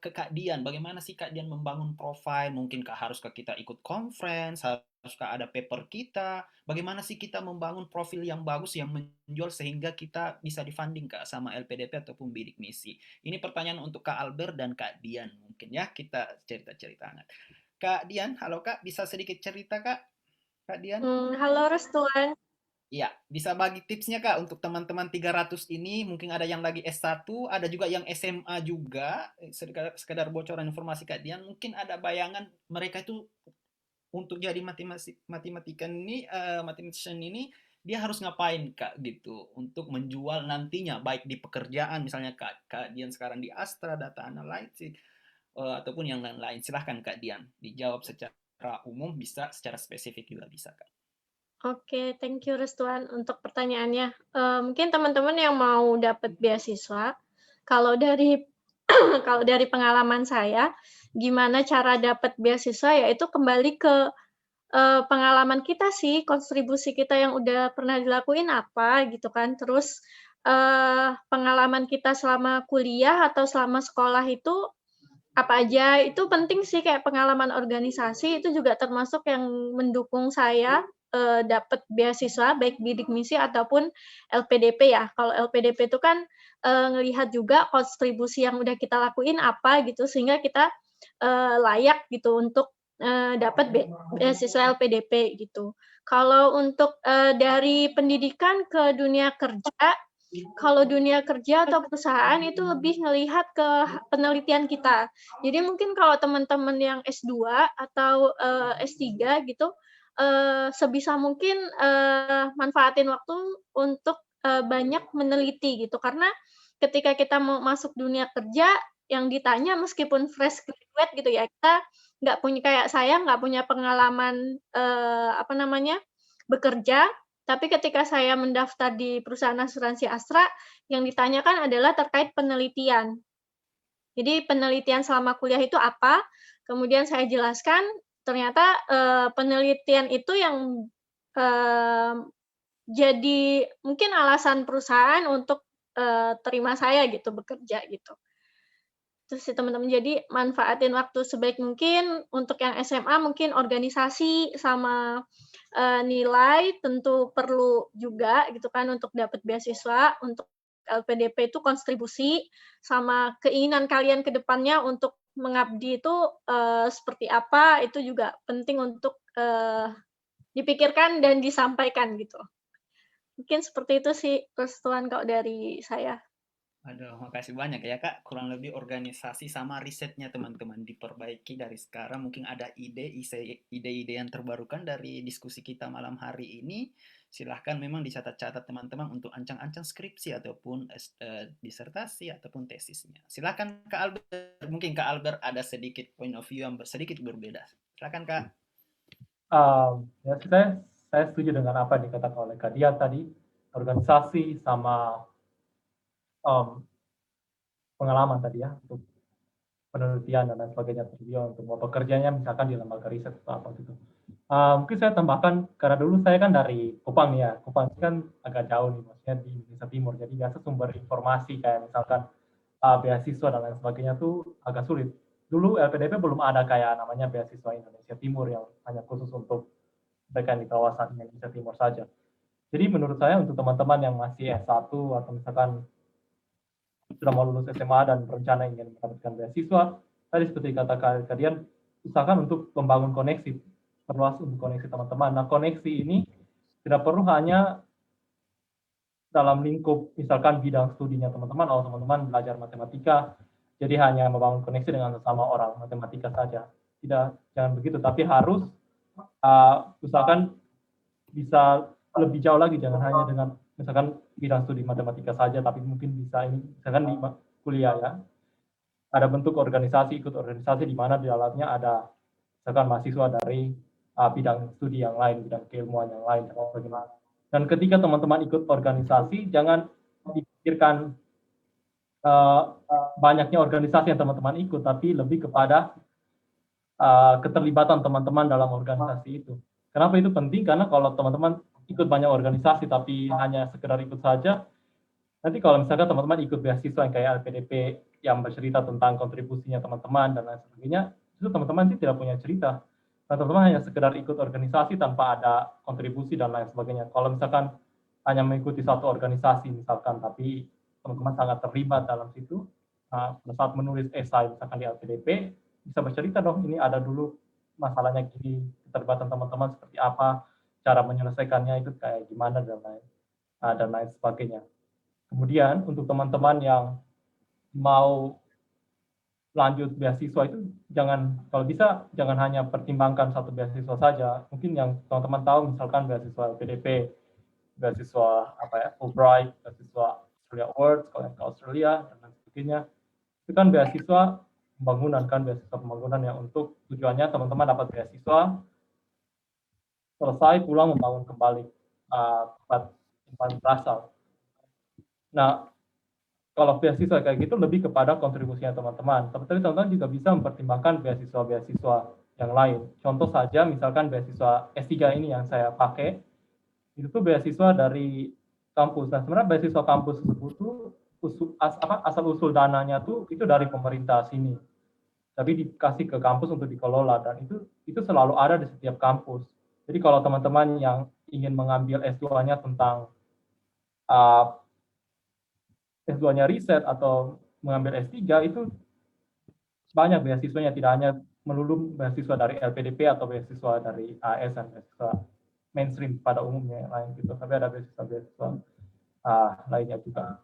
ke Kak Dian, bagaimana sih Kak Dian membangun profil? Mungkinkah haruskah kita ikut conference, haruskah ada paper kita? Bagaimana sih kita membangun profil yang bagus yang menjual sehingga kita bisa di-funding Kak sama LPDP ataupun bidik misi? Ini pertanyaan untuk Kak Albert dan Kak Dian mungkin ya, kita cerita-cerita hangat. Kak Dian, halo Kak, bisa sedikit cerita Kak? Kak Dian? Halo Restuan. Iya, bisa bagi tipsnya Kak untuk teman-teman 300 ini, mungkin ada yang lagi S1, ada juga yang SMA juga, sekedar bocoran informasi Kak Dian, mungkin ada bayangan mereka itu untuk jadi mathematician ini dia harus ngapain Kak gitu untuk menjual nantinya baik di pekerjaan misalnya Kak Dian sekarang di Astra Data Analytics ataupun yang lain-lain. Silahkan Kak Dian dijawab secara umum, bisa secara spesifik juga bisa Kak. Oke, thank you Restuan untuk pertanyaannya. Mungkin teman-teman yang mau dapat beasiswa, kalau dari kalau dari pengalaman saya, gimana cara dapat beasiswa, yaitu kembali ke pengalaman kita sih, kontribusi kita yang udah pernah dilakuin apa gitu kan. Terus pengalaman kita selama kuliah atau selama sekolah itu apa aja, itu penting sih, kayak pengalaman organisasi itu juga termasuk yang mendukung saya dapat beasiswa, baik bidik misi ataupun LPDP ya. Kalau LPDP itu kan ngelihat juga kontribusi yang udah kita lakuin apa gitu, sehingga kita layak gitu untuk dapat beasiswa LPDP gitu. Kalau untuk dari pendidikan ke dunia kerja, kalau dunia kerja atau perusahaan itu lebih ngelihat ke penelitian kita. Jadi mungkin kalau teman-teman yang S2 atau S3 gitu, sebisa mungkin manfaatin waktu untuk banyak meneliti gitu. Karena ketika kita mau masuk dunia kerja, yang ditanya meskipun fresh graduate gitu ya, kita nggak punya, kayak saya nggak punya pengalaman bekerja, tapi ketika saya mendaftar di perusahaan asuransi Astra, yang ditanyakan adalah terkait penelitian. Jadi penelitian selama kuliah itu apa? Kemudian saya jelaskan, ternyata penelitian itu yang jadi mungkin alasan perusahaan untuk terima saya gitu, bekerja gitu. Terus sih teman-teman, jadi manfaatin waktu sebaik mungkin. Untuk yang SMA mungkin organisasi sama nilai tentu perlu juga gitu kan untuk dapat beasiswa. Untuk LPDP itu kontribusi sama keinginan kalian ke depannya untuk mengabdi itu seperti apa, itu juga penting untuk dipikirkan dan disampaikan gitu. Mungkin seperti itu sih Restuan kalau dari saya. Aduh, makasih banyak ya Kak. Kurang lebih organisasi sama risetnya teman-teman diperbaiki dari sekarang. Mungkin ada ide-ide yang terbarukan dari diskusi kita malam hari ini. Silahkan memang dicatat-catat teman-teman untuk ancang-ancang skripsi ataupun disertasi ataupun tesisnya. Silahkan Kak Albert. Mungkin Kak Albert ada sedikit point of view yang sedikit berbeda. Silahkan Kak. Ya, saya setuju dengan apa yang dikatakan oleh Kak Dian tadi. Organisasi sama pengalaman tadi ya untuk penelitian dan lain sebagainya untuk mau bekerjanya misalkan di lembaga riset atau apa gitu. Mungkin saya tambahkan karena dulu saya kan dari Kupang ya, Kupang kan agak jauh nih maksudnya di Indonesia Timur, jadi biasa sumber informasi kayak misalkan beasiswa dan lain sebagainya tuh agak sulit. Dulu LPDP belum ada kayak namanya beasiswa Indonesia Timur yang hanya khusus untuk mereka di kawasan Indonesia Timur saja. Jadi menurut saya untuk teman-teman yang masih S1 atau misalkan sudah mau lulus SMA dan berencana ingin mendapatkan beasiswa, tadi seperti kata kalian, usahakan untuk membangun koneksi, perluas untuk koneksi teman-teman. Nah, koneksi ini tidak perlu hanya dalam lingkup misalkan bidang studinya teman-teman, atau teman-teman belajar matematika, jadi hanya membangun koneksi dengan sesama orang matematika saja. Tidak, jangan begitu, tapi harus usahakan bisa lebih jauh lagi, jangan hanya dengan misalkan bidang studi matematika saja, tapi mungkin bisa ini misalkan di kuliah ya, ada bentuk organisasi, ikut organisasi di mana di dalamnya ada misalkan mahasiswa dari bidang studi yang lain, bidang keilmuan yang lain, dan bagaimana. Dan ketika teman-teman ikut organisasi, jangan dipikirkan banyaknya organisasi yang teman-teman ikut, tapi lebih kepada keterlibatan teman-teman dalam organisasi itu. Kenapa itu penting? Karena kalau teman-teman ikut banyak organisasi tapi hanya sekedar ikut saja, nanti kalau misalkan teman-teman ikut beasiswa yang kayak LPDP yang bercerita tentang kontribusinya teman-teman dan lain sebagainya, itu teman-teman sih tidak punya cerita. Nah, teman-teman hanya sekedar ikut organisasi tanpa ada kontribusi dan lain sebagainya. Kalau misalkan hanya mengikuti satu organisasi misalkan, tapi teman-teman sangat terlibat dalam situ, pada saat menulis esai misalkan di LPDP, bisa bercerita dong, ini ada dulu masalahnya gini, keterlibatan teman-teman seperti apa, cara menyelesaikannya itu kayak gimana dan lain sebagainya. Kemudian untuk teman-teman yang mau lanjut beasiswa itu kalau bisa jangan hanya pertimbangkan satu beasiswa saja. Mungkin yang teman-teman tahu misalkan beasiswa PDP, beasiswa Fulbright, beasiswa Australia Awards kalau ke Australia dan lain sebagainya. Itu kan beasiswa pembangunan yang untuk tujuannya teman-teman dapat beasiswa, selesai pulang membangun kembali tempat berasal. Nah, kalau beasiswa kayak gitu lebih kepada kontribusinya teman-teman. Tapi teman-teman juga bisa mempertimbangkan beasiswa-beasiswa yang lain. Contoh saja, misalkan beasiswa S3 ini yang saya pakai, itu tuh beasiswa dari kampus. Nah, sebenarnya beasiswa kampus tersebut tuh asal-usul dananya tuh itu dari pemerintah sini. Tapi dikasih ke kampus untuk dikelola, dan itu selalu ada di setiap kampus. Jadi kalau teman-teman yang ingin mengambil S2-nya tentang S2-nya riset atau mengambil S3 itu banyak beasiswanya, tidak hanya melulu beasiswa dari LPDP atau beasiswa dari AS dan beasiswa mainstream pada umumnya yang lain gitu, tapi ada beasiswa lainnya juga.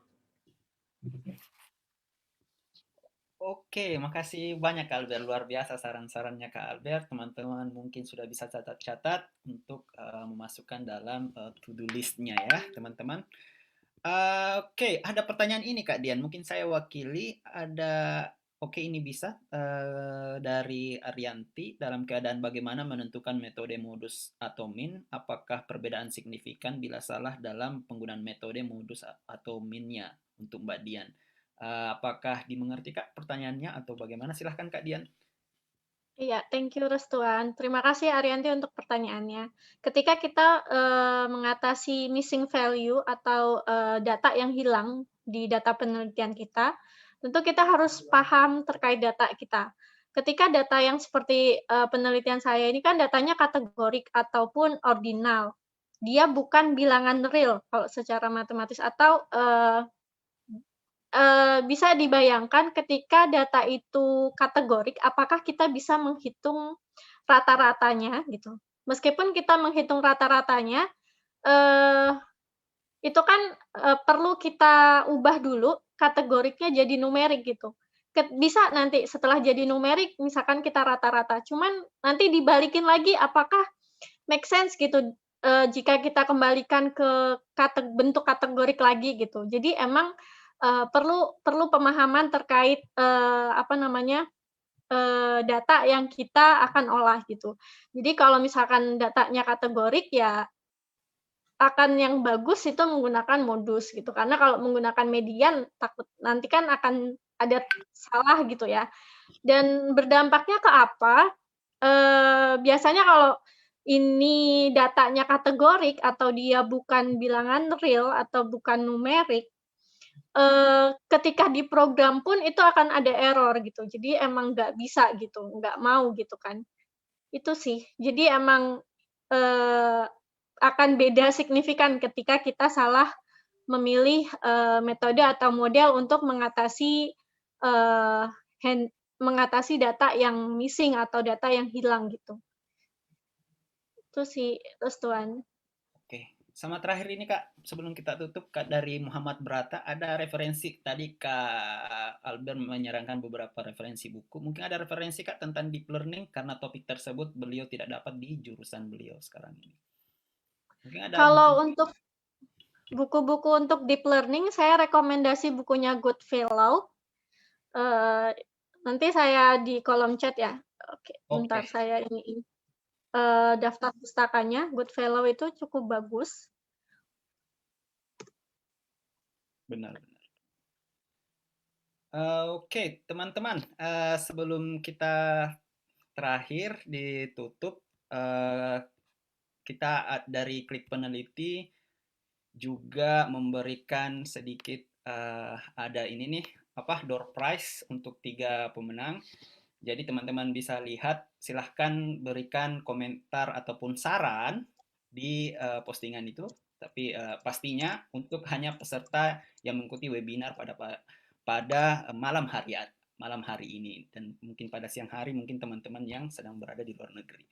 Oke, makasih banyak Kak Albert, luar biasa saran-sarannya Kak Albert. Teman-teman mungkin sudah bisa catat-catat untuk memasukkan dalam to-do list-nya ya teman-teman. Oke, ada pertanyaan ini Kak Dian, mungkin saya wakili. Ini bisa dari Arianti, dalam keadaan bagaimana menentukan metode modus atau min, apakah perbedaan signifikan bila salah dalam penggunaan metode modus atau minnya untuk Mbak Dian? Apakah dimengerti Kak pertanyaannya atau bagaimana? Silahkan Kak Dian. Iya, thank you Restuan. Terima kasih Arianti untuk pertanyaannya. Ketika kita mengatasi missing value atau data yang hilang di data penelitian kita, tentu kita harus paham terkait data kita. Ketika data yang seperti penelitian saya ini kan datanya kategorik ataupun ordinal. Dia bukan bilangan real kalau secara matematis, atau bisa dibayangkan ketika data itu kategorik, apakah kita bisa menghitung rata-ratanya gitu. Meskipun kita menghitung rata-ratanya, itu kan perlu kita ubah dulu kategoriknya jadi numerik gitu. Bisa nanti setelah jadi numerik misalkan kita rata-rata, cuman nanti dibalikin lagi apakah make sense gitu jika kita kembalikan ke bentuk kategorik lagi gitu. Jadi emang perlu pemahaman terkait data yang kita akan olah gitu. Jadi kalau misalkan datanya kategorik ya akan yang bagus itu menggunakan modus gitu. Karena kalau menggunakan median takut nanti kan akan ada salah gitu ya. Dan berdampaknya ke apa? Biasanya kalau ini datanya kategorik atau dia bukan bilangan real atau bukan numerik, ketika diprogram pun itu akan ada error gitu. Jadi emang nggak bisa gitu, nggak mau gitu kan. Itu sih. Jadi emang akan beda signifikan ketika kita salah memilih metode atau model untuk mengatasi data yang missing atau data yang hilang gitu. Itu sih, terus Tuan. Oke, sama terakhir ini Kak, sebelum kita tutup Kak, dari Muhammad Brata ada referensi tadi Kak Albert menyarankan beberapa referensi buku. Mungkin ada referensi Kak tentang deep learning karena topik tersebut beliau tidak dapat di jurusan beliau sekarang ini. Mungkin ada kalau untuk buku-buku untuk deep learning, saya rekomendasi bukunya Goodfellow. Nanti saya di kolom chat ya. Oke, bentar saya ini. Daftar pustakanya, Goodfellow itu cukup bagus. Benar. Oke, teman-teman, sebelum kita terakhir ditutup, kita dari Klik Peneliti juga memberikan sedikit ada ini nih door prize untuk 3 pemenang. Jadi teman-teman bisa lihat, silahkan berikan komentar ataupun saran di postingan itu. Tapi pastinya untuk hanya peserta yang mengikuti webinar pada malam hari ini. Dan mungkin pada siang hari mungkin teman-teman yang sedang berada di luar negeri.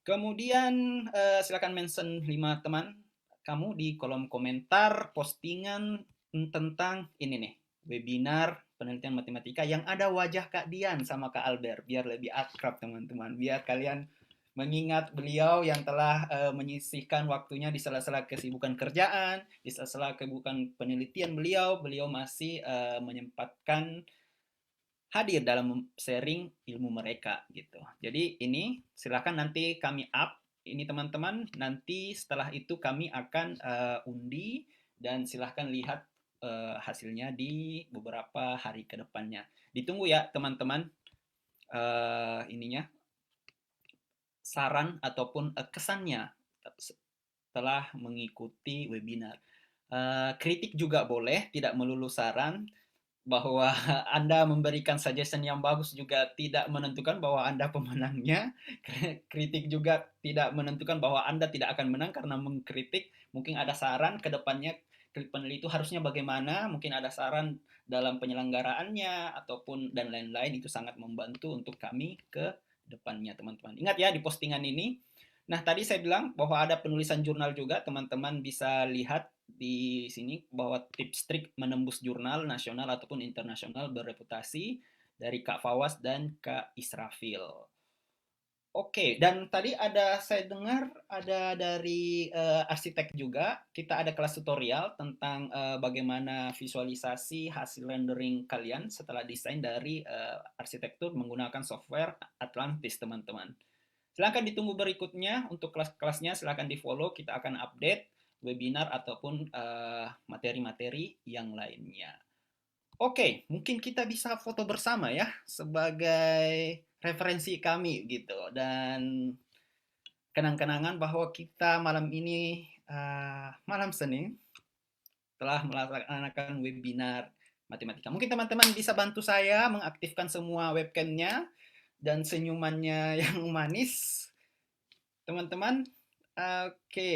Kemudian silahkan mention 5 teman kamu di kolom komentar postingan tentang ini nih, webinar penelitian matematika yang ada wajah Kak Dian sama Kak Albert, biar lebih akrab teman-teman, biar kalian mengingat beliau yang telah menyisihkan waktunya di sela-sela kesibukan kerjaan, di sela-sela kesibukan penelitian beliau masih menyempatkan hadir dalam sharing ilmu mereka gitu. Jadi ini silakan nanti kami up ini teman-teman, nanti setelah itu kami akan undi dan silahkan lihat hasilnya di beberapa hari ke depannya. Ditunggu ya teman-teman ininya saran ataupun kesannya setelah mengikuti webinar. Kritik juga boleh, tidak melulu saran. Bahwa Anda memberikan suggestion yang bagus juga tidak menentukan bahwa Anda pemenangnya. Kritik juga tidak menentukan bahwa Anda tidak akan menang karena mengkritik. Mungkin ada saran ke depannya Klik Peneliti itu harusnya bagaimana, mungkin ada saran dalam penyelenggaraannya ataupun dan lain-lain, itu sangat membantu untuk kami ke depannya teman-teman. Ingat ya di postingan ini. Nah, tadi saya bilang bahwa ada penulisan jurnal juga, teman-teman bisa lihat di sini bahwa tips trik menembus jurnal nasional ataupun internasional berreputasi dari Kak Fawas dan Kak Israfil. Oke, dan tadi saya dengar ada dari arsitek juga, kita ada kelas tutorial tentang bagaimana visualisasi hasil rendering kalian setelah desain dari arsitektur menggunakan software Atlantis, teman-teman. Silahkan ditunggu berikutnya untuk kelas-kelasnya, silahkan di-follow, kita akan update webinar ataupun materi-materi yang lainnya. Oke, mungkin kita bisa foto bersama ya sebagai referensi kami gitu, dan kenang-kenangan bahwa kita malam ini malam Senin telah melaksanakan webinar matematika. Mungkin teman-teman bisa bantu saya mengaktifkan semua webcamnya dan senyumannya yang manis, teman-teman. Oke,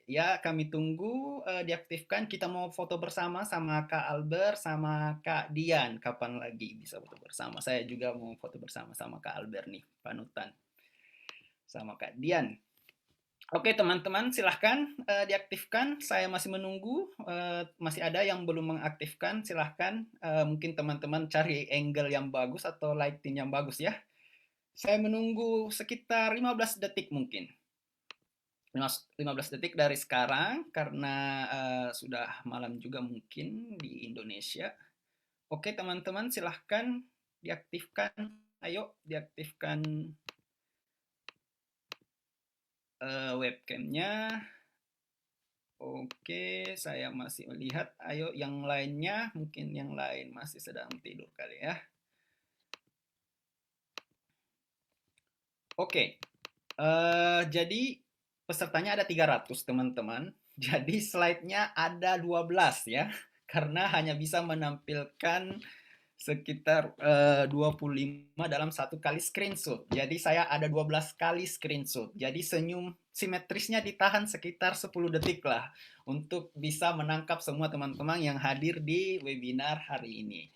ya kami tunggu diaktifkan. Kita mau foto bersama sama Kak Albert, sama Kak Dian. Kapan lagi bisa foto bersama? Saya juga mau foto bersama sama Kak Albert nih, panutan. Sama Kak Dian. Oke teman-teman, silahkan diaktifkan. Saya masih menunggu. Masih ada yang belum mengaktifkan. Silahkan. Mungkin teman-teman cari angle yang bagus atau lighting yang bagus ya. Saya menunggu sekitar 15 detik mungkin. 15 detik dari sekarang karena sudah malam juga mungkin di Indonesia. Oke teman-teman, silahkan diaktifkan. Ayo diaktifkan webcamnya. Oke, saya masih melihat. Ayo yang lainnya, mungkin yang lain masih sedang tidur kali ya. Oke, jadi pesertanya ada 300 teman-teman. Jadi slide-nya ada 12 ya, karena hanya bisa menampilkan sekitar 25 dalam satu kali screenshot. Jadi saya ada 12 kali screenshot. Jadi senyum simetrisnya ditahan sekitar 10 detik lah untuk bisa menangkap semua teman-teman yang hadir di webinar hari ini.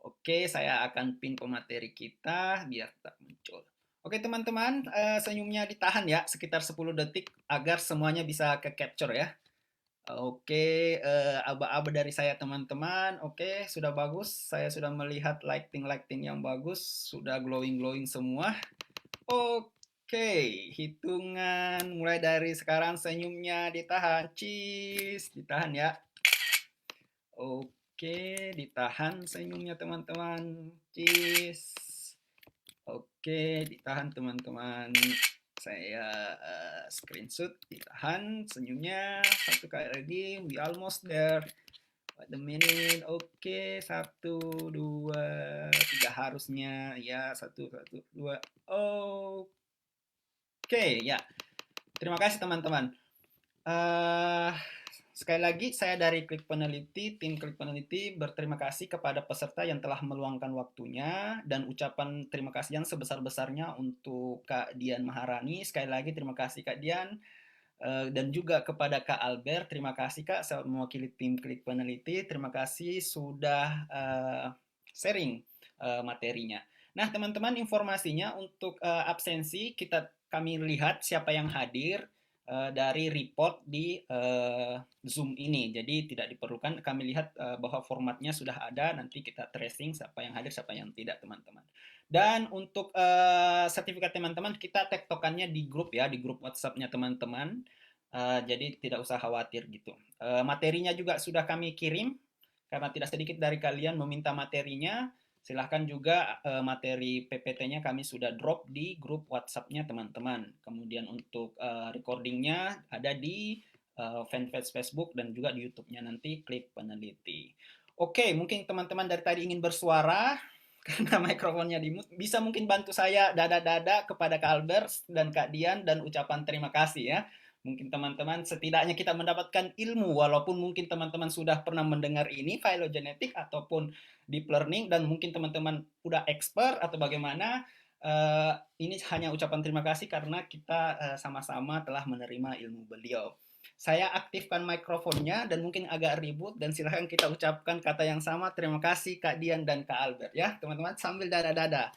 Oke, saya akan pin ke materi kita biar tak muncul. Oke teman-teman, senyumnya ditahan ya sekitar 10 detik agar semuanya bisa ke capture ya. Oke, aba-aba dari saya teman-teman. Oke, sudah bagus. Saya sudah melihat lighting yang bagus, sudah glowing semua. Oke, hitungan mulai dari sekarang senyumnya ditahan. Cheese, ditahan ya. Oke, ditahan senyumnya teman-teman. Cheese. Oke, ditahan teman-teman. Saya screenshot, ditahan senyumnya. Satu kali lagi, we almost there. Wait a minute. Oke, 1, 2, 3 harusnya. Ya, 1, 2. Oke, ya. Terima kasih teman-teman. Sekali lagi, saya dari Klik Peneliti, tim Klik Peneliti berterima kasih kepada peserta yang telah meluangkan waktunya dan ucapan terima kasih yang sebesar-besarnya untuk Kak Dian Maharani. Sekali lagi terima kasih Kak Dian. Dan juga kepada Kak Albert, terima kasih Kak, saya mewakili tim Klik Peneliti, terima kasih sudah sharing materinya. Nah teman-teman, informasinya untuk absensi, kami lihat siapa yang hadir dari report di Zoom ini. Jadi tidak diperlukan, kami lihat bahwa formatnya sudah ada, nanti kita tracing siapa yang hadir, siapa yang tidak teman-teman. Dan untuk sertifikat teman-teman, kita tektokannya di grup ya, di grup WhatsApp-nya teman-teman. Jadi tidak usah khawatir gitu. Materinya juga sudah kami kirim, karena tidak sedikit dari kalian meminta materinya. Silahkan juga materi PPT-nya kami sudah drop di grup WhatsApp-nya teman-teman. Kemudian untuk recordingnya ada di fanpage Facebook dan juga di YouTube-nya nanti Klik Peneliti. Oke, mungkin teman-teman dari tadi ingin bersuara karena mikrofonnya di-mute. Bisa mungkin bantu saya dada-dada kepada Kak Albert dan Kak Dian dan ucapan terima kasih ya. Mungkin teman-teman setidaknya kita mendapatkan ilmu walaupun mungkin teman-teman sudah pernah mendengar ini phylogenetik ataupun deep learning dan mungkin teman-teman udah expert atau bagaimana, ini hanya ucapan terima kasih karena kita sama-sama telah menerima ilmu beliau. Saya aktifkan mikrofonnya dan mungkin agak ribut dan silahkan kita ucapkan kata yang sama. Terima kasih Kak Dian dan Kak Albert ya teman-teman, sambil dada-dada.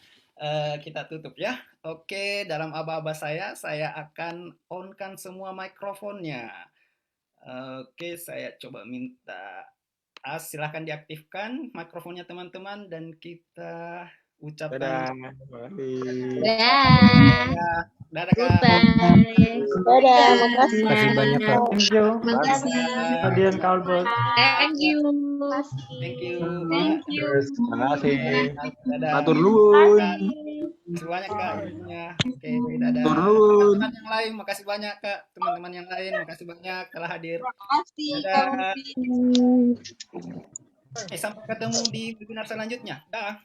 Kita tutup ya. Oke, dalam aba-aba saya akan on-kan semua mikrofonnya. Oke, saya coba minta silahkan diaktifkan mikrofonnya teman-teman dan kita ucapkan. Dadah Kak. Dadah, makasih. Terima kasih banyak Kak. Thank you. Makasih. Kak Dian, Kak Albert. Thank you. Thank you. Terima kasih. Dadah. Matur nuwun. Makasih banyak Kak. Oke, dadah. Matur nuwun. Teman-teman yang lain, makasih banyak Kak. Teman-teman yang lain, makasih banyak telah hadir. Makasih. Dadah. Sampai ketemu di webinar selanjutnya. Dah.